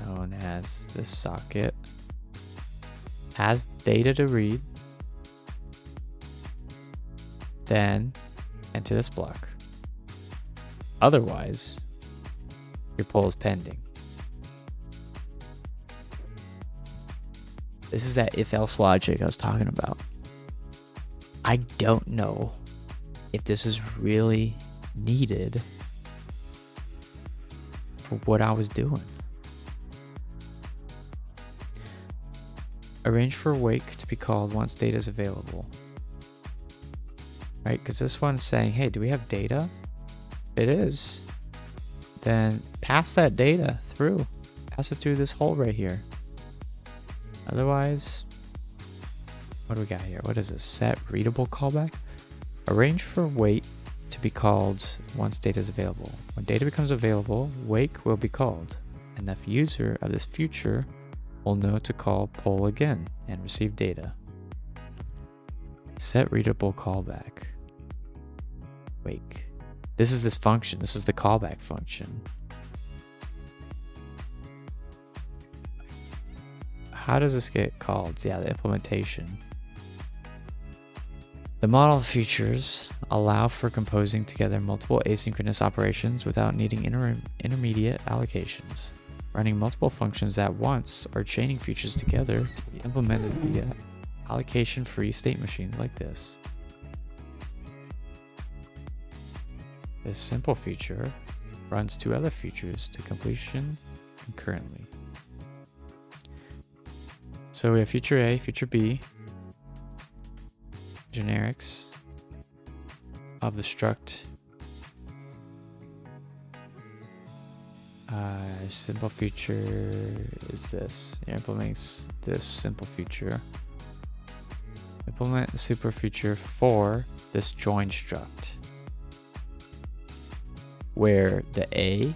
Speaker 1: known as this socket, has data to read, then enter this block. Otherwise, your pull is pending. This is that if-else logic I was talking about. I don't know if this is really needed for what I was doing. Arrange for wake to be called once data is available. Right, because this one's saying, hey, do we have data? If it is, then pass that data through. Pass it through this hole right here. Otherwise, what do we got here? What is this? Set readable callback? Arrange for wait to be called once data is available. When data becomes available, wake will be called, and the user of this future will know to call pull again and receive data. Set readable callback. Wake. This is this function. This is the callback function. How does this get called? Yeah, the implementation. The model features allow for composing together multiple asynchronous operations without needing intermediate allocations. Running multiple functions at once or chaining features together can be implemented via allocation-free state machines like this. This simple feature runs two other features to completion concurrently. So we have feature A, feature B, generics of the struct. Simple feature is this. It implements this simple feature. Implement the super feature for this join struct, where the A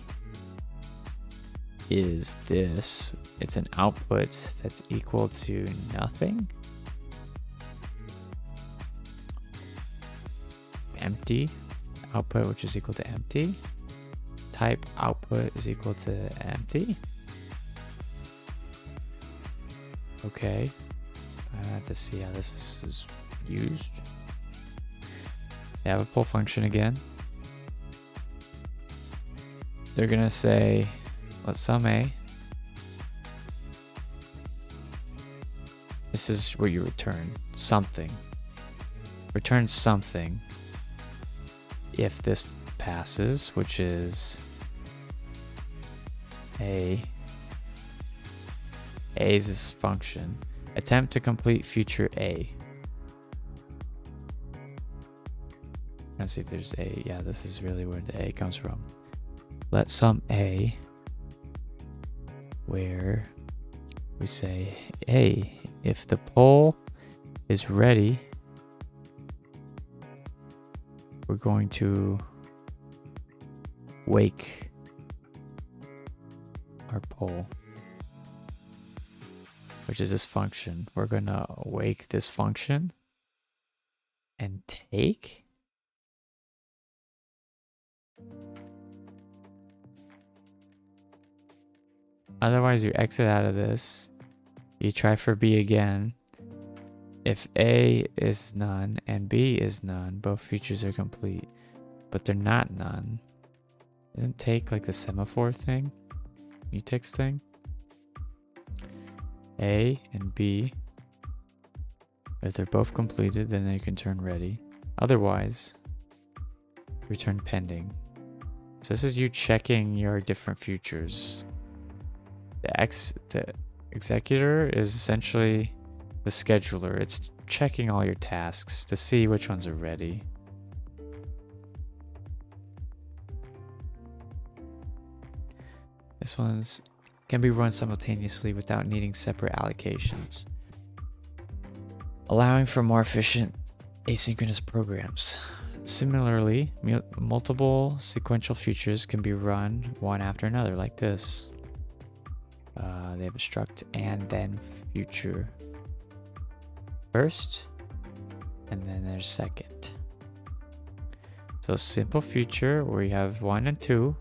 Speaker 1: is this. It's an output that's equal to nothing. empty output, which is equal to empty. Type output is equal to empty. Okay. I have to see how this is used. They have a pull function again. They're gonna say, let sum A. This is what you return, something. Return something if this passes, which is A. A is this function. Attempt to complete future A. Let's see if there's A. Yeah, this is really where the A comes from. Let sum A, where we say, hey, if the poll is ready, we're going to wake our poll, which is this function. We're going to wake this function and take. Otherwise, you exit out of this. You try for B again. If A is none and B is none, both features are complete. But they're not none. Isn't take like the semaphore thing? Mutex thing? A and B. If they're both completed, then they can turn ready. Otherwise, return pending. So this is you checking your different futures. The executor is essentially the scheduler. It's checking all your tasks to see which ones are ready. This one's can be run simultaneously without needing separate allocations, allowing for more efficient asynchronous programs. Similarly, multiple sequential futures can be run one after another like this. They have a struct and then future first, and then there's second. So simple future where you have 1 and 2,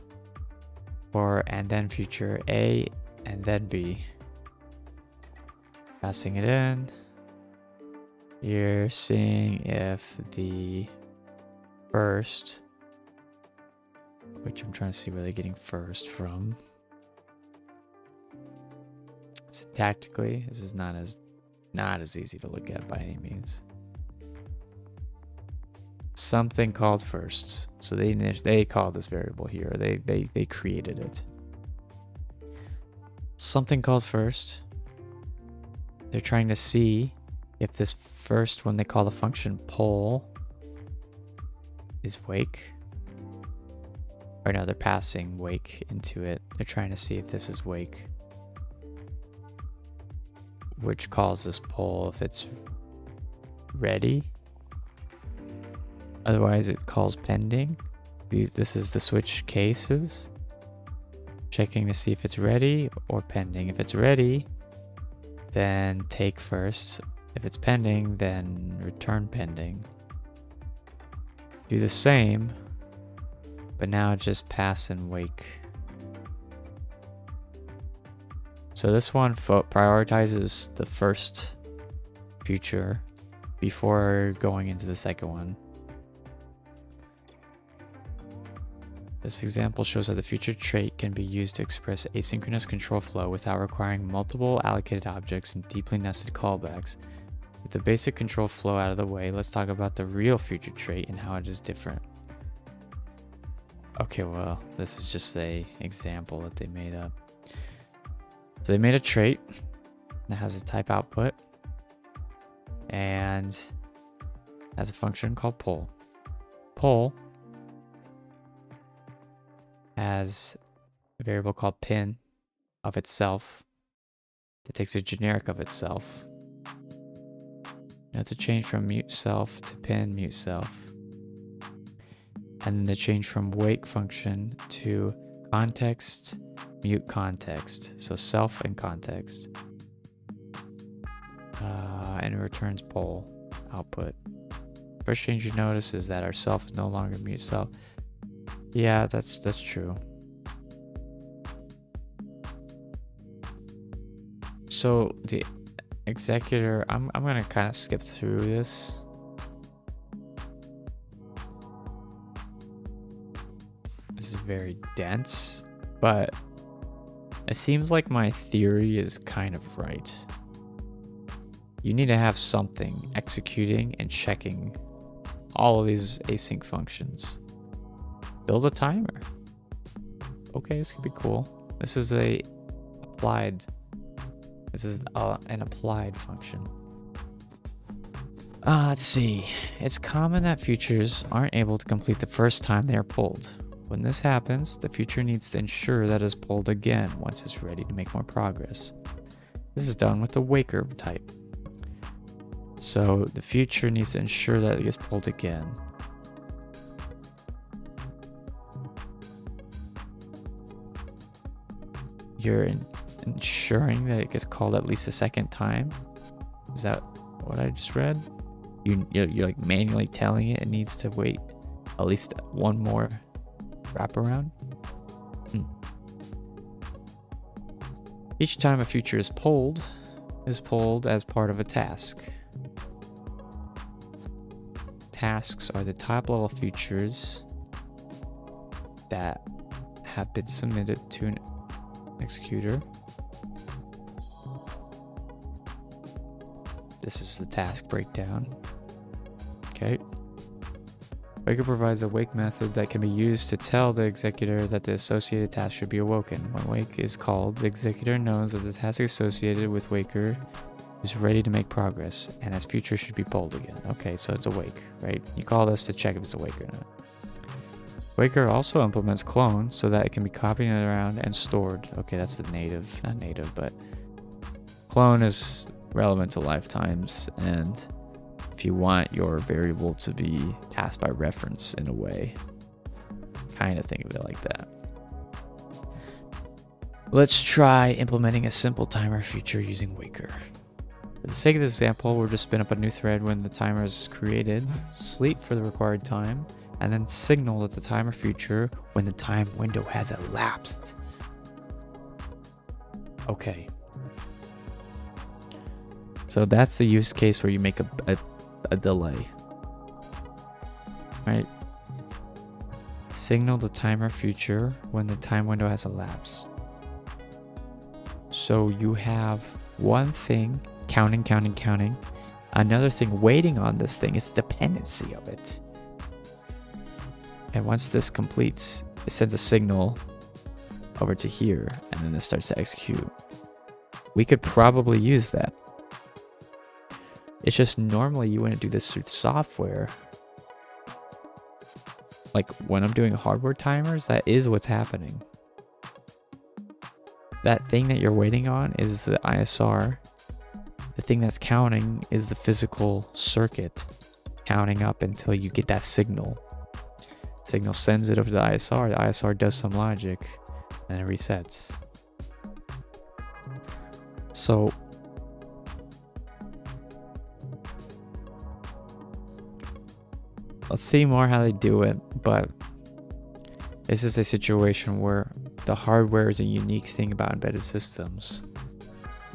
Speaker 1: or and then future A and then B. Passing it in, you're seeing if the first, which I'm trying to see where they're getting first from. Syntactically, this is not as easy to look at by any means. Something called first. So they called this variable here. They created it. Something called first. They're trying to see if this first one they call the function poll is wake. Or no, they're passing wake into it. They're trying to see if this is wake, which calls this poll if it's ready. Otherwise, it calls pending. This is the switch cases. Checking to see if it's ready or pending. If it's ready, then take first. If it's pending, then return pending. Do the same, but now just pass and wake. So this one prioritizes the first future before going into the second one. This example shows how the future trait can be used to express asynchronous control flow without requiring multiple allocated objects and deeply nested callbacks. With the basic control flow out of the way, let's talk about the real future trait and how it is different. Okay, well, this is just an example that they made up. So they made a trait that has a type output and has a function called poll. Poll has a variable called pin of itself that takes a generic of itself. Now it's a change from mute self to pin mute self. And then the change from wake function to context mute context. So self and context. And it returns poll output. First change you notice is that our self is no longer mute self. Yeah, that's true. So the executor, I'm gonna kind of skip through this. This is very dense, but it seems like my theory is kind of right. You need to have something executing and checking all of these async functions. Build a timer. Okay, this could be cool. This is an applied function. Let's see. It's common that features aren't able to complete the first time they are pulled. When this happens, the feature needs to ensure that it is pulled again once it's ready to make more progress. This is done with the waker type. So the feature needs to ensure that it gets pulled again. You're ensuring that it gets called at least a second time. Is that what I just read? You're like manually telling it needs to wait at least one more wraparound. Each time a feature is pulled as part of a task. Tasks are the top level features that have been submitted to an executor. This is the task breakdown. Okay. Waker provides a wake method that can be used to tell the executor that the associated task should be awoken. When wake is called, the executor knows that the task associated with waker is ready to make progress, and its future should be pulled again. Okay, so it's awake, right? You call this to check if it's awake or not. Waker also implements clone so that it can be copied around and stored. Okay, that's the native, not native, but clone is relevant to lifetimes, and if you want your variable to be passed by reference in a way, kind of think of it like that. Let's try implementing a simple timer feature using waker. For the sake of this example, we'll just spin up a new thread when the timer is created, sleep for the required time, and then signal that the timer feature when the time window has elapsed. Okay. So that's the use case where you make a delay. Right? Signal the timer feature when the time window has elapsed. So you have one thing counting. Another thing waiting on this thing is dependency of it. And once this completes, it sends a signal over to here, and then it starts to execute. We could probably use that. It's just normally you wouldn't do this through software. Like when I'm doing hardware timers, that is what's happening. That thing that you're waiting on is the ISR. The thing that's counting is the physical circuit counting up until you get that signal. Signal sends it over to the ISR. The ISR does some logic and it resets. So let's see more how they do it, but this is a situation where the hardware is a unique thing about embedded systems.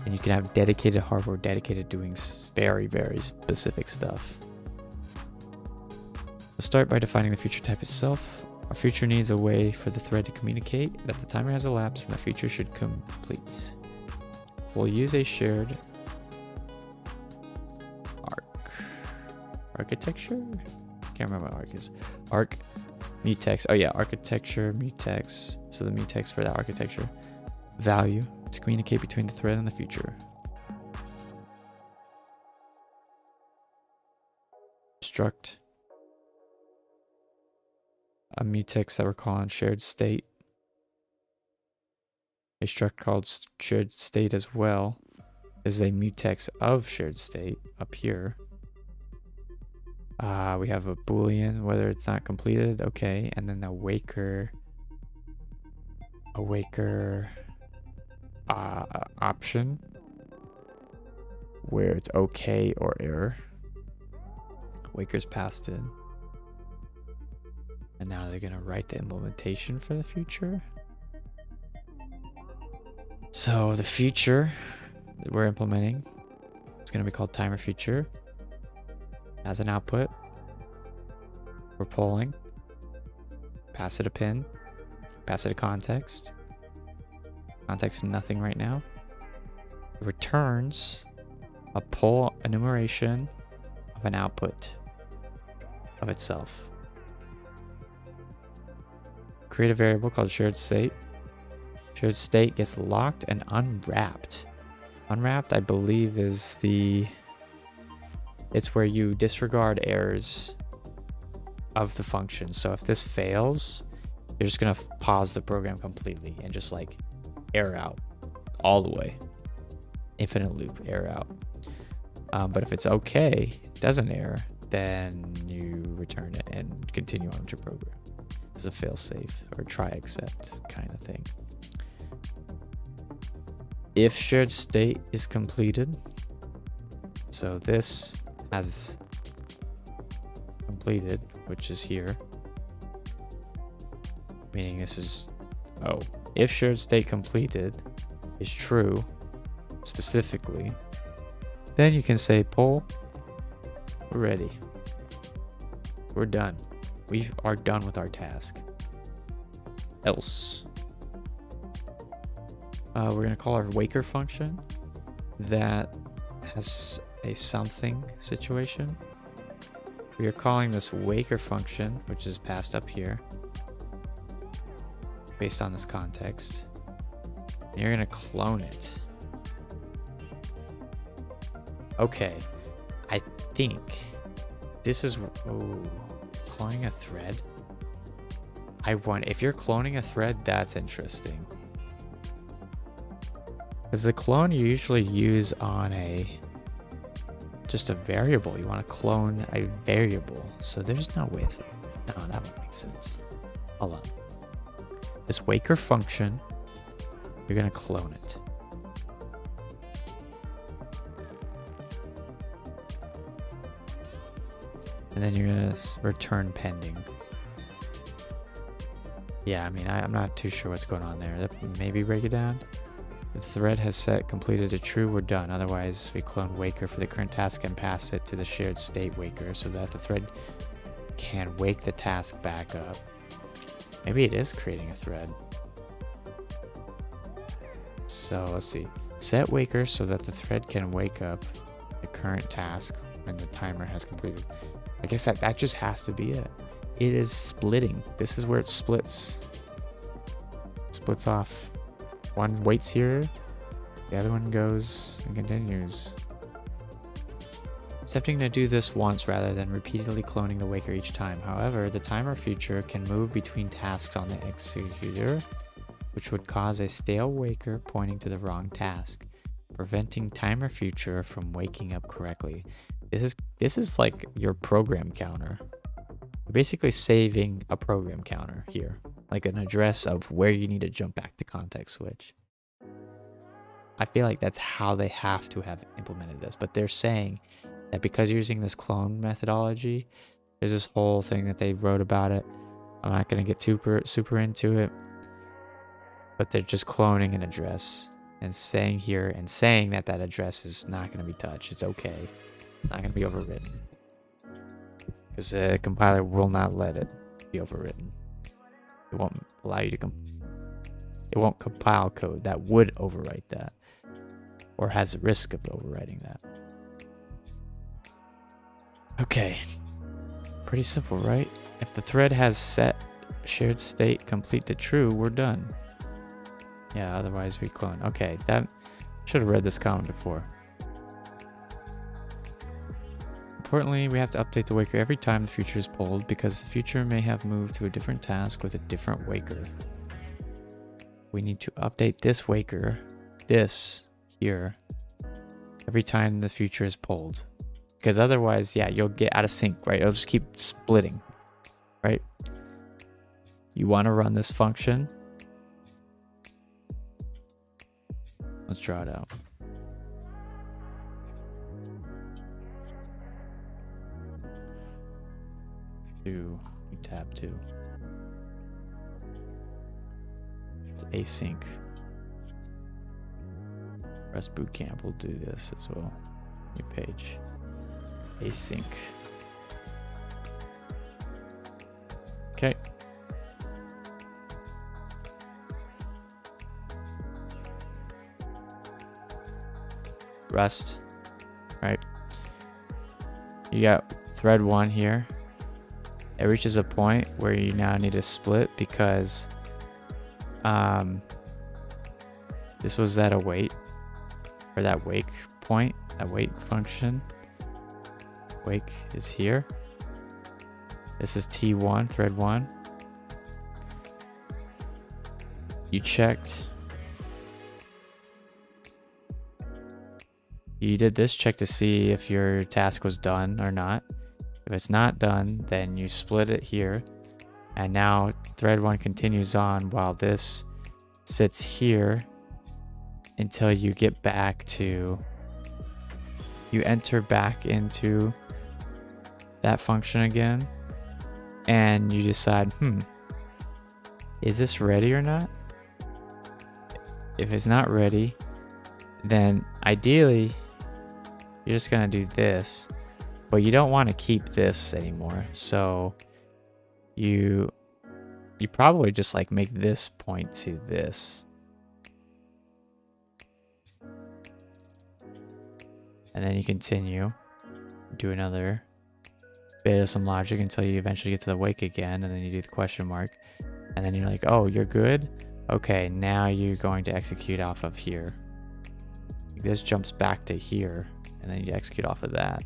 Speaker 1: And you can have dedicated hardware dedicated doing very, very specific stuff. Let's start by defining the feature type itself. Our feature needs a way for the thread to communicate that the timer has elapsed and the feature should complete. We'll use a shared architecture? Can't remember what arc is. Arc mutex. Oh yeah, architecture mutex. So the mutex for that architecture value to communicate between the thread and the feature. Struct a mutex that we're calling shared state. A struct called shared state as well is a mutex of shared state up here. We have a boolean whether it's not completed, okay, and then a waker option where it's okay or error. Waker's passed in. And now they're gonna write the implementation for the future. So the future that we're implementing is gonna be called timer future. As an output, we're polling. Pass it a pin. Pass it a context. Context nothing right now. It returns a poll enumeration of an output of itself. Create a variable called shared state. Shared state gets locked and unwrapped. Unwrapped, I believe, is it's where you disregard errors of the function. So if this fails, you're just gonna pause the program completely and just like error out all the way. Infinite loop, error out. But if it's okay, it doesn't error, then you return it and continue on with your program. This is a fail-safe or try except kind of thing. If shared state is completed, so this has completed, which is here, meaning this is, if shared state completed is true, specifically, then you can say poll, we're ready. We're done. We are done with our task. Else, we're going to call our waker function that has a something situation. We are calling this waker function, which is passed up here, based on this context. And you're going to clone it. Okay, I think this is, cloning a thread. If you're cloning a thread, that's interesting. Because the clone you usually use on just a variable. You want to clone a variable. So there's no way it's no, that won't make sense. Hold on. This waker function, you're going to clone it. And then you're going to return pending. Yeah, I mean, I'm not too sure what's going on there. Maybe break it down. The thread has set completed to true, we're done. Otherwise, we clone waker for the current task and pass it to the shared state waker so that the thread can wake the task back up. Maybe it is creating a thread. So let's see. Set waker so that the thread can wake up the current task when the timer has completed. I guess that just has to be it. It is splitting. This is where it splits. Splits off. One waits here, the other one goes and continues. Attempting to do this once rather than repeatedly cloning the waker each time. However, the timer future can move between tasks on the executor, which would cause a stale waker pointing to the wrong task, preventing timer future from waking up correctly. This is like your program counter. You're basically saving a program counter here, like an address of where you need to jump back to context switch. I feel like that's how they have to have implemented this, but they're saying that because you're using this clone methodology, there's this whole thing that they wrote about it. I'm not going to get super into it, but they're just cloning an address and saying here and saying that that address is not going to be touched. It's okay. It's not going to be overwritten because the compiler will not let it be overwritten. It won't allow you to it won't compile code that would overwrite that or has a risk of overwriting that. Okay, pretty simple, right? If the thread has set shared state complete to true, we're done. Yeah, otherwise we clone. Okay, that should have read this comment before. Importantly, we have to update the waker every time the future is polled because the future may have moved to a different task with a different waker. We need to update this waker, this here, every time the future is polled. Because otherwise, yeah, you'll get out of sync, right? It'll just keep splitting, right? You want to run this function. Let's draw it out. 2, new tab 2. It's async. Rust Bootcamp will do this as well. New page. Async. Okay. Rust. Right. You got thread 1 here. It reaches a point where you now need to split because this was that await, or that wake point, that wait function. Wake is here. This is T1, thread 1. You checked. You did this check to see if your task was done or not. If it's not done, then you split it here. And now thread 1 continues on while this sits here until you get back to, you enter back into that function again. And you decide, is this ready or not? If it's not ready, then ideally, you're just gonna do this, but you don't want to keep this anymore. So you probably just like make this point to this. And then you continue, do another bit of some logic until you eventually get to the wake again, and then you do the question mark. And then you're like, oh, you're good? Okay, now you're going to execute off of here. This jumps back to here, and then you execute off of that.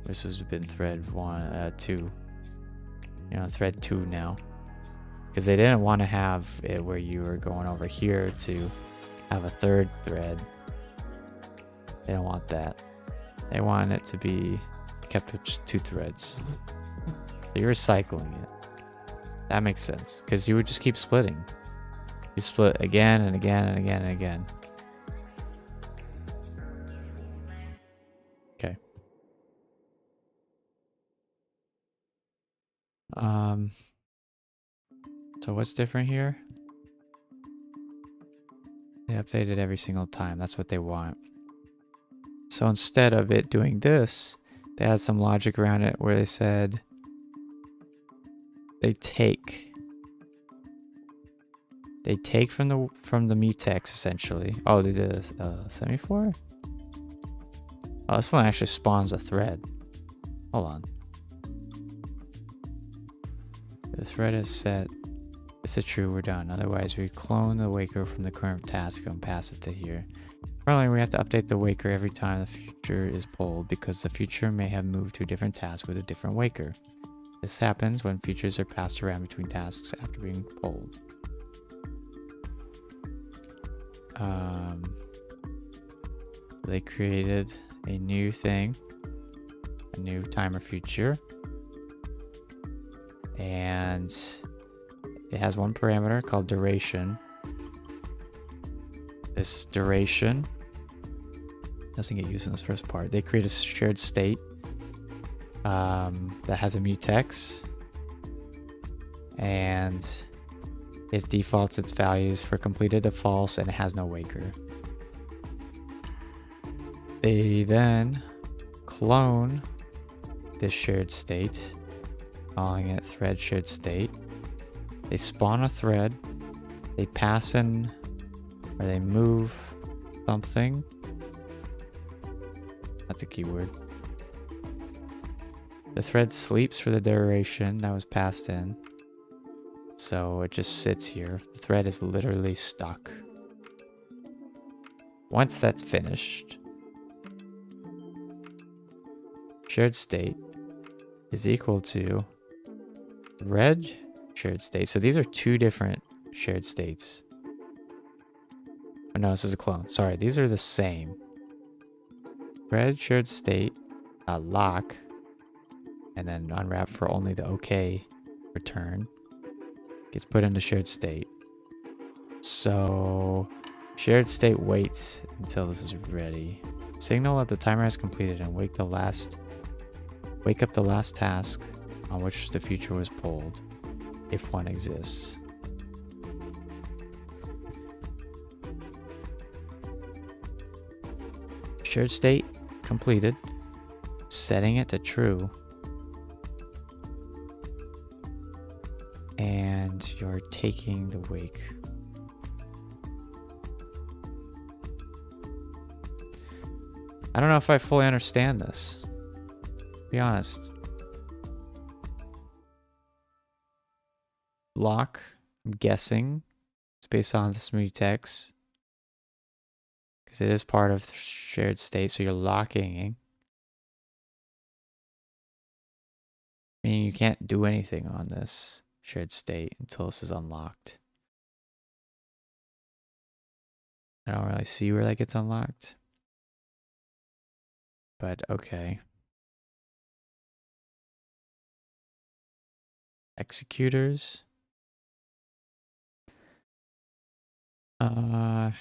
Speaker 1: This has been thread 2. Thread 2 now. Because they didn't want to have it where you were going over here to have a third thread. They don't want that. They want it to be kept with 2 threads. So you're recycling it. That makes sense, because you would just keep splitting. You split again and again and again and again. Okay. So what's different here? They update it every single time. That's what they want. So instead of it doing this, they had some logic around it where they said they take from the mutex essentially. Oh, they did a semaphore? Oh, this one actually spawns a thread. Hold on. The thread is set. Is it true? We're done. Otherwise, we clone the waker from the current task and pass it to here. Currently, we have to update the waker every time the future is pulled because the future may have moved to a different task with a different waker. This happens when futures are passed around between tasks after being pulled. They created a new thing, a new timer future, and it has one parameter called duration. This duration doesn't get used in this first part. They create a shared state that has a mutex, and it defaults its values for completed to false, and it has no waker. They then clone this shared state, calling it thread shared state. They spawn a thread, they pass in, or they move something. That's a keyword. The thread sleeps for the duration that was passed in. So it just sits here. The thread is literally stuck. Once that's finished, shared state is equal to red shared state. So these are 2 different shared states. Oh no, this is a clone. Sorry, these are the same. Red shared state, lock, and then unwrap for only the OK return gets put into shared state. So shared state waits until this is ready. Signal that the timer has completed and wake the last Wake up the last task on which the future was pulled, if one exists. Shared state completed. Setting it to true. And you're taking the wake. I don't know if I fully understand this. To be honest. Lock, I'm guessing. It's based on this mutex. Because it is part of shared state, so you're locking. Meaning you can't do anything on this shared state until this is unlocked. I don't really see where that gets unlocked. But okay. Executors. How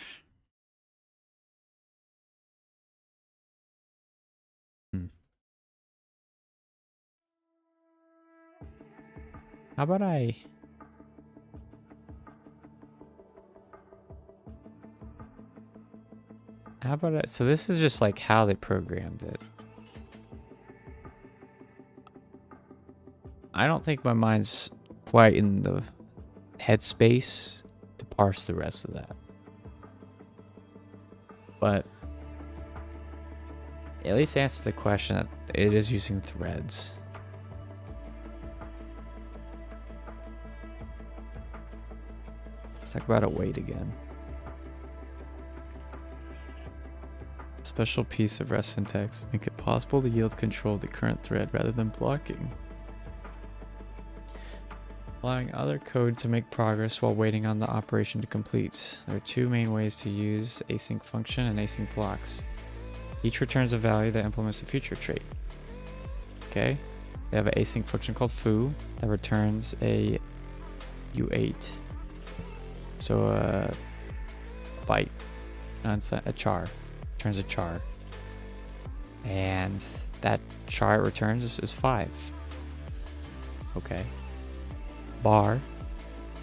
Speaker 1: about so this is just like how they programmed it. I don't think my mind's quite in the headspace to parse the rest of that. But at least answer the question that it is using threads. Let's talk about await again. Special piece of Rust syntax make it possible to yield control of the current thread rather than blocking. Allowing other code to make progress while waiting on the operation to complete. There are two main ways to use async function and async blocks. Each returns a value that implements a future trait. Okay, they have an async function called foo that returns a u8. So a byte, a char, returns a char. And that char it returns is 5. Okay. Bar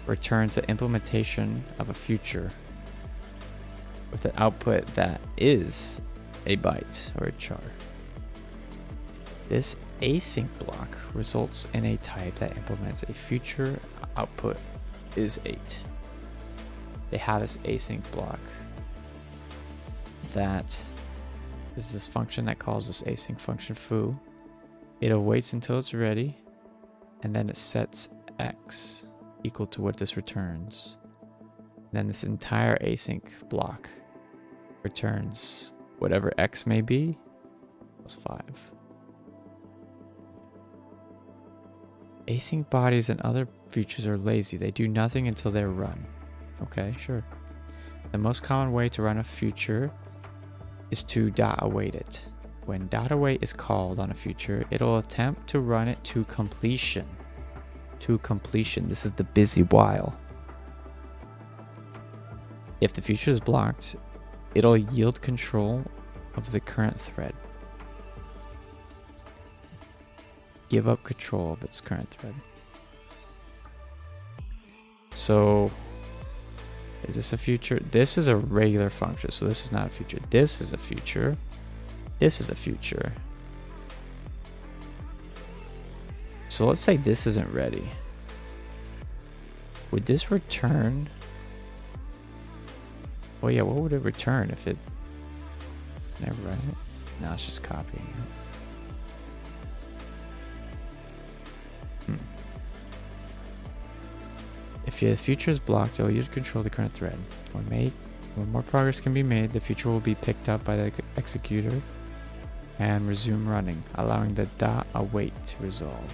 Speaker 1: returns an implementation of a future with an output that is a byte or a char. This async block results in a type that implements a future output is 8. They have this async block that is this function that calls this async function foo. It awaits until it's ready, and then it sets x equal to what this returns. And then this entire async block returns whatever x may be plus 5. Async bodies and other features are lazy. They do nothing until they're run. Okay, sure. The most common way to run a future is to .await it. When .await is called on a future, it'll attempt to run it to completion. To completion. This is the busy while. If the future is blocked, it'll yield control of the current thread. Give up control of its current thread. So, is this a future? This is a regular function, so this is not a future. This is a future. This is a future. So let's say this isn't ready. Would this return? Oh yeah, what would it return if it... Can I run it? No, it's just copying it. If your future is blocked, you'll use control the current thread. When more progress can be made, the future will be picked up by the executor and resume running, allowing the .await to resolve.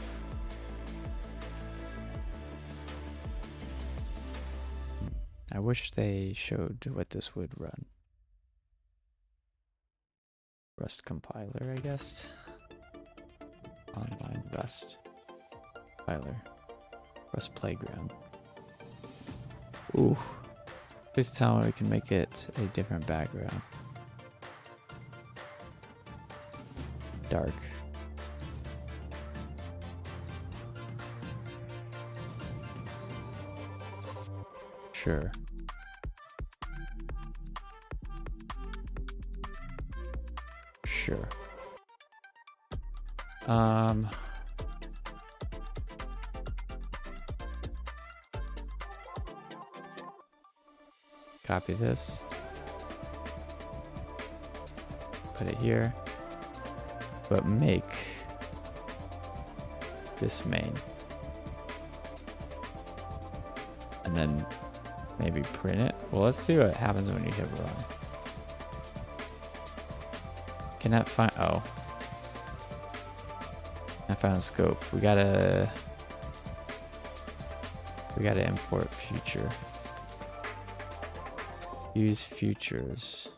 Speaker 1: I wish they showed what this would run. Rust compiler, I guess. Online Rust compiler. Rust playground. Ooh. Please tell me we can make it a different background. Dark. Sure. Sure. Copy this. Put it here. But make this main. And then maybe print it. Well, let's see what happens when you hit run. Cannot find, oh. I found a scope. We gotta import future. Use futures.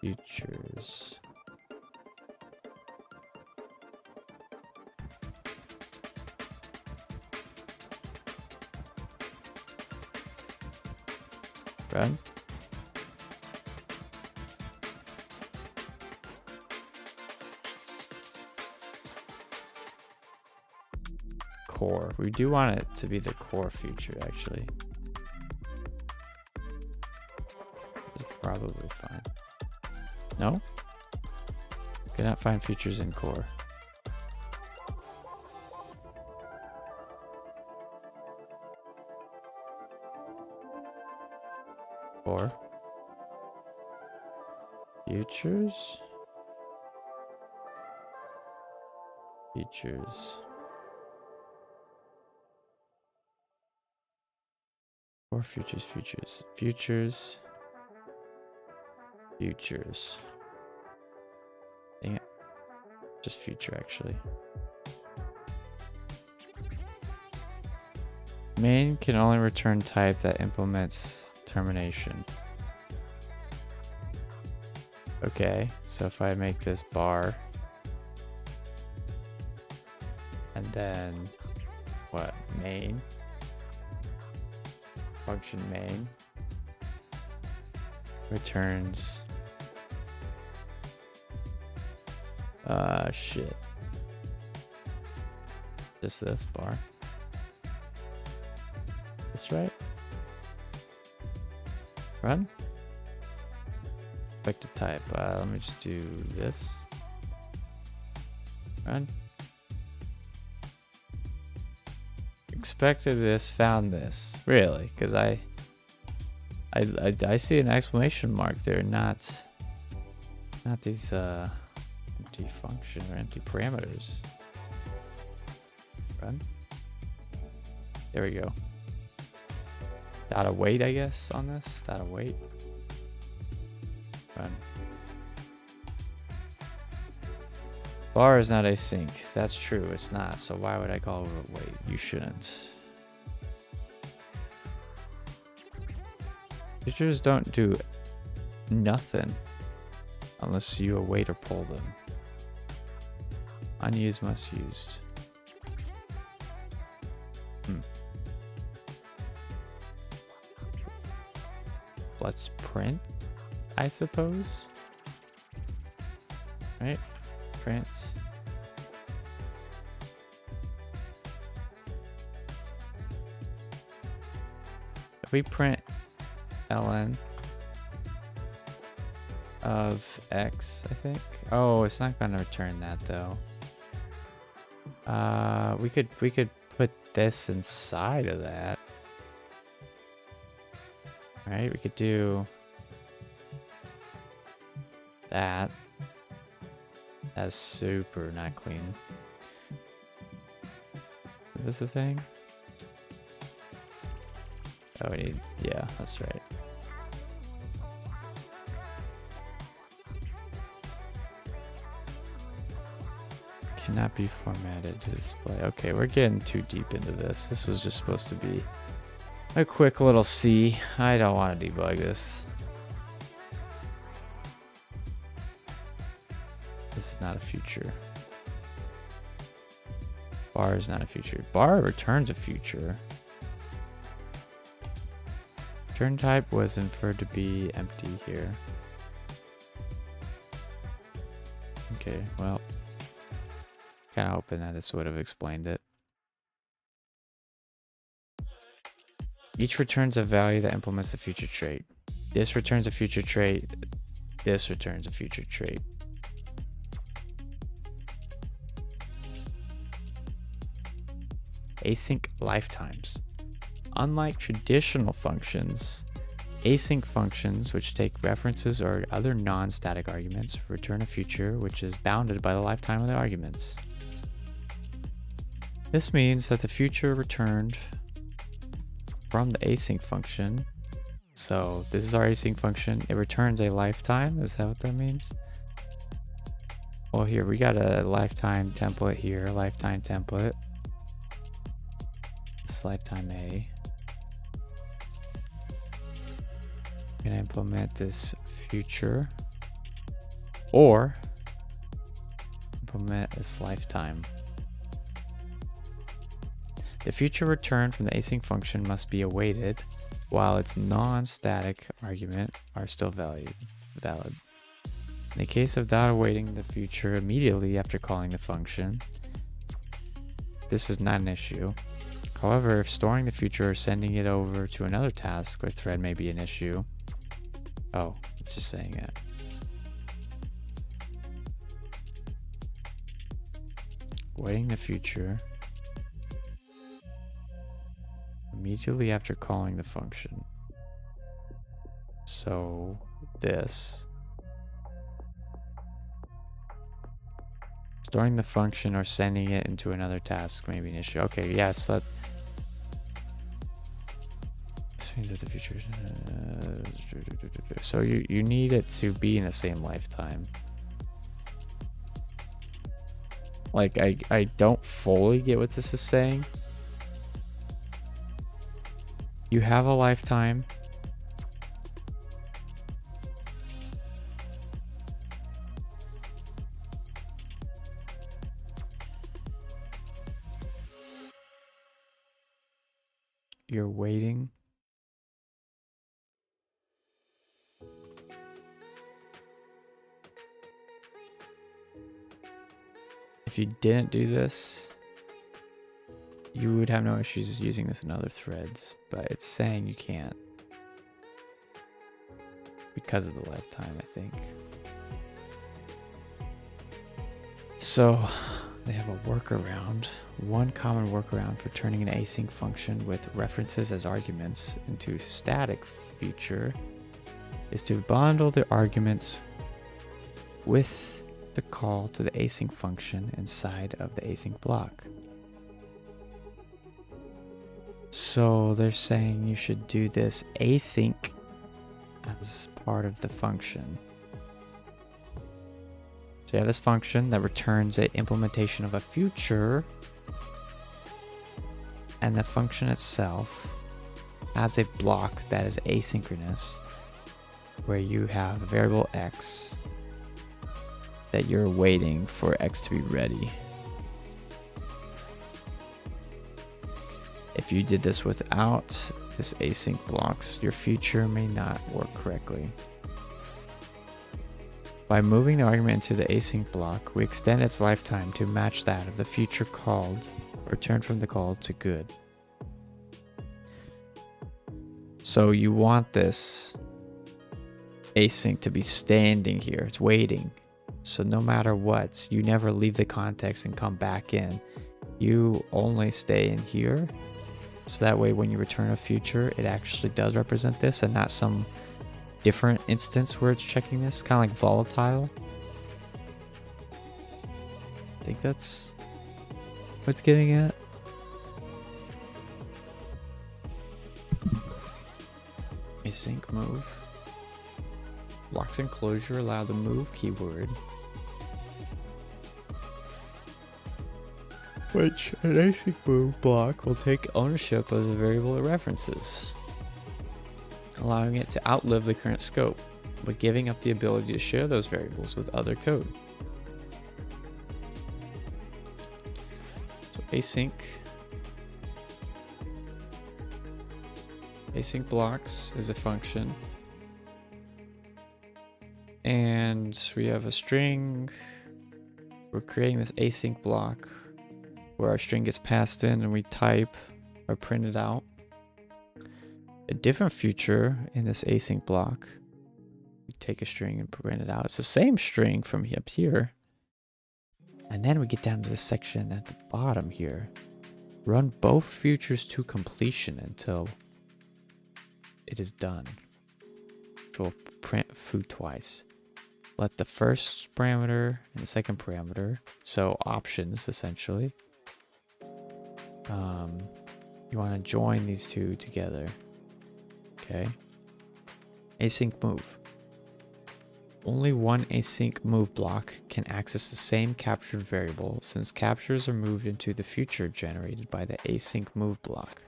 Speaker 1: Futures. Run. Core. We do want it to be the core feature, actually. It's probably fine. No? Cannot find features in core. Core. Features. Features. Or futures, futures, futures, futures. Dang it. Just future, actually. Main can only return type that implements termination. Okay, so if I make this bar, and then what? Main. Function main returns shit. Just this bar. That's right. Run. Expected type. Let me just do this. Run. Expected this, found this. Really? Because I see an exclamation mark there, not these empty function or empty parameters. Run. There we go. Data wait, I guess, on this. Data wait. Run. Bar is not async. That's true, it's not. So why would I call it wait? You shouldn't. Features don't do nothing unless you await or pull them. Unused must used. Let's print, I suppose. Right? Print. If we print ln of x, I think. Oh, it's not gonna return that though. We could put this inside of that. Right? We could do that. That's super not clean. Is this a thing? Oh, we need, yeah, that's right. Cannot be formatted to display. Okay, we're getting too deep into this. This was just supposed to be a quick little C. I don't want to debug this. This is not a feature. Bar is not a feature. Bar returns a feature. Return type was inferred to be empty here. Okay, well, kind of hoping that this would have explained it. Each returns a value that implements the future trait. This returns a future trait. This returns a future trait. Async lifetimes. Unlike traditional functions, async functions, which take references or other non-static arguments, return a future which is bounded by the lifetime of the arguments. This means that the future returned from the async function, so this is our async function, it returns a lifetime. Is that what that means? Well, here we got a lifetime template here, lifetime template. This lifetime A. I'm gonna implement this future or implement this lifetime. The future returned from the async function must be awaited while its non-static argument are still valid. In the case of not awaiting the future immediately after calling the function, this is not an issue. However, if storing the future or sending it over to another task or thread may be an issue. Oh, it's just saying it. Waiting the future immediately after calling the function. So this. Storing the function or sending it into another task may be an issue. Okay, yes, that this means that the future. So you need it to be in the same lifetime. Like I don't fully get what this is saying. You have a lifetime. You're waiting. If you didn't do this, you would have no issues using this in other threads, but it's saying you can't because of the lifetime, I think. So they have a workaround. One common workaround for turning an async function with references as arguments into static future is to bundle the arguments with the call to the async function inside of the async block. So they're saying you should do this async as part of the function. So you have this function that returns an implementation of a future, and the function itself has a block that is asynchronous, where you have a variable x that you're waiting for x to be ready. If you did this without this async blocks, your future may not work correctly. By moving the argument into the async block, we extend its lifetime to match that of the future called, returned from the call to good. So you want this async to be standing here, it's waiting. So no matter what, you never leave the context and come back in. You only stay in here. So that way when you return a future, it actually does represent this and not some different instance where it's checking this, kind of like volatile. I think that's what it's getting at. Async move. Blocks and closure allow the move keyword, which an async move block will take ownership of the variable it references, allowing it to outlive the current scope, but giving up the ability to share those variables with other code. So async blocks is a function, and we have a string. We're creating this async block where our string gets passed in and we type or print it out. a different future in this async block. We take a string and print it out. It's the same string from up here. And then we get down to the section at the bottom here. Run both futures to completion until it is done. Which will print foo twice. Let the first parameter and the second parameter, so options essentially. You want to join these two together. Okay. Async move. Only one async move block can access the same captured variable, since captures are moved into the future generated by the async move block.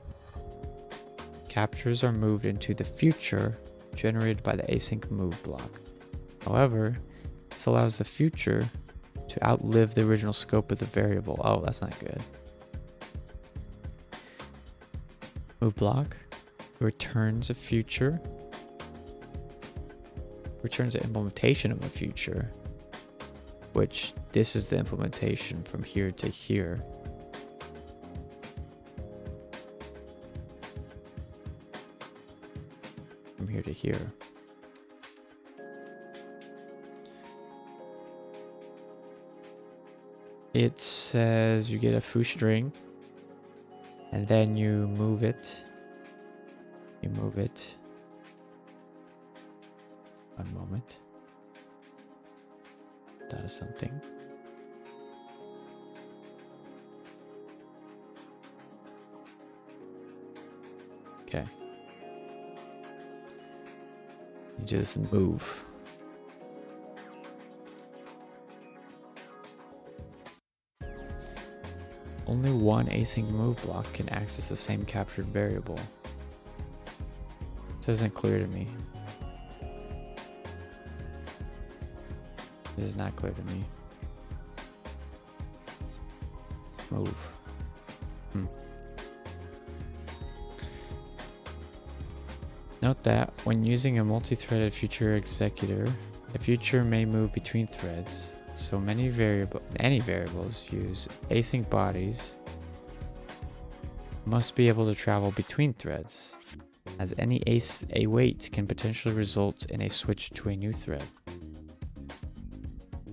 Speaker 1: Captures are moved into the future generated by the async move block. However, this allows the future to outlive the original scope of the variable. Oh, that's not good. Move block returns a future. Returns the implementation of a future, which this is the implementation from here to here. From here to here. It says you get a foo string, and then you move it. You move it. One moment. That is something. Okay. You just move. Only one async move block can access the same captured variable. This isn't clear to me. This is not clear to me. Move. Note that when using a multi-threaded future executor, the future may move between threads. So any variables use async bodies must be able to travel between threads, as any await can potentially result in a switch to a new thread.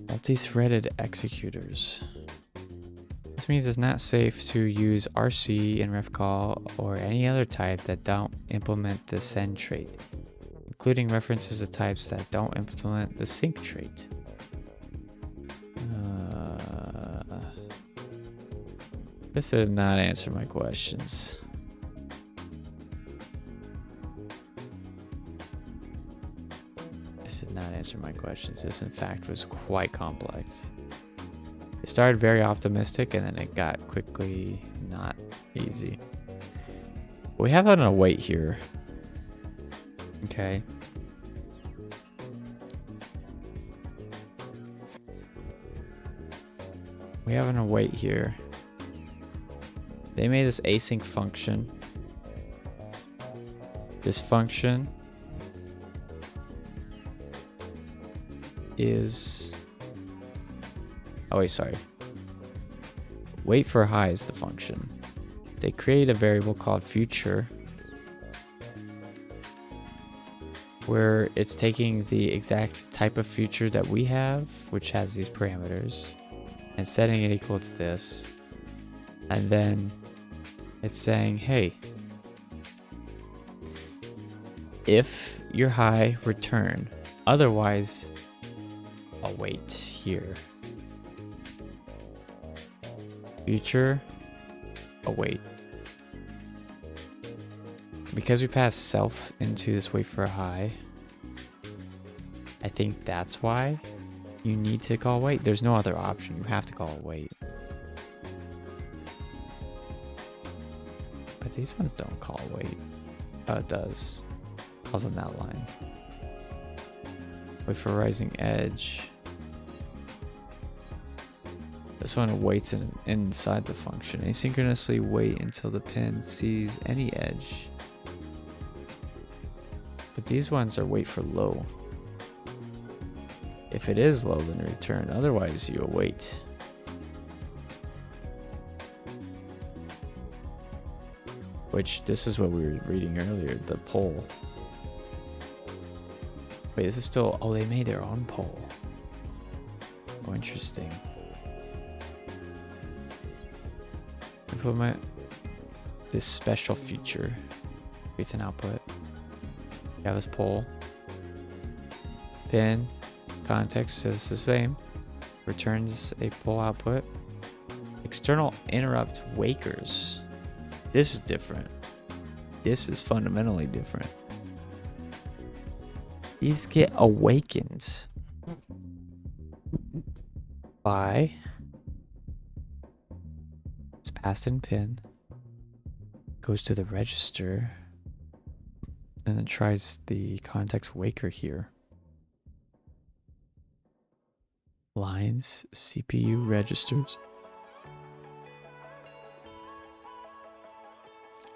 Speaker 1: Multi-threaded executors. This means it's not safe to use RC and refcall or any other type that don't implement the send trait, including references to types that don't implement the sync trait. This did not answer my questions. This did not answer my questions. This, in fact, was quite complex. It started very optimistic, and then it got quickly not easy. We have an await here. Okay. We have an await here. They made this async function. This function is... Oh wait, sorry. Wait for high is the function. They create a variable called future where it's taking the exact type of future that we have, which has these parameters, and setting it equal to this. And then it's saying, hey, if you're high, return. Otherwise, await here. Future, await. Because we pass self into this wait for a high, I think that's why you need to call wait. There's no other option. You have to call wait. But these ones don't call wait. Oh, it does. Calls on that line. Wait for rising edge. This one waits inside the function. Asynchronously wait until the pin sees any edge. But these ones are wait for low. If it is low, then return. Otherwise, you await. which this is what we were reading earlier, the poll. Wait, this is still, oh, they made their own poll. Oh, interesting. Implement this special feature. Creates an output. We have this poll. Pin context is the same. Returns a poll output. External interrupt wakers. This is different. This is fundamentally different. These get awakened by it's passed in pin, goes to the register, and then tries the context waker here. Lines, CPU registers.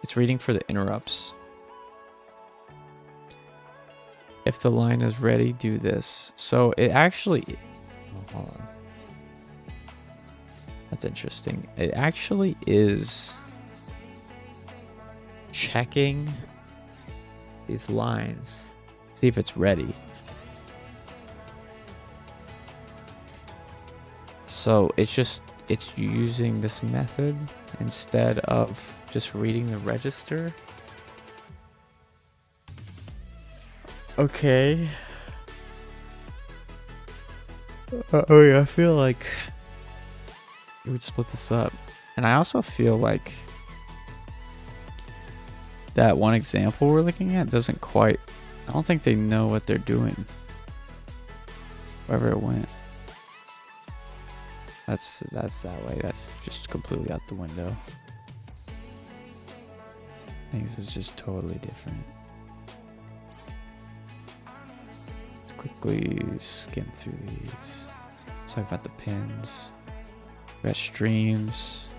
Speaker 1: It's reading for the interrupts. If the line is ready, do this. So it actually, oh, hold on. That's interesting. It actually is checking these lines, see if it's ready. So it's using this method instead of just reading the register. Okay. Oh yeah, I feel like it would split this up. And I also feel like that one example we're looking at doesn't quite, I don't think they know what they're doing. Wherever it went. That's that way. That's just completely out the window. Things is just totally different. Let's quickly skim through these. Let's talk about the pins. We got streams.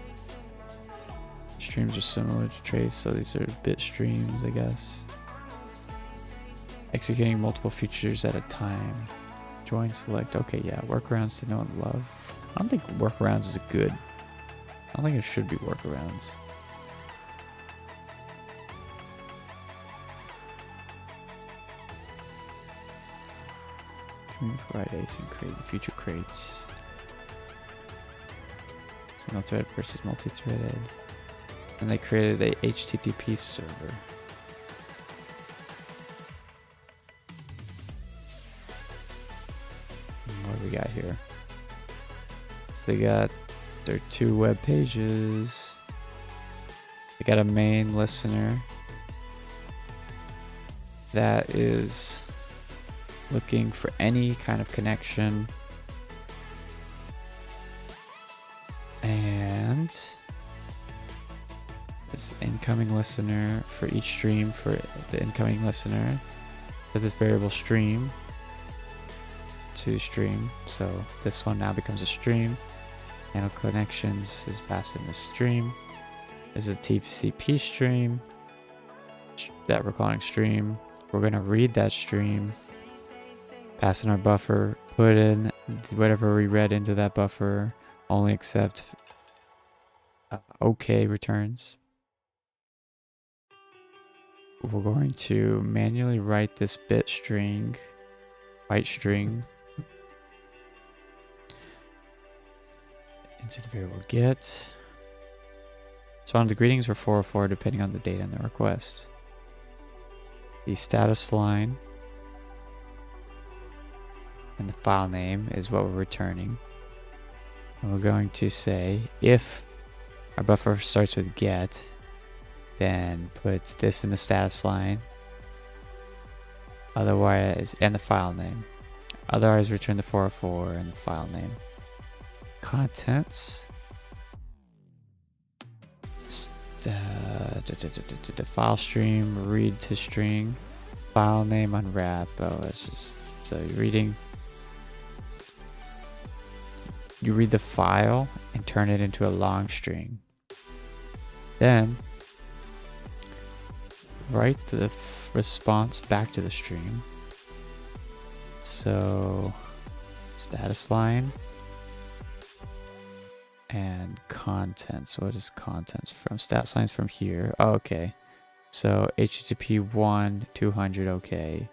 Speaker 1: Streams are similar to trace, so these are bit streams, I guess. Executing multiple features at a time. Join select. Okay, yeah. Workarounds to know and love. I don't think workarounds is good. I don't think it should be workarounds. Can we provide async create future crates? Single thread versus multi-threaded. And they created a HTTP server. And what do we got here? So they got their 2 web pages. They got a main listener that is looking for any kind of connection. And this incoming listener for each stream for the incoming listener. For this variable stream to stream. So this one now becomes a stream. Handle connections is passed in the stream. This is a TCP stream that we're calling stream. We're going to read that stream, pass in our buffer, put in whatever we read into that buffer, only accept OK returns. We're going to manually write this bit string, byte string, into the variable get. Respond to the greetings or 404 depending on the data and the request. The status line and the file name is what we're returning. And we're going to say if our buffer starts with get, then put this in the status line. Otherwise, and the file name. Otherwise, return the 404 and the file name. Contents. The file stream, read to string, file name unwrap. Oh, that's just so you're reading. You read the file and turn it into a long string. Then write the response back to the stream. So status line and contents. What is contents from? Stat lines from here. Oh, okay. So HTTP 1 200. Okay.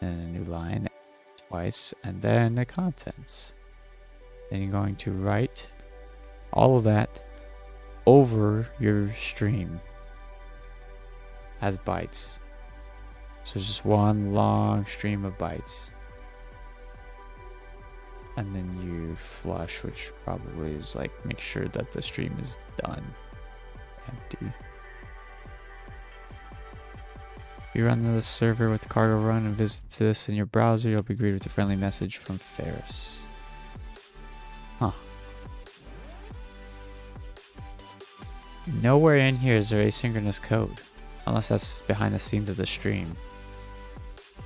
Speaker 1: And a new line twice, and then the contents. Then you're going to write all of that over your stream as bytes. So it's just one long stream of bytes. And then you flush, which probably is like make sure that the stream is done. Empty. If you run the server with cargo run and visit this in your browser, you'll be greeted with a friendly message from Ferris. Huh. Nowhere in here is there asynchronous code. Unless that's behind the scenes of the stream.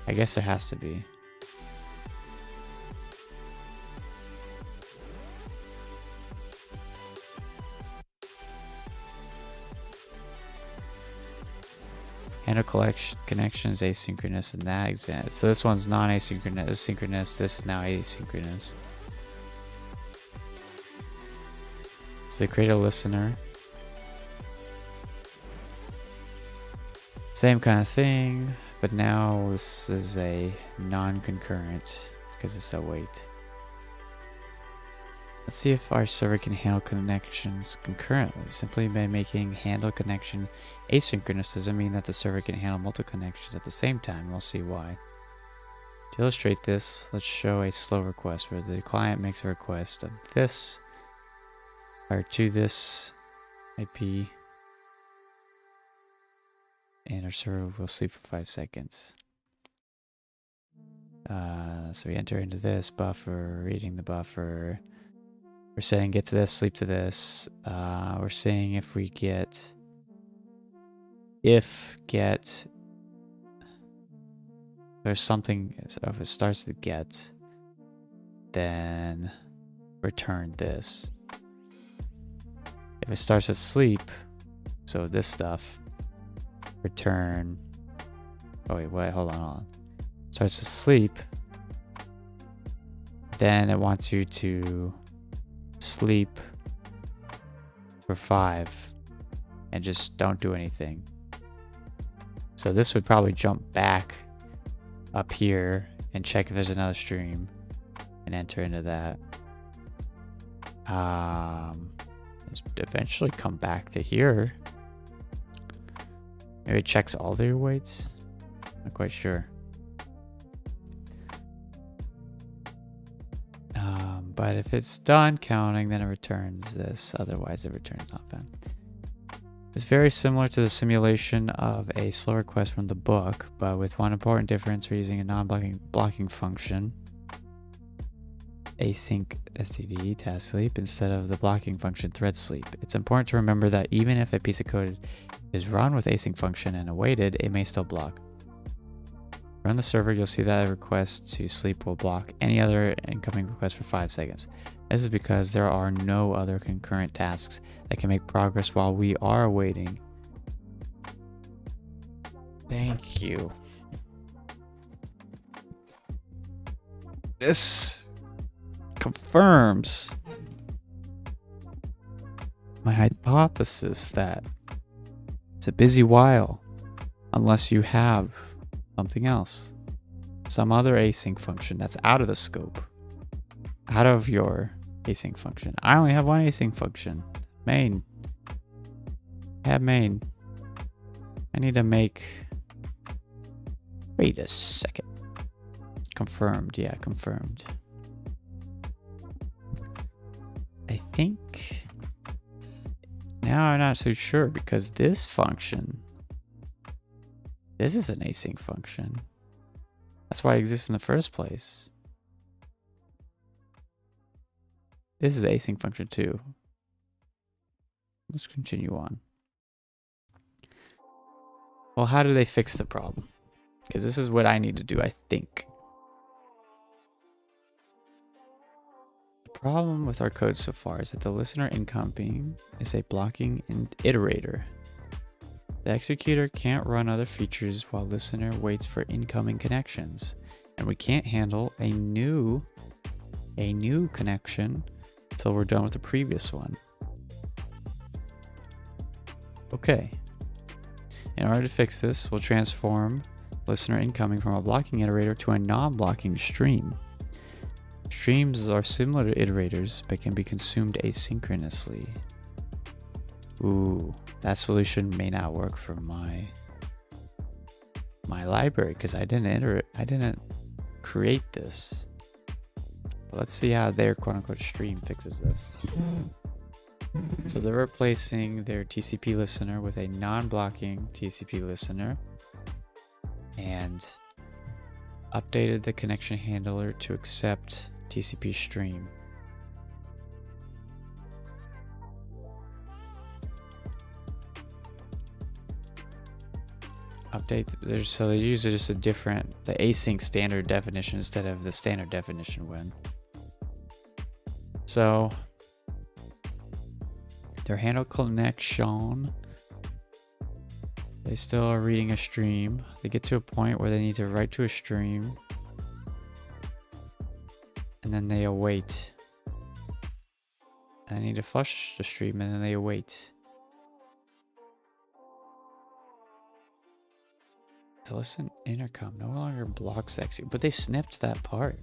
Speaker 1: I guess there has to be. Handle collection connections asynchronous in that example. So this one's non-asynchronous, synchronous. This is now asynchronous. So they create a listener. Same kind of thing, but now this is a non-concurrent because it's a wait. Let's see if our server can handle connections concurrently. Simply by making handle connection asynchronous doesn't mean that the server can handle multiple connections at the same time. We'll see why. To illustrate this, let's show a slow request where the client makes a request of this or to this IP, and our server will sleep for 5 seconds. So we enter into this buffer, reading the buffer. We're saying get to this, sleep to this. We're saying if we get, there's something, so if it starts with get, then return this. If it starts with sleep, so this stuff, return, oh wait, hold on. Starts with sleep, then it wants you to sleep for 5 and just don't do anything. So this would probably jump back up here and check if there's another stream and enter into that. Eventually come back to here. Maybe it checks all their waits. Not quite sure. But if it's done counting, then it returns this. Otherwise, it returns not found. It's very similar to the simulation of a slow request from the book, but with one important difference: we're using a non-blocking function, async std task sleep, instead of the blocking function thread sleep. It's important to remember that even if a piece of code is run with async function and awaited, it may still block. Run the server, you'll see that a request to sleep will block any other incoming request for 5 seconds. This is because there are no other concurrent tasks that can make progress while we are waiting. Thank you. This confirms my hypothesis that it's a busy while unless you have something else, some other async function that's out of the scope, out of your async function. I only have one async function, main. Have main. I need to make, wait a second. Confirmed, yeah, confirmed. I think now I'm not so sure because this function, this is an async function. That's why it exists in the first place. This is an async function too. Let's continue on. Well, how do they fix the problem? Because this is what I need to do, I think. The problem with our code so far is that the listener incoming is a blocking iterator. The executor can't run other features while listener waits for incoming connections, and we can't handle a new connection until we're done with the previous one. Okay. In order to fix this, we'll transform listener incoming from a blocking iterator to a non-blocking stream. Streams are similar to iterators, but can be consumed asynchronously. Ooh, that solution may not work for my library because I didn't create this. But let's see how their quote-unquote stream fixes this. So they're replacing their TCP listener with a non-blocking TCP listener and updated the connection handler to accept TCP stream. So they use just the async standard definition instead of the standard definition when. So their handle connection, they still are reading a stream. They get to a point where they need to write to a stream, and then they await. And they need to flush the stream, and then they await. The listen intercom no longer blocks execute, but they snipped that part,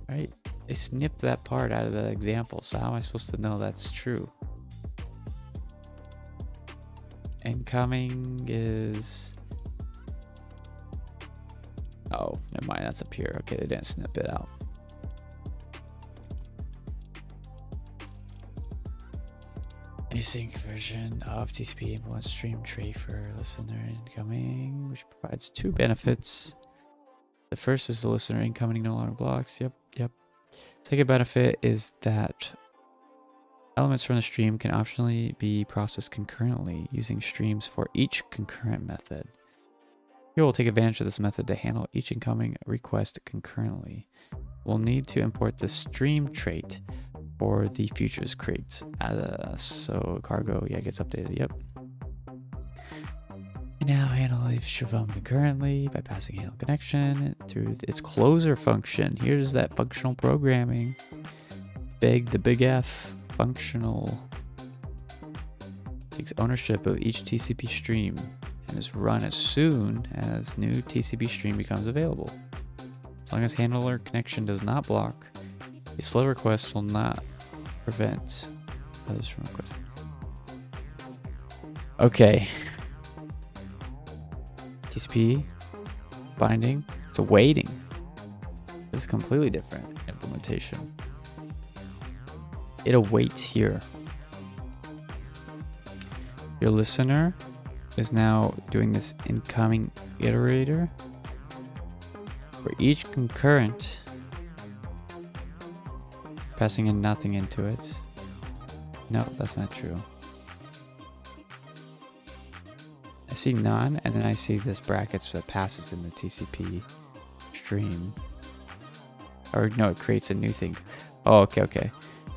Speaker 1: right? They snipped that part out of the example, so how am I supposed to know that's true? Incoming is... Oh, never mind, that's up here. Okay, they didn't snip it out. Async version of TCP implements stream tray for listener incoming, which provides two benefits. The first is the listener incoming no longer blocks. Yep. Second benefit is that elements from the stream can optionally be processed concurrently using streams for each concurrent method. Here we'll take advantage of this method to handle each incoming request concurrently. We'll need to import the stream trait for the futures crate. So cargo, gets updated. Yep. We now handle each stream concurrently by passing handle connection through its closer function. Here's that functional programming. The big F. Functional. Takes ownership of each TCP stream and is run as soon as new TCP stream becomes available. As long as handler connection does not block, a slow request will not prevent others from requesting. Okay. TCP binding, it's awaiting. This is completely different implementation. It awaits here. Your listener is now doing this incoming iterator for each concurrent, passing in nothing into it. No, that's not true. I see none, and then I see this brackets that passes in the TCP stream. Or no, it creates a new thing. Oh, okay.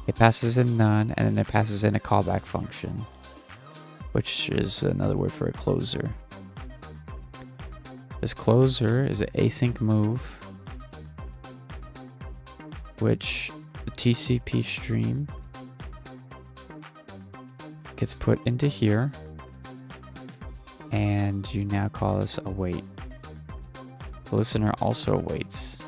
Speaker 1: It passes in none, and then it passes in a callback function, which is another word for a closer. This closer is an async move, which the TCP stream gets put into here, and you now call this await. The listener also awaits.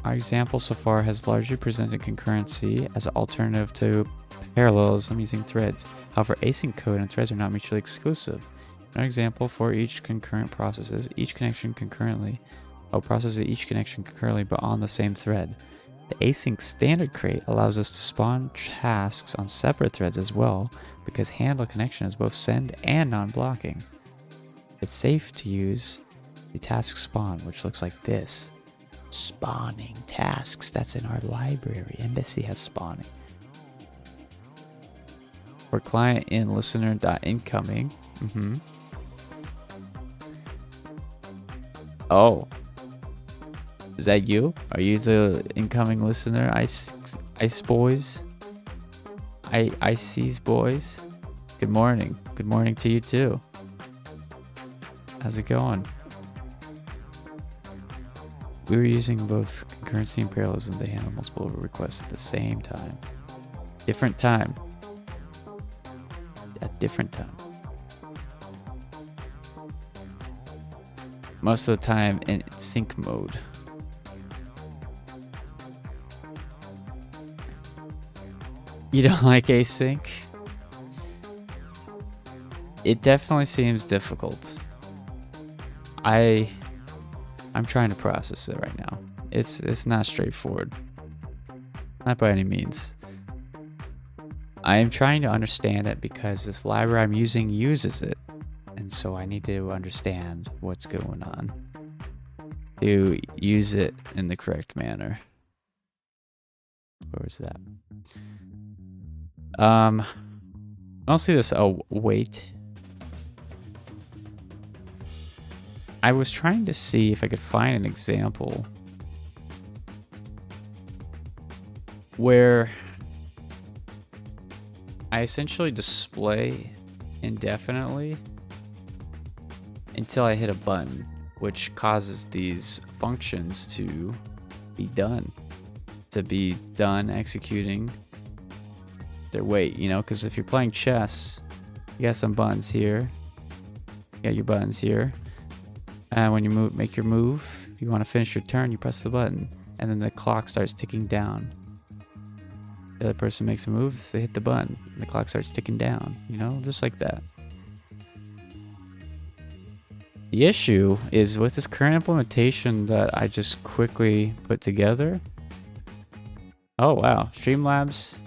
Speaker 1: Our example so far has largely presented concurrency as an alternative to parallelism using threads. However, async code and threads are not mutually exclusive. In our example, for each concurrent processes each connection concurrently, processes each connection concurrently but on the same thread. The async standard crate allows us to spawn tasks on separate threads as well, because handle connection is both send and non-blocking. It's safe to use the task spawn, which looks like this. Spawning tasks, that's in our library. Embassy has spawning. For client in listener.incoming. Oh. Is that you? Are you the incoming listener, Ice boys? Ices boys? Good morning. Good morning to you too. How's it going? We were using both concurrency and parallelism to handle multiple requests at the same time. Different time. At different time. Most of the time in sync mode. You don't like async? It definitely seems difficult. I'm trying to process it right now. It's not straightforward. Not by any means. I am trying to understand it because this library I'm using uses it. And so I need to understand what's going on to use it in the correct manner. Where was that? Mostly this, oh, wait. I was trying to see if I could find an example where I essentially display indefinitely until I hit a button, which causes these functions to be done executing their wait, you know, because if you're playing chess, you got some buttons here, you got your buttons here, and when you make your move, if you want to finish your turn, you press the button, and then the clock starts ticking down. The other person makes a move, they hit the button, and the clock starts ticking down, you know, just like that. The issue is with this current implementation that I just quickly put together. Oh wow, Streamlabs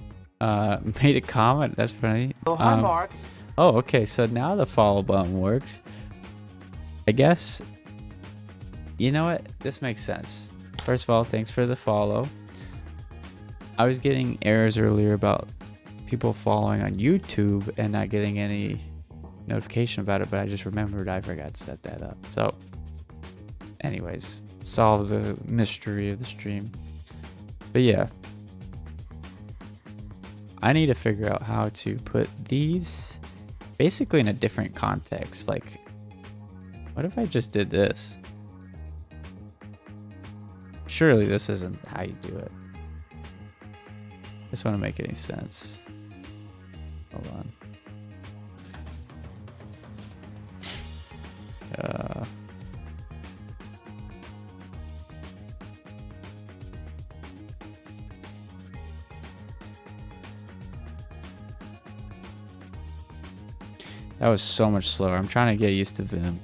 Speaker 1: made a comment. That's funny.
Speaker 2: Oh, hi, Mark.
Speaker 1: Oh, okay. So now the follow button works. I guess. You know what? This makes sense. First of all, thanks for the follow. I was getting errors earlier about people following on YouTube and not getting any notification about it, but I just remembered I forgot to set that up. So, anyways, solve the mystery of the stream. But yeah. I need to figure out how to put these basically in a different context. Like, what if I just did this? Surely this isn't how you do it. This won't make any sense. Hold on. That was so much slower. I'm trying to get used to Vim.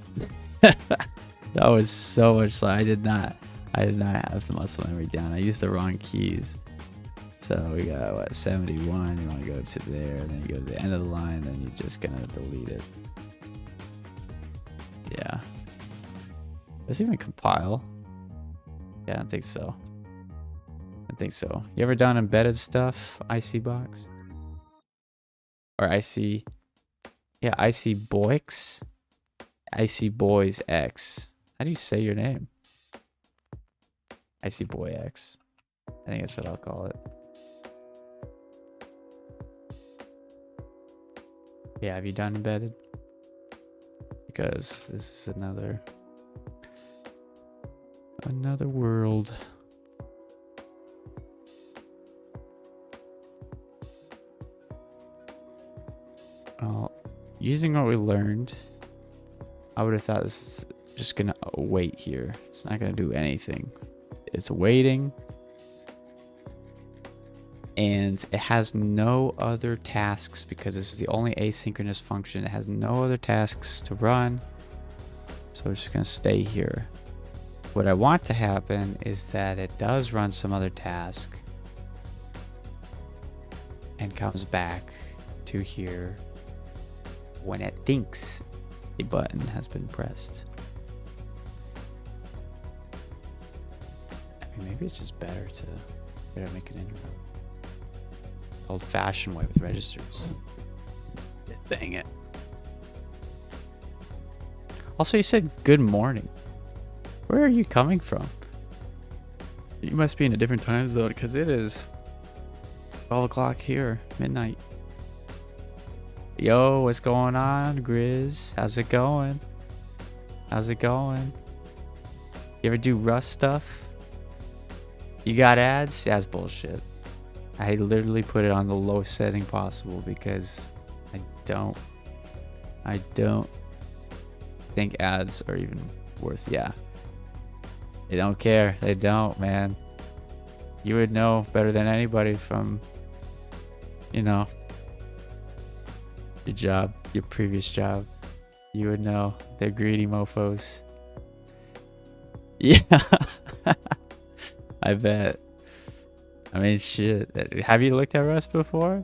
Speaker 1: That was so much slower. I did not have the muscle memory down. I used the wrong keys. So we got what, 71. You want to go to there, and then you go to the end of the line, and then you're just gonna delete it. Yeah. Does it even compile? Yeah, I don't think so. I think so. You ever done embedded stuff? IC box? Or IC? Yeah, IC Boix? IC Boys X. How do you say your name? IC Boy X. I think that's what I'll call it. Yeah, have you done embedded? Because this is another world. Using what we learned, I would have thought this is just gonna wait here. It's not gonna do anything. It's waiting, and it has no other tasks because this is the only asynchronous function. It has no other tasks to run, so it's just gonna stay here. What I want to happen is that it does run some other task and comes back to here when it thinks a button has been pressed. I mean, maybe it's just better to make an intro. Old-fashioned way with registers. Dang it. Also, you said good morning. Where are you coming from? You must be in a different time zone because it is 12 o'clock here, midnight. Yo, what's going on, Grizz? How's it going? How's it going? You ever do Rust stuff? You got ads? That's bullshit. I literally put it on the lowest setting possible because I don't think ads are even worth. Yeah, they don't care. They don't, man. You would know better than anybody from, you know, your job, your previous job. You would know. They're greedy mofos. Yeah. I bet. I mean, shit. Have you looked at Rust before?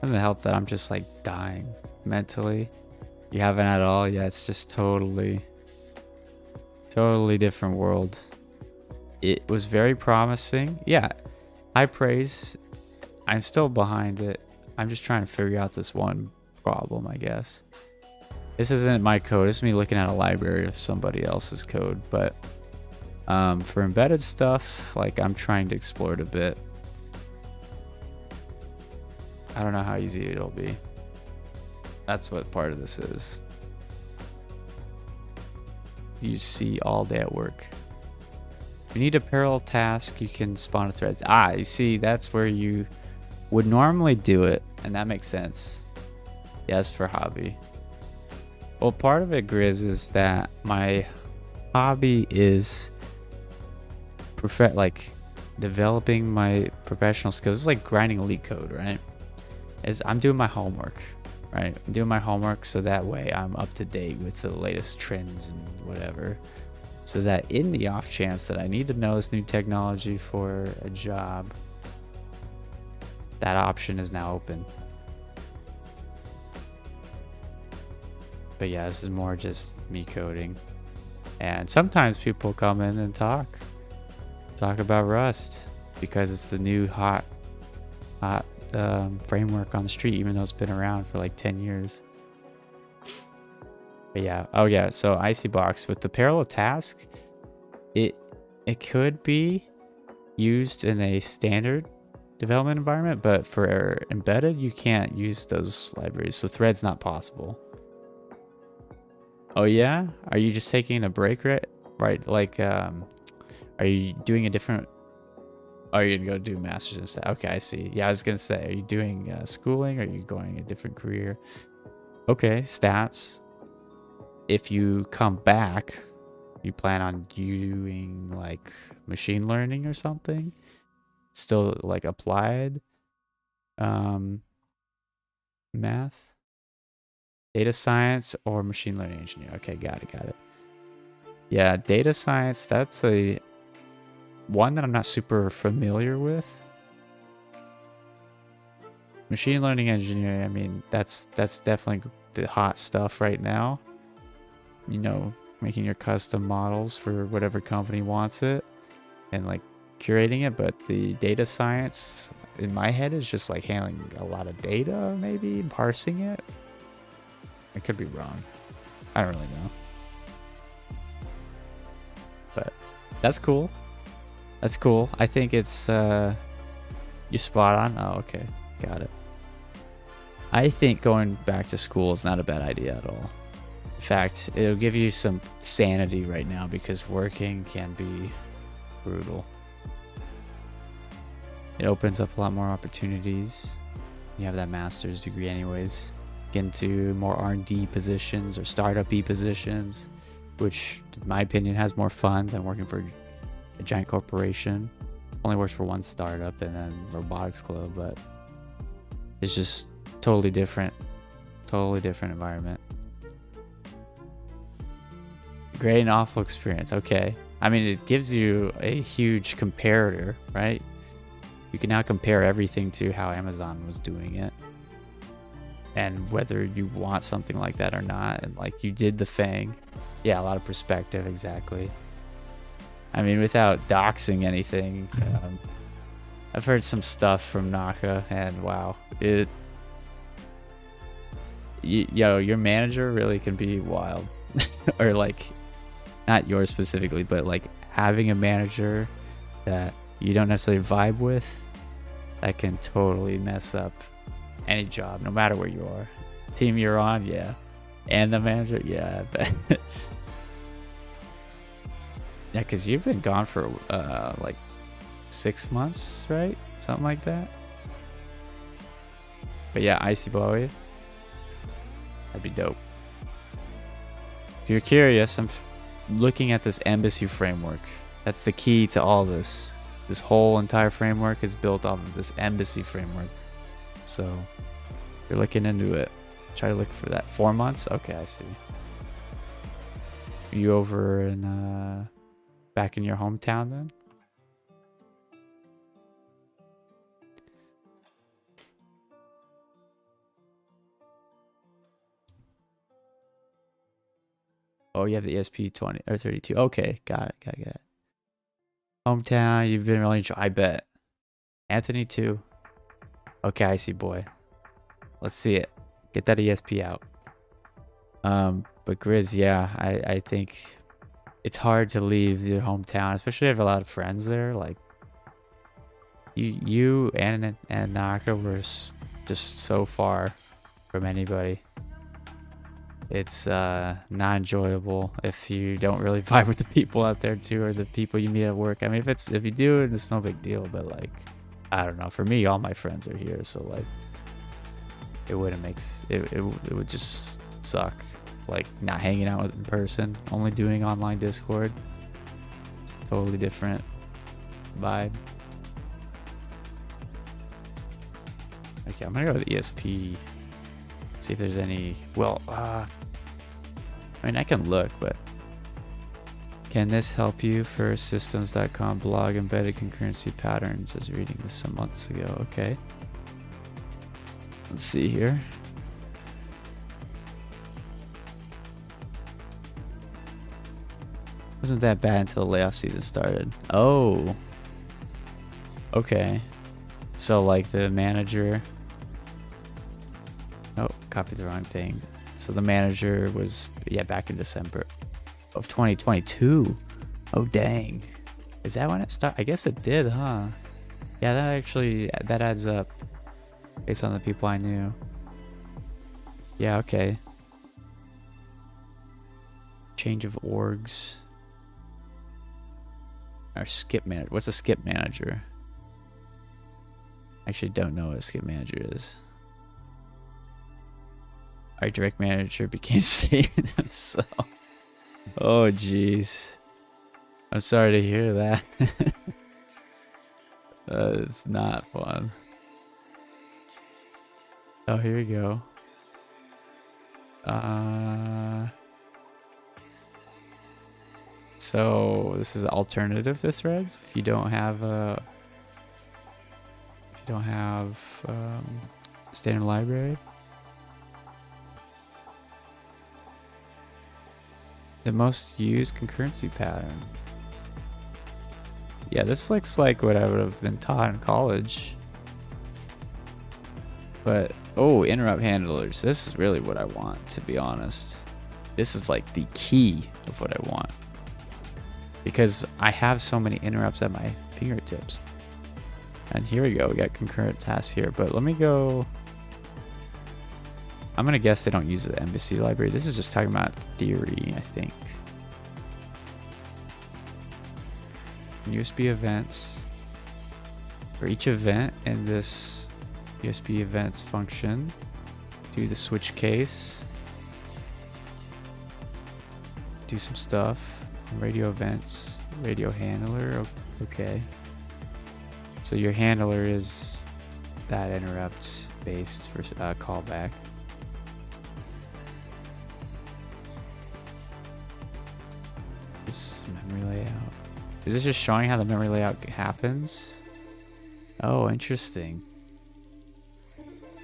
Speaker 1: Doesn't help that I'm just like dying mentally. You haven't at all? Yeah, it's just totally different world. It was very promising. Yeah, high praise. I'm still behind it. I'm just trying to figure out this one problem, I guess. This isn't my code. This is me looking at a library of somebody else's code. But for embedded stuff, like I'm trying to explore it a bit. I don't know how easy it'll be. That's what part of this is. You see all day at work. If you need a parallel task, you can spawn a thread. Ah, you see, that's where you would normally do it, and that makes sense. Yes, for hobby. Well, part of it, Grizz, is that my hobby is like developing my professional skills. It's like grinding elite code, right? I'm doing my homework, right? I'm doing my homework so that way I'm up to date with the latest trends and whatever. So that in the off chance that I need to know this new technology for a job, that option is now open. But yeah, this is more just me coding. And sometimes people come in and talk about Rust because it's the new hot framework on the street, even though it's been around for like 10 years. But yeah, oh yeah, so Icybox with the parallel task, it could be used in a standard development environment, but for embedded, you can't use those libraries, so thread's not possible. Oh yeah? Are you just taking a break, right? Like, are you doing a different... Are you gonna go do masters instead? Okay, I see. Yeah, I was gonna say, are you doing schooling? Or are you going a different career? Okay, stats. If you come back, you plan on doing like machine learning or something? Still like applied math, data science, or machine learning engineer? Okay, got it. Yeah, data science, that's a one that I'm not super familiar with. Machine learning engineering, I mean, that's definitely the hot stuff right now. You know, making your custom models for whatever company wants it and like curating it. But the data science in my head is just like handling a lot of data, maybe, and parsing it. I could be wrong. I don't really know. But that's cool. That's cool. I think it's you're spot on. Oh, okay. Got it. I think going back to school is not a bad idea at all. In fact, it'll give you some sanity right now because working can be brutal. It opens up a lot more opportunities. You have that master's degree anyways. Get into more R&D positions or startup-y positions, which in my opinion has more fun than working for a giant corporation. Only works for one startup and then robotics club, but it's just totally different environment. Great and awful experience. Okay, I mean, it gives you a huge comparator, right? You can now compare everything to how Amazon was doing it and whether you want something like that or not. And like, you did the thing. Yeah, a lot of perspective. Exactly. I mean, without doxing anything, I've heard some stuff from Naka, and wow, your manager really can be wild. Or like, not yours specifically, but like having a manager that you don't necessarily vibe with, that can totally mess up any job, no matter where you are. team you're on, yeah. And the manager, yeah, I bet. Yeah, because you've been gone for like 6 months, right? Something like that. But yeah, Icy Boy. That'd be dope. If you're curious, I'm looking at this embassy framework. That's the key to all this. This whole entire framework is built off of this embassy framework. So if you're looking into it, try to look for that. 4 months? Okay, I see. Are you over in back in your hometown then? Oh, you have the ESP 20 or 32. Okay, got it. Hometown, you've been really I bet. Anthony too. Okay, I see, boy. Let's see it. Get that ESP out. But Grizz, yeah, I think it's hard to leave your hometown, especially if you have a lot of friends there. Like you and Naka were just so far from anybody. It's not enjoyable if you don't really vibe with the people out there too, or the people you meet at work. I mean, if you do, it's no big deal. But like, I don't know. For me, all my friends are here, so like, it wouldn't make it would just suck. Like not hanging out in person, only doing online Discord. It's a totally different vibe. Okay, I'm gonna go with ESP. See if there's any. Well, I mean, I can look, but can this help you for systems.com blog embedded concurrency patterns? I was reading this some months ago. Okay. Let's see here. Wasn't that bad until the layoff season started. Oh. Okay. So like the manager. Oh, copied the wrong thing. So the manager was, yeah, back in December of 2022. Oh, dang. Is that when it started? I guess it did, huh? Yeah, that adds up based on the people I knew. Yeah, okay. Change of orgs. Our skip manager. What's a skip manager? I actually don't know what a skip manager is. Our direct manager became Satan himself. Oh, jeez. I'm sorry to hear that. It's not fun. Oh, here we go. So this is an alternative to threads. If you don't have standard library. The most used concurrency pattern. Yeah, this looks like what I would have been taught in college. But, oh, interrupt handlers. This is really what I want, to be honest. This is like the key of what I want. Because I have so many interrupts at my fingertips. And here we go. We got concurrent tasks here. But let me go. I'm going to guess they don't use the embassy library. This is just talking about theory, I think. USB events. For each event in this USB events function, do the switch case. Do some stuff. Radio events. Radio handler. Okay. So your handler is that interrupt based for callback. This memory layout. Is this just showing how the memory layout happens? Oh, interesting.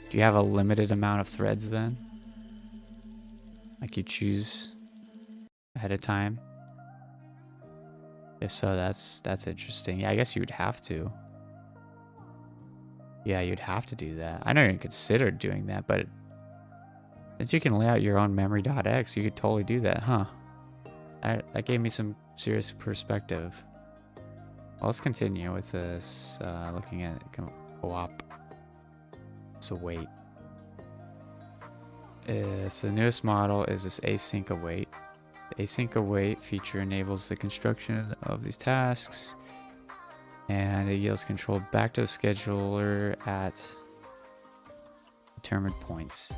Speaker 1: Do you have a limited amount of threads then? Like you choose ahead of time? If so, that's interesting. Yeah, I guess you would have to. Yeah, you'd have to do that. I never even considered doing that, but since you can lay out your own memory.x, you could totally do that, huh? That gave me some serious perspective. Well, let's continue with this, looking at co-op. So wait. So the newest model is this async await. The async await feature enables the construction of these tasks, and it yields control back to the scheduler at determined points.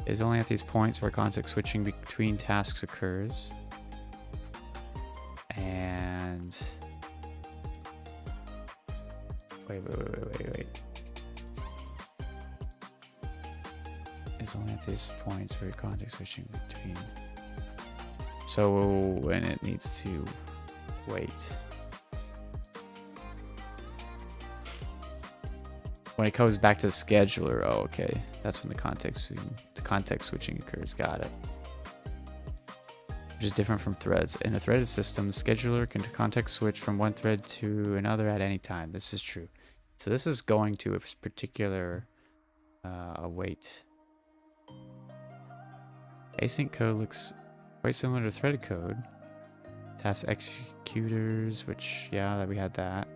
Speaker 1: It is only at these points where context switching between tasks occurs. And wait. It's only at these points where context switching between. So when it needs to wait. When it comes back to the scheduler, oh, okay. That's when the context switching occurs. Got it. Which is different from threads. In a threaded system, the scheduler can context switch from one thread to another at any time. This is true. So this is going to a particular await. Async code looks quite similar to threaded code. Task executors, which, yeah, we had that.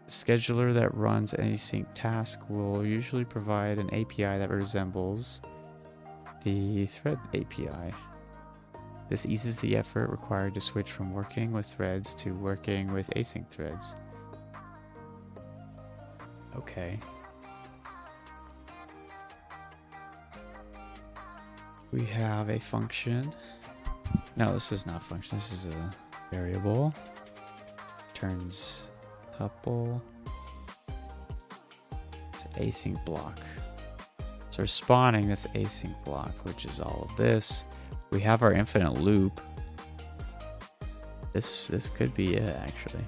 Speaker 1: The scheduler that runs any async task will usually provide an API that resembles the thread API. This eases the effort required to switch from working with threads to working with async threads. Okay. We have a function. No, this is not a function. This is a variable. Returns tuple. It's an async block. So we're spawning this async block, which is all of this. We have our infinite loop. This could be it, actually.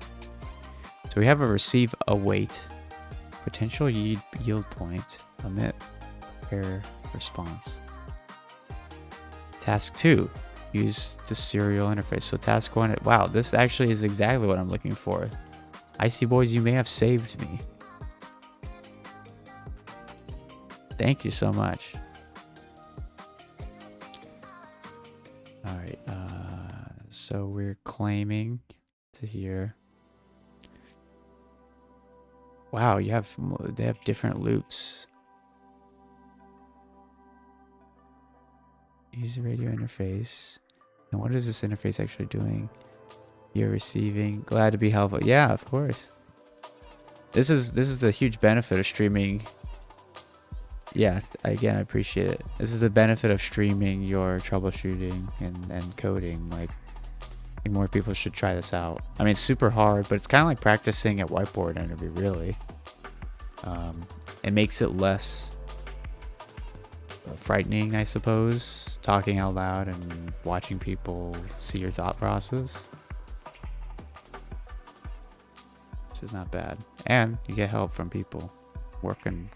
Speaker 1: So we have a receive await, potential yield point, emit, error, response. Task 2, use the serial interface. So task 1, wow, this actually is exactly what I'm looking for. Icy boys, you may have saved me. Thank you so much. All right, so we're claiming to here. Wow, they have different loops. Use the radio interface. And what is this interface actually doing? You're receiving. Glad to be helpful. Yeah, of course. This is the huge benefit of streaming. Yeah, again, I appreciate it. This is the benefit of streaming your troubleshooting and coding. Like, I think more people should try this out. I mean, it's super hard, but it's kind of like practicing at whiteboard interview, really. It makes it less frightening, I suppose, talking out loud and watching people see your thought process. This is not bad. And you get help from people working,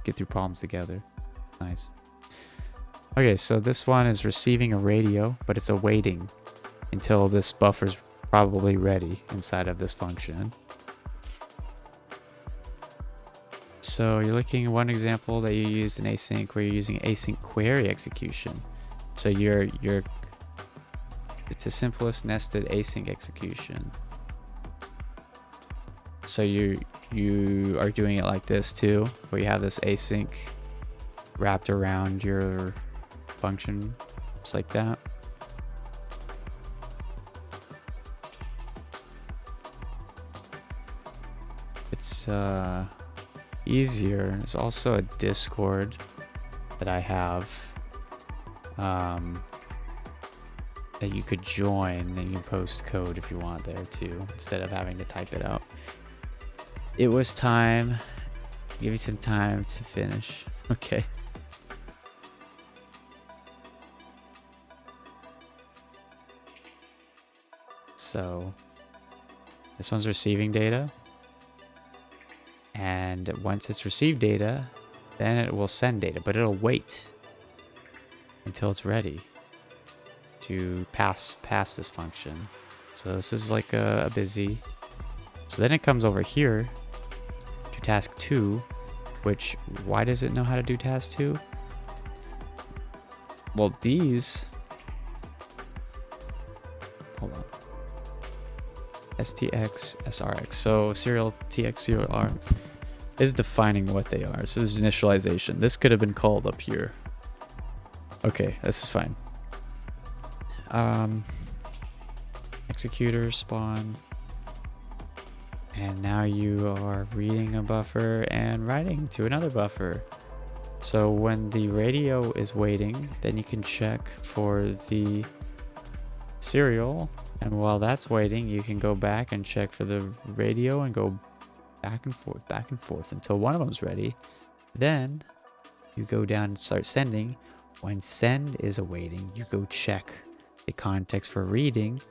Speaker 1: get through problems together. Nice. Okay, so this one is receiving a radio, but it's awaiting until this buffer's probably ready inside of this function. So you're looking at one example that you used in async where you're using async query execution. So it's the simplest nested async execution. So you are doing it like this too, where you have this async wrapped around your function, just like that. It's easier. There's also a Discord that I have that you could join, and you can post code if you want there too, instead of having to type it out. It was time. Give me some time to finish. Okay. So this one's receiving data. And once it's received data, then it will send data, but it'll wait until it's ready to pass this function. So this is like a busy. So then it comes over here to task 2, which, why does it know how to do task 2? Well, these, hold on. STX, SRX. So serial TX, serial RX is defining what they are. This is initialization. This could have been called up here. Okay, this is fine. Executor spawn. And now you are reading a buffer and writing to another buffer. So when the radio is waiting, then you can check for the serial. And while that's waiting, you can go back and check for the radio and go back and forth until one of them's ready. Then you go down and start sending. When send is awaiting, you go check the context for reading.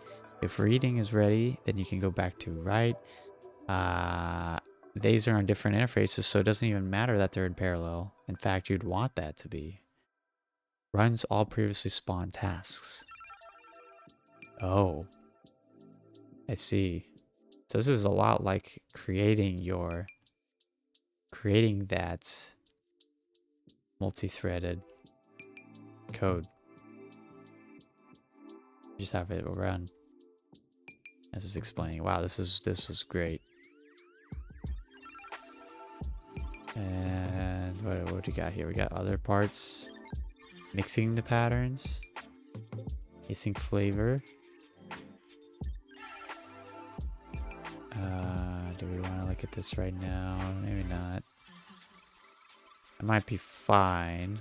Speaker 1: If reading is ready, then you can go back to write. These are on different interfaces, so it doesn't even matter that they're in parallel. In fact, you'd want that to be. Runs all previously spawned tasks. Oh, I see. So this is a lot like creating that multi-threaded code. You just have it run. This is explaining. Wow, this was great. And what do we got here? We got other parts. Mixing the patterns. Async flavor. Do we want to look at this right now? Maybe not. It might be fine.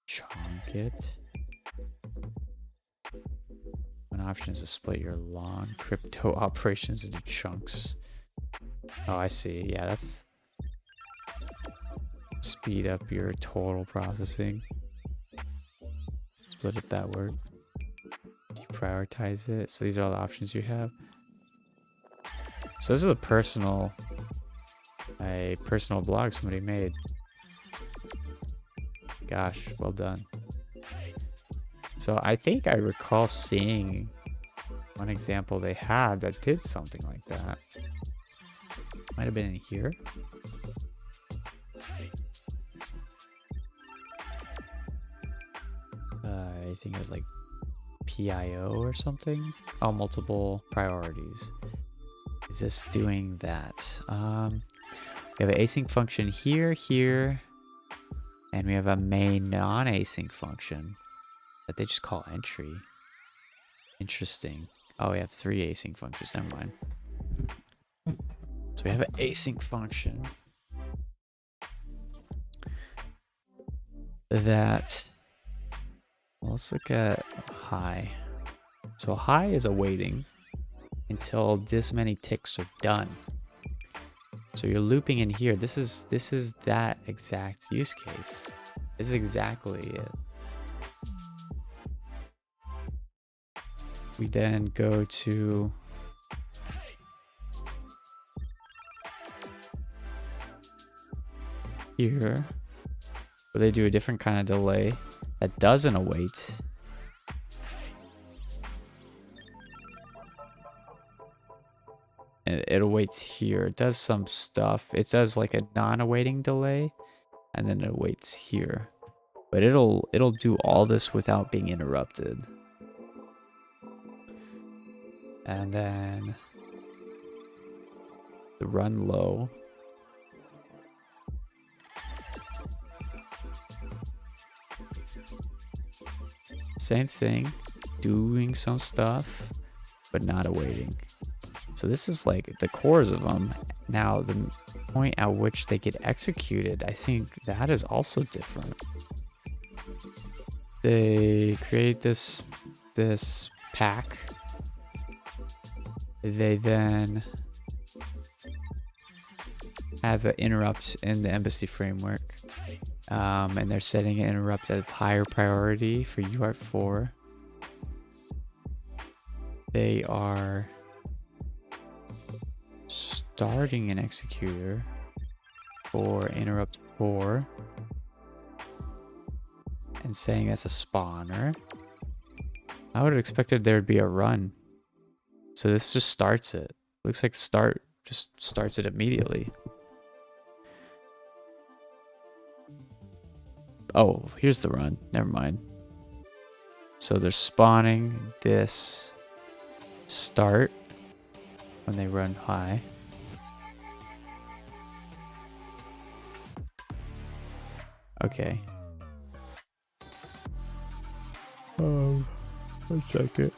Speaker 1: Chunk it. One option is to split your long crypto operations into chunks. Oh, I see. Yeah, that's speed up your total processing. Split it that word. Deprioritize it. So these are all the options you have. So this is a personal blog somebody made. Gosh, well done. So I think I recall seeing one example they had that did something like that. Might have been in here. I think it was like PIO or something. Oh, multiple priorities. Is this doing that? We have an async function here, and we have a main non-async function that they just call entry. Interesting. Oh, we have 3 async functions. Never mind. So we have an async function that, well, let's look at high. So high is awaiting until this many ticks are done. So you're looping in here. This is that exact use case. This is exactly it. We then go to here, where they do a different kind of delay that doesn't await. And it awaits here. It does some stuff. It does like a non-awaiting delay, and then it awaits here. But it'll do all this without being interrupted. And then the run low. Same thing, doing some stuff, but not awaiting. So this is like the cores of them. Now the point at which they get executed, I think that is also different. They create this pack. They then have an interrupt in the embassy framework. And they're setting an interrupt at higher priority for UART4. They are starting an executor for interrupt 4 and saying that's a spawner. I would have expected there would be a run. So this just starts it. Looks like start just starts it immediately. Oh, here's the run. Never mind. So they're spawning this start when they run high. Okay. One second.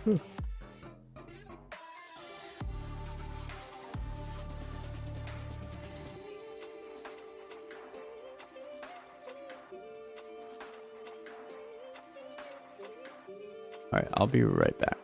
Speaker 1: All right, I'll be right back.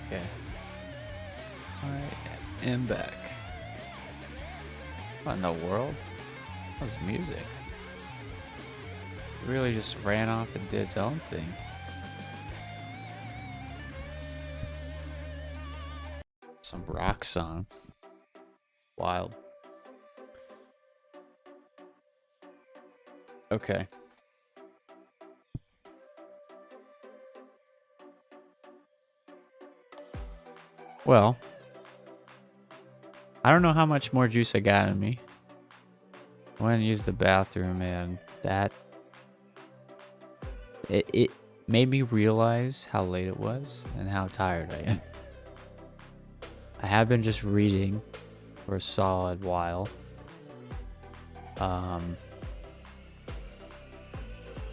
Speaker 1: Okay. I am back. What in the world? What's music? It really just ran off and did its own thing. Some rock song. Wild. Okay. Well, I don't know how much more juice I got in me. I went and used the bathroom, and that it made me realize how late it was and how tired I am. I have been just reading for a solid while. Hold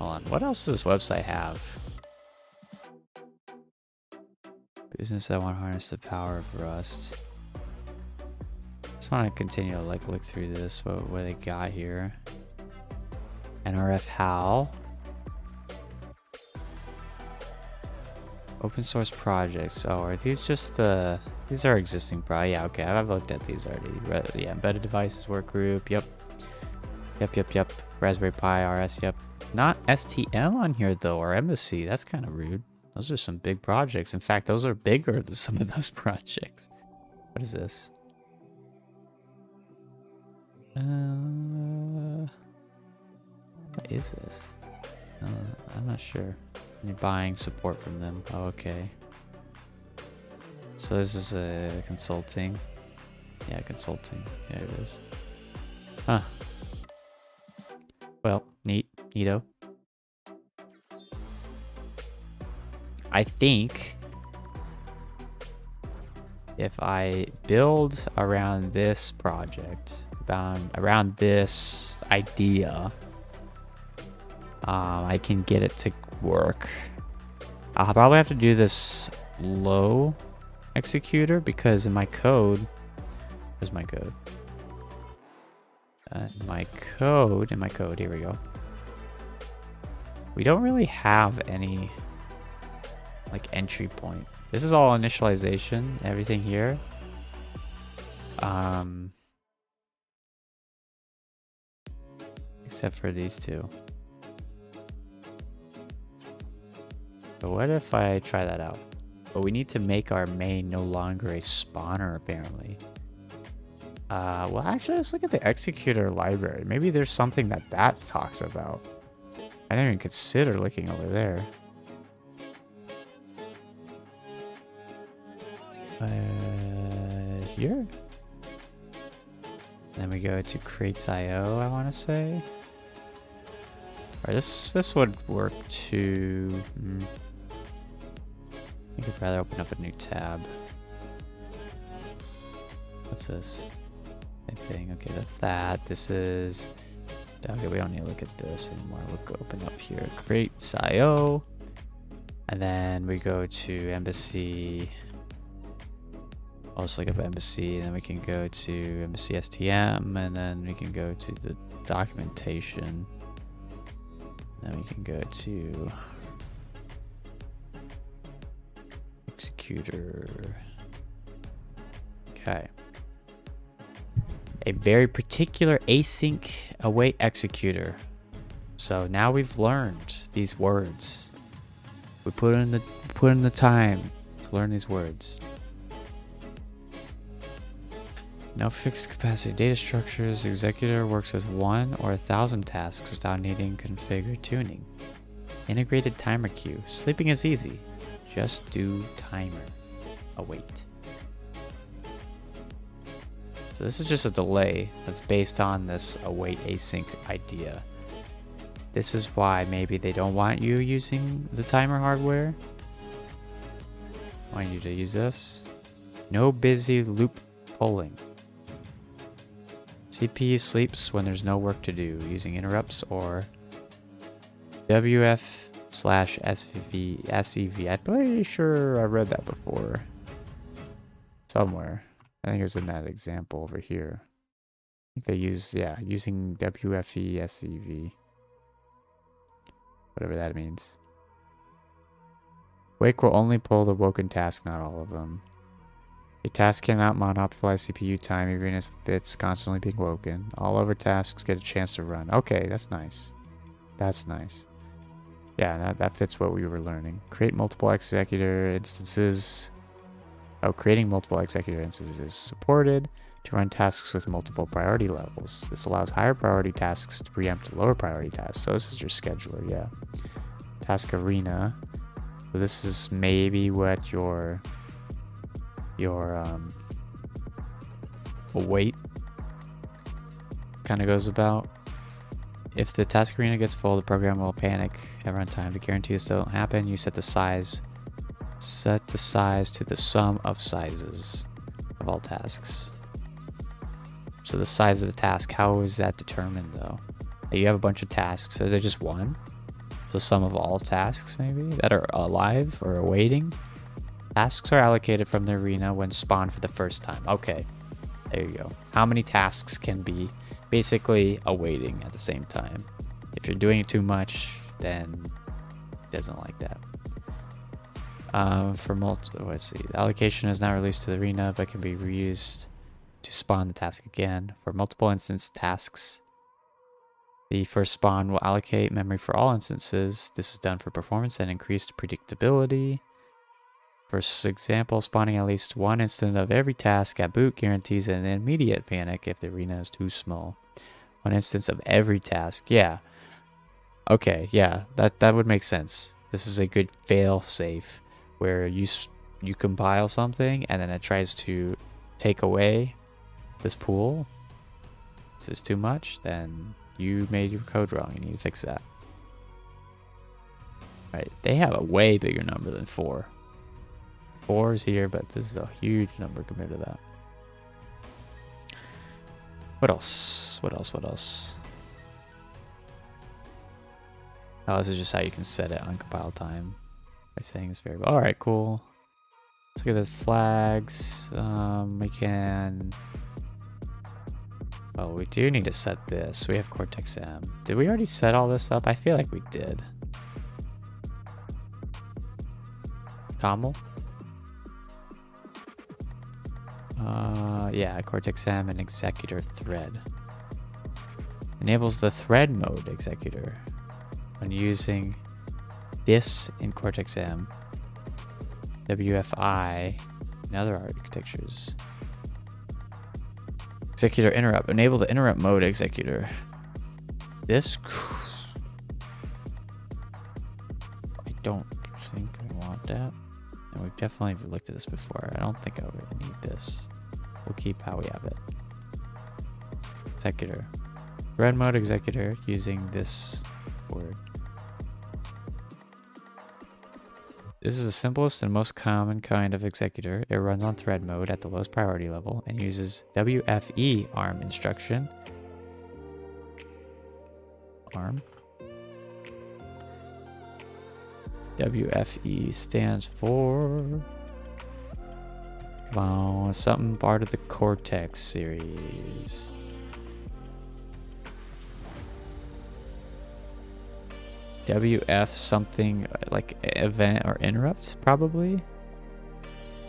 Speaker 1: on, what else does this website have? Business that want to harness the power of Rust. Just want to continue to like look through this, what they got here. NRF HAL. Open source projects. Oh, are these just the... These are existing projects. Yeah, okay, I've looked at these already. Yeah, embedded devices work group. Yep. Yep. Raspberry Pi RS. Yep. Not STM on here though, or Embassy. That's kind of rude. Those are some big projects. In fact, those are bigger than some of those projects. What is this? What is this? I'm not sure. You're buying support from them. Oh, okay. So this is a consulting. Yeah, consulting. Yeah, it is. Huh. Well, neato. I think if I build around this project, around this idea, I can get it to work. I'll probably have to do this low executor because in my code, where's my code? In my code, here we go. We don't really have any like entry point. This is all initialization, everything here. Except for these two. But what if I try that out? But we need to make our main no longer a spawner, apparently. Well, actually, let's look at the executor library. Maybe there's something that talks about. I didn't even consider looking over there. Here? Then we go to crates.io, I want to say. Or this would work too. I could rather open up a new tab. What's this? Same thing. Okay, that's that. This is... Okay, we don't need to look at this anymore. We'll go open up here. Crates.io. And then we go to Embassy. I'll just look up Embassy, and then we can go to Embassy STM, and then we can go to the documentation. Then we can go to executor. Okay. A very particular async await executor. So now we've learned these words. We put in the time to learn these words. No fixed capacity data structures. Executor works with 1 or 1,000 tasks without needing configure tuning. Integrated timer queue. Sleeping is easy. Just do timer. Await. So this is just a delay that's based on this await async idea. This is why maybe they don't want you using the timer hardware. I want you to use this. No busy loop polling. CPU sleeps when there's no work to do using interrupts or WF/SEV. I'm pretty sure I read that before. Somewhere. I think it was in that example over here. I think they use, yeah, using WFE SEV. Whatever that means. Wake will only pull the woken task, not all of them. A task cannot monopolize CPU time even if it's constantly being woken. All over tasks get a chance to run. Okay, that's nice. That's nice. Yeah, that fits what we were learning. Create multiple executor instances. Oh, creating multiple executor instances is supported to run tasks with multiple priority levels. This allows higher priority tasks to preempt lower priority tasks. So this is your scheduler, yeah. Task arena. So this is maybe what your await kind of goes about. If the task arena gets full, the program will panic at runtime. To guarantee this doesn't happen, you set the size to the sum of sizes of all tasks. So the size of the task, how is that determined though? You have a bunch of tasks, so they're just one? So sum of all tasks maybe that are alive or awaiting? Tasks are allocated from the arena when spawned for the first time. Okay, there you go. How many tasks can be basically awaiting at the same time? If you're doing it too much, then it doesn't like that. Let's see. The allocation is not released to the arena, but can be reused to spawn the task again. For multiple instance tasks, the first spawn will allocate memory for all instances. This is done for performance and increased predictability. For example, spawning at least one instance of every task at boot guarantees an immediate panic if the arena is too small. One instance of every task. Yeah. Okay, yeah, that would make sense. This is a good fail safe where you compile something and then it tries to take away this pool. If it's too much, then you made your code wrong. You need to fix that. Right, they have a way bigger number than 4. 4 is here, but this is a huge number compared to that. What else? What else? Oh, this is just how you can set it on compile time by setting this variable. All right, cool. Let's look at the flags. We can. Oh, we do need to set this. We have Cortex M. Did we already set all this up? I feel like we did. Toml? Yeah, Cortex M and executor thread. Enables the thread mode executor when using this in Cortex M, WFI, and other architectures. Executor interrupt. Enable the interrupt mode executor. This. I don't think I want that. And we've definitely looked at this before. I don't think I would need this. We'll keep how we have it. Executor. Thread mode executor using this word. This is the simplest and most common kind of executor. It runs on thread mode at the lowest priority level and uses WFE ARM instruction. ARM. WFE stands for... Come on, something part of the Cortex series. WF something like event or interrupt, probably.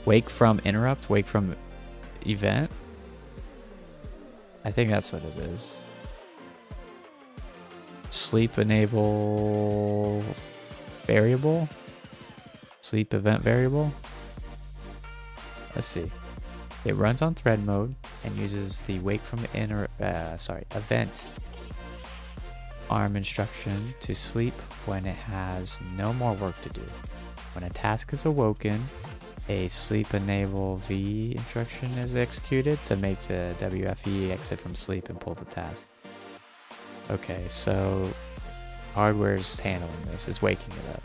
Speaker 1: Wake from interrupt, wake from event. I think that's what it is. Sleep enable variable. Sleep event variable. Let's see. It runs on thread mode and uses the wake from event ARM instruction to sleep when it has no more work to do. When a task is awoken, a sleep enable V instruction is executed to make the WFE exit from sleep and pull the task. Okay, so hardware is handling this, it's waking it up.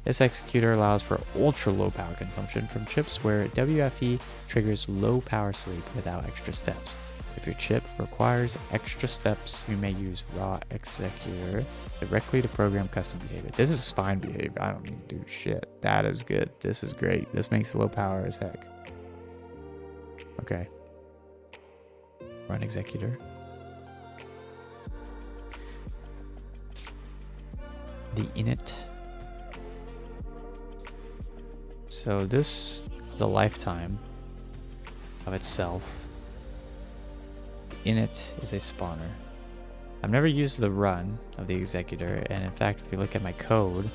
Speaker 1: This executor allows for ultra low power consumption from chips where WFE triggers low power sleep without extra steps. If your chip requires extra steps, you may use raw executor directly to program custom behavior. This is fine behavior. I don't need to do shit. That is good. This is great. This makes it low power as heck. Okay. Run executor. The init So this is a lifetime of itself. Init is a spawner. I've never used the run of the executor, and in fact, if you look at my code,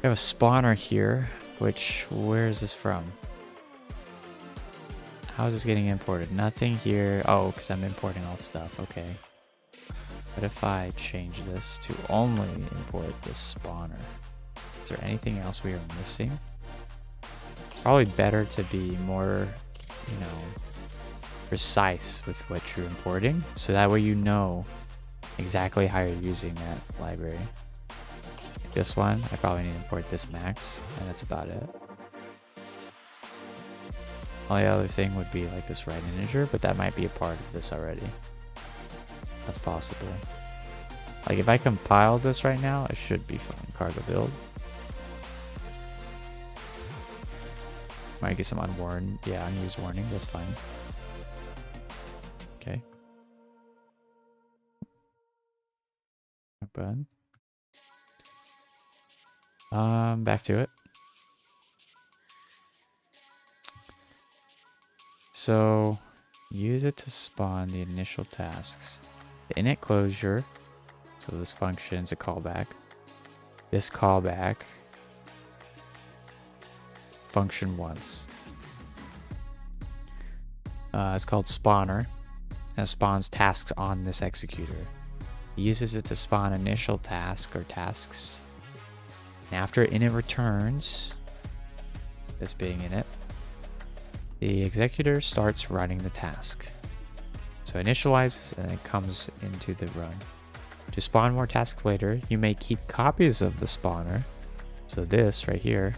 Speaker 1: I have a spawner here, which, where is this from? How is this getting imported? Nothing here. Oh, because I'm importing all the stuff. Okay. What if I change this to only import this spawner? Is there anything else we are missing? It's probably better to be more, you know, precise with what you're importing, so that way you know exactly how you're using that library. Like this one, I probably need to import this max, and that's about it. Only other thing would be like this right integer, but that might be a part of this already. That's possible. Like if I compile this right now, it should be fine. Cargo build. Might get some unwarned. Yeah, unused warning. That's fine. Okay. Button. Back to it. So use it to spawn the initial tasks. The init closure. So this function is a callback. This callback function once. It's called spawner. And it spawns tasks on this executor. It uses it to spawn initial task or tasks. And after init returns, this being init, the executor starts running the task. So it initializes and it comes into the run. To spawn more tasks later, you may keep copies of the spawner. So this right here,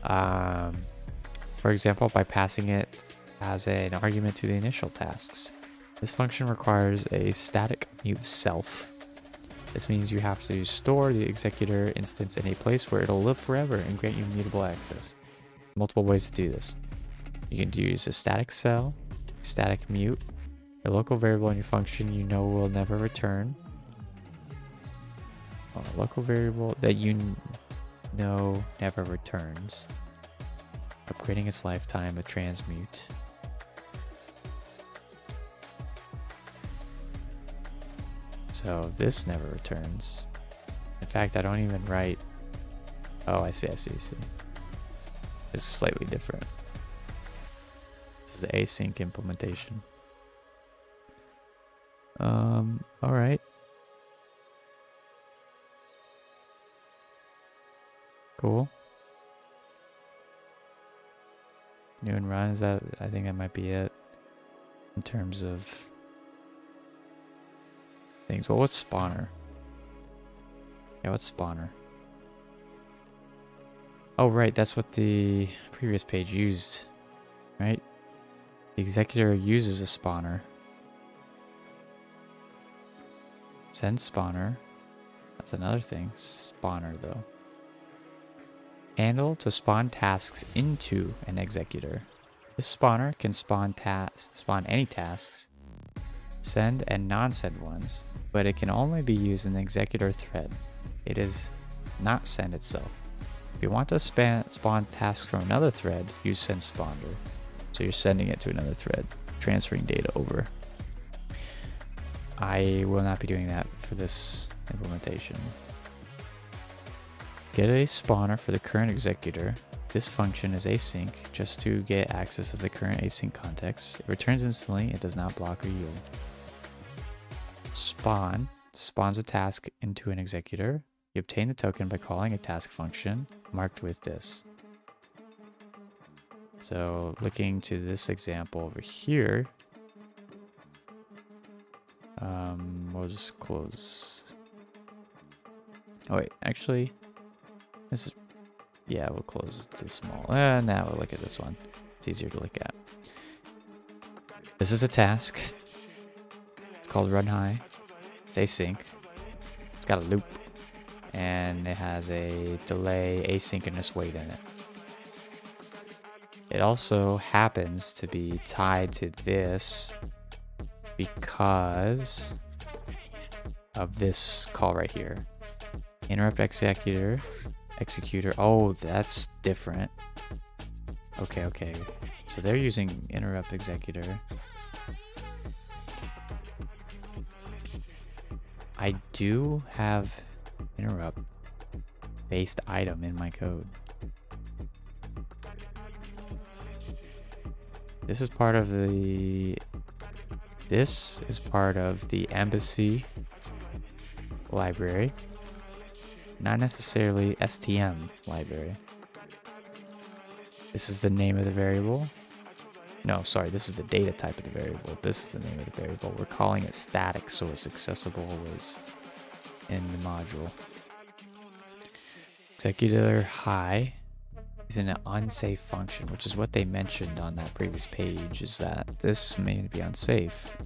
Speaker 1: for example, by passing it as an argument to the initial tasks. This function requires a static mute self. This means you have to store the executor instance in a place where it'll live forever and grant you mutable access. Multiple ways to do this. You can use a static cell, static mute, a local variable in your function you know will never return, a local variable that you know never returns, upgrading its lifetime, a transmute. So this never returns. In fact, I don't even write. Oh, I see. It's slightly different. This is the async implementation. All right. Cool. New and run, is that? I think that might be it in terms of things. Well, what's spawner? Yeah, what's spawner? Oh, right, that's what the previous page used, right? The executor uses a spawner. Send spawner. That's another thing. Spawner, though. Handle to spawn tasks into an executor. This spawner can spawn any tasks, send and non-send ones, but it can only be used in the executor thread. It is not send itself. If you want to spawn tasks from another thread, use send spawner. So you're sending it to another thread, transferring data over. I will not be doing that for this implementation. Get a spawner for the current executor. This function is async just to get access to the current async context. It returns instantly. It does not block or yield. Spawn spawns a task into an executor. You obtain the token by calling a task function marked with this. So looking to this example over here, we'll just close. Oh wait, actually, this is, yeah, we'll close it to small. Now we'll look at this one. It's easier to look at. This is a task. It's called run high. It's async. It's got a loop. And it has a delay asynchronous wait in it. It also happens to be tied to this because of this call right here. Interrupt executor. Executor. Oh, that's different. Okay. So they're using interrupt executor. I do have interrupt based item in my code. This is part of the embassy library, not necessarily STM library. This is the name of the variable. No, sorry, this is the data type of the variable. This is the name of the variable. We're calling it static source accessible always in the module. Executor high is an unsafe function, which is what they mentioned on that previous page, is that this may be unsafe.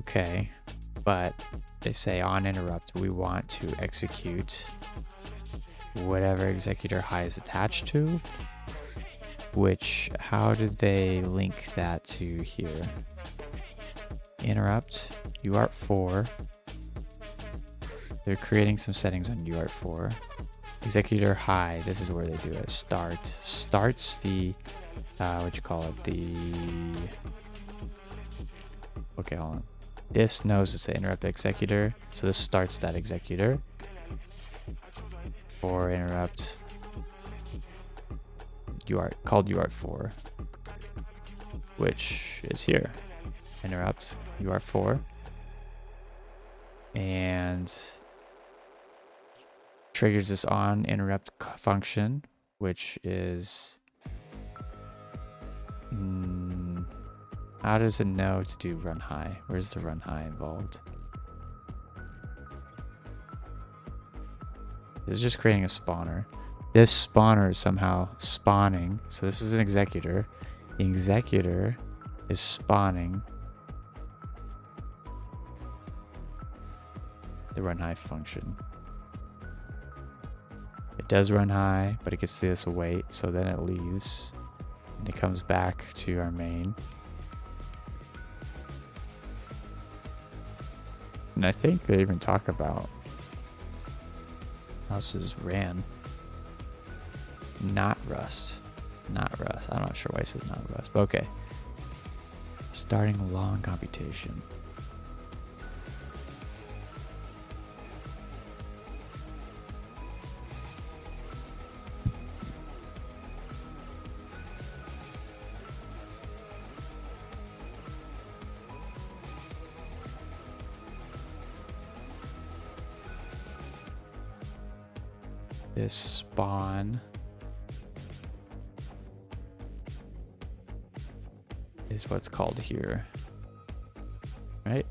Speaker 1: Okay, but they say on interrupt, we want to execute whatever executor high is attached to, which, how did they link that to here? Interrupt, UART4. They're creating some settings on UART4. Executor high, this is where they do it. Starts the, okay, hold on. This knows it's an interrupt executor, so this starts that executor. For interrupt, called UART4, which is here. Interrupt UART4, and triggers this on interrupt function, which is how does it know to do run high? Where's the run high involved? This is just creating a spawner. This spawner is somehow spawning. So this is an executor. The executor is spawning the run high function. It does run high, but it gets this await, so then it leaves and it comes back to our main. And I think they even talk about this is ran. Not Rust. Not Rust. I'm not sure why it says not Rust, but okay. Starting a long computation. This spawn is what's called here, right?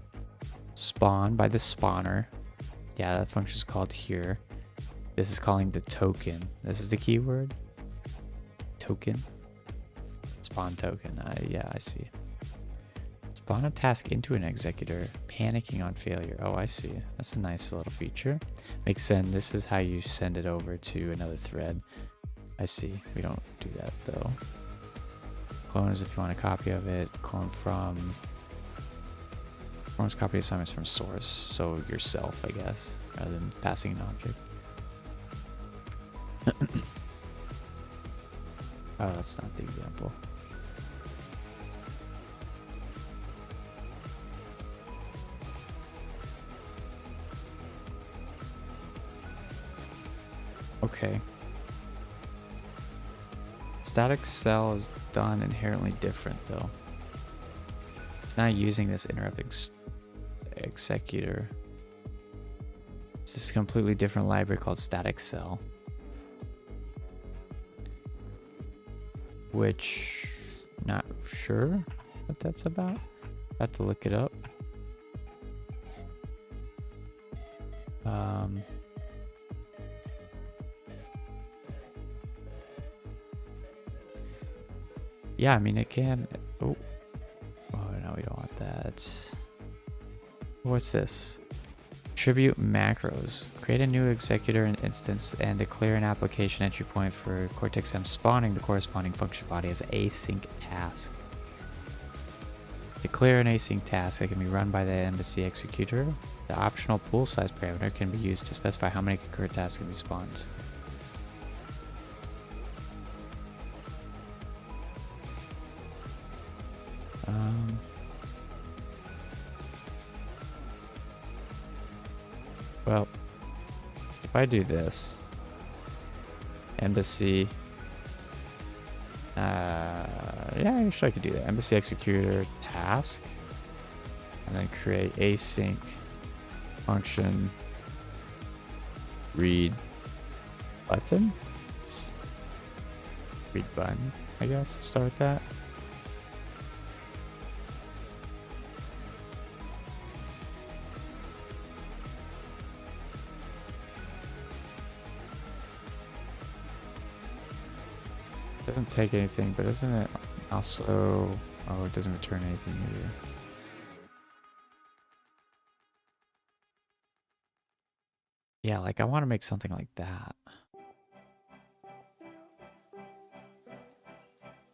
Speaker 1: Spawn by the spawner. Yeah, that function is called here. This is calling the token. This is the keyword. Token. Spawn token. Yeah, I see. Spawn a task into an executor, panicking on failure. Oh, I see. That's a nice little feature. Makes sense. This is how you send it over to another thread. I see. We don't do that though. Clone is if you want a copy of it. Clone from. Performs copy assignments from source. So yourself, I guess, rather than passing an object. Oh, that's not the example. Okay. Static cell is done inherently different though. It's not using this interrupt executor. It's this completely different library called static cell, which not sure what that's about. I have to look it up. Yeah, I mean it can. Oh no, we don't want that. What's this? Attribute macros. Create a new executor instance and declare an application entry point for Cortex-M spawning the corresponding function body as async task. Declare an async task that can be run by the embassy executor. The optional pool size parameter can be used to specify how many concurrent tasks can be spawned. Well, if I do this, embassy, yeah, actually I could do that. Embassy executor task, and then create async function read button. Read button, I guess. Start with that. Doesn't take anything, but isn't it also... Oh, it doesn't return anything either. Yeah, like I want to make something like that.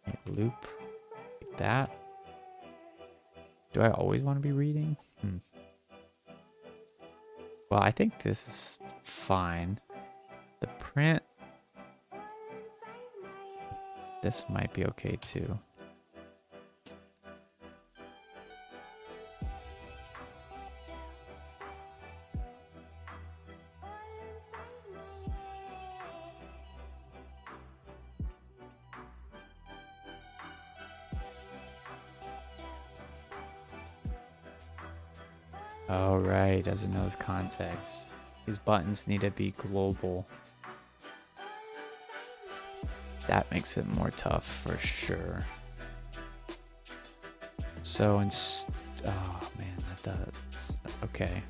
Speaker 1: Make a loop like that. Do I always want to be reading? Well, I think this is fine. The print... This might be okay too. Oh, right, doesn't know his context. These buttons need to be global. That makes it more tough for sure. So oh man, that does... Okay.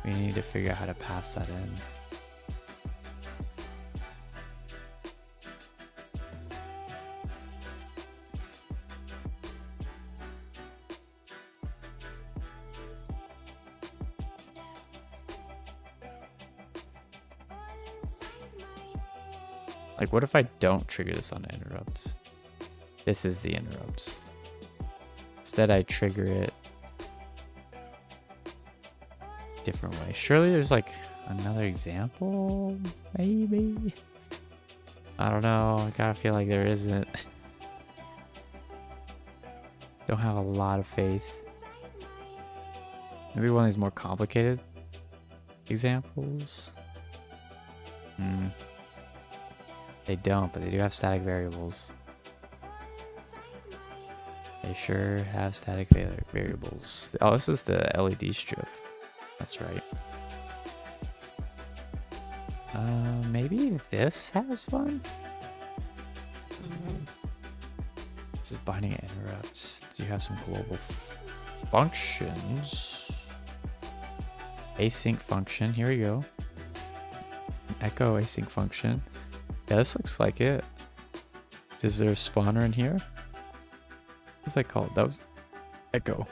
Speaker 1: We need to figure out how to pass that in. Like, what if I don't trigger this on interrupt? This is the interrupt. Instead, I trigger it different way. Surely there's like another example, maybe? I don't know. I gotta feel like there isn't. Don't have a lot of faith. Maybe one of these more complicated examples. They don't, but they do have static variables. They sure have static variables. Oh, this is the LED strip. That's right. Maybe this has one? This is binding interrupts. Do you have some global functions? Async function, here we go. Echo async function. Yeah, this looks like it. Is there a spawner in here? What's that called? That was Echo.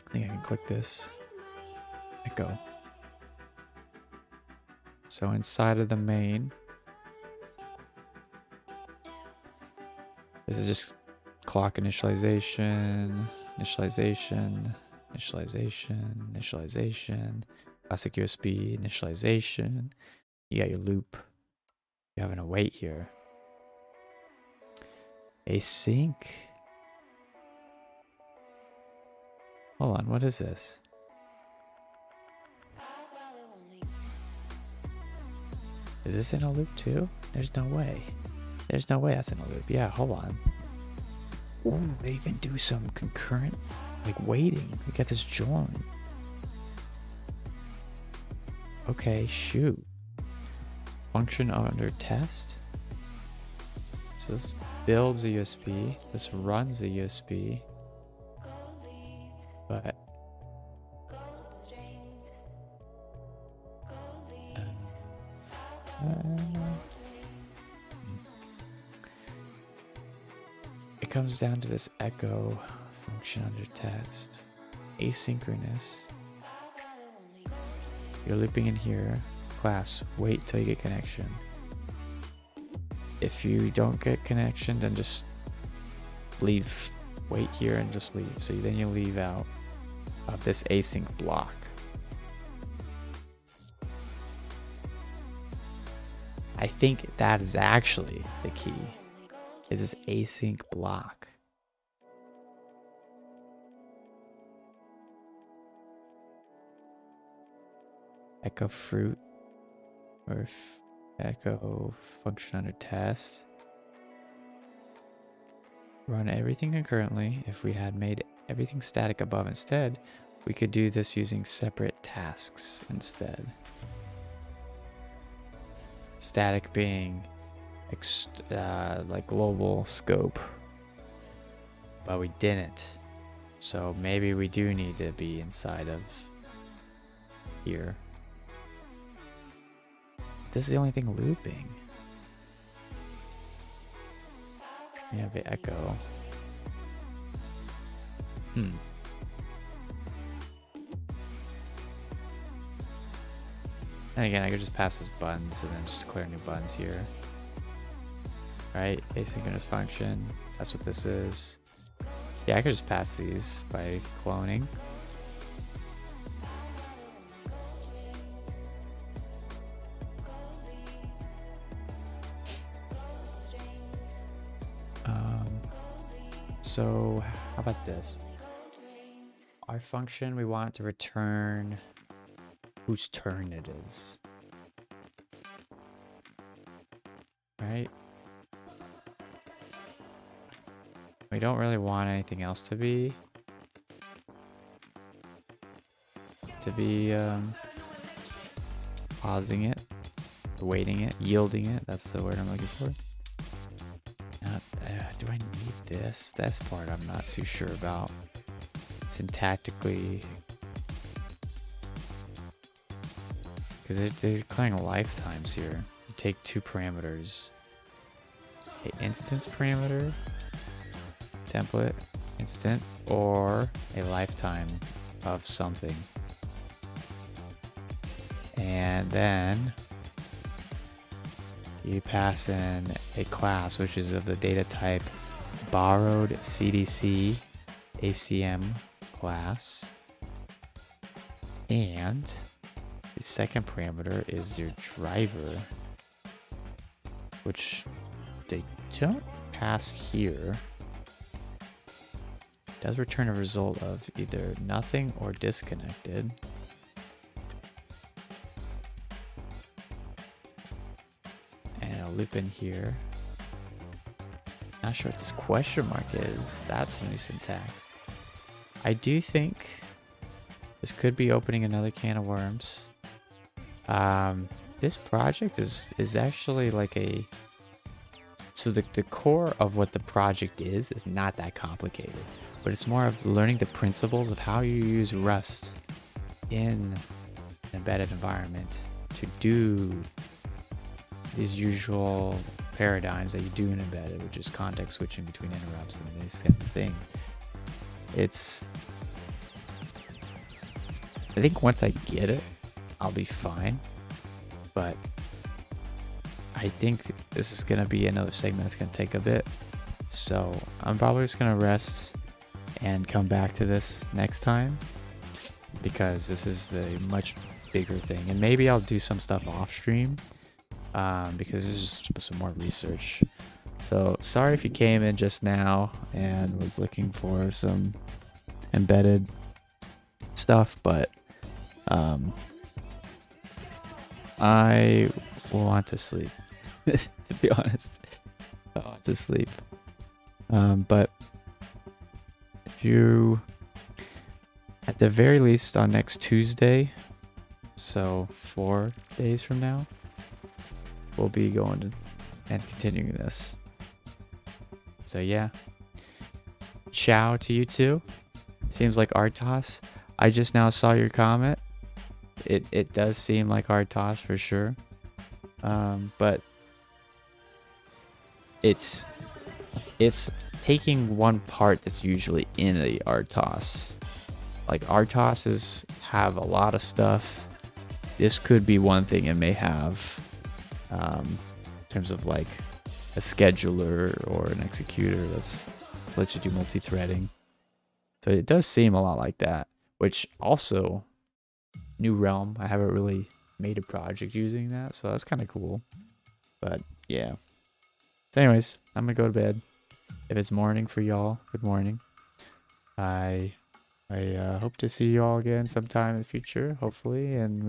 Speaker 1: I think I can click this. Echo. So inside of the main, this is just clock initialization, initialization, classic USB initialization. You got your loop. You're having to wait here. Async. Hold on, what is this? Is this in a loop too? There's no way. There's no way that's in a loop. Yeah, hold on. Ooh, they even do some concurrent, like waiting. We got this join. Okay, shoot. Function under test. So this builds a USB. This runs a USB. But it comes down to this echo function under test. Asynchronous. You're looping in here. Class, wait till you get connection. If you don't get connection, then just leave wait here and just leave. So then you leave out of this async block. I think that is actually the key, is this async block. Echo fruit or echo function under test. Run everything concurrently. If we had made everything static above instead, we could do this using separate tasks instead. Static being like global scope, but we didn't. So maybe we do need to be inside of here. This is the only thing looping. We have the echo. And again, I could just pass this buttons and then just declare new buttons here. Right? Asynchronous function. That's what this is. Yeah, I could just pass these by cloning. So how about this? Our function, we want to return whose turn it is. Right? We don't really want anything else to be pausing it, waiting it, yielding it. That's the word I'm looking for. Do I need this? This part I'm not too sure about. Syntactically, because they're declaring lifetimes here. You take two parameters, an instance parameter, template, instant, or a lifetime of something. And then you pass in a class which is of the data type borrowed CDC ACM class, and the second parameter is your driver, which they don't pass here. It does return a result of either nothing or disconnected. And I'll loop in here. Not sure what this question mark is. That's some new syntax. I do think this could be opening another can of worms. This project is actually like a... So the core of what the project is not that complicated. But it's more of learning the principles of how you use Rust in an embedded environment to do these usual paradigms that you do in embedded, which is context switching between interrupts and these kind of things. I think once I get it, I'll be fine. But I think this is going to be another segment that's going to take a bit. So I'm probably just going to rest and come back to this next time, because this is a much bigger thing. And maybe I'll do some stuff off stream, because this is just some more research. So sorry if you came in just now and was looking for some embedded stuff, but I want to sleep. To be honest, I want to sleep. But if you, at the very least on next Tuesday, so 4 days from now, we'll be going and continuing this. So yeah, ciao to you too. Seems like Artos. I just now saw your comment. It does seem like Artos for sure. But it's taking one part that's usually in the Artos. Like Artoses have a lot of stuff. This could be one thing it may have, in terms of like a scheduler or an executor that's lets you do multi-threading. So it does seem a lot like that, which also, new realm. I haven't really made a project using that, so that's kind of cool. But yeah. So anyways, I'm gonna go to bed. If it's morning for y'all, good morning. I hope to see you all again sometime in the future, hopefully, and we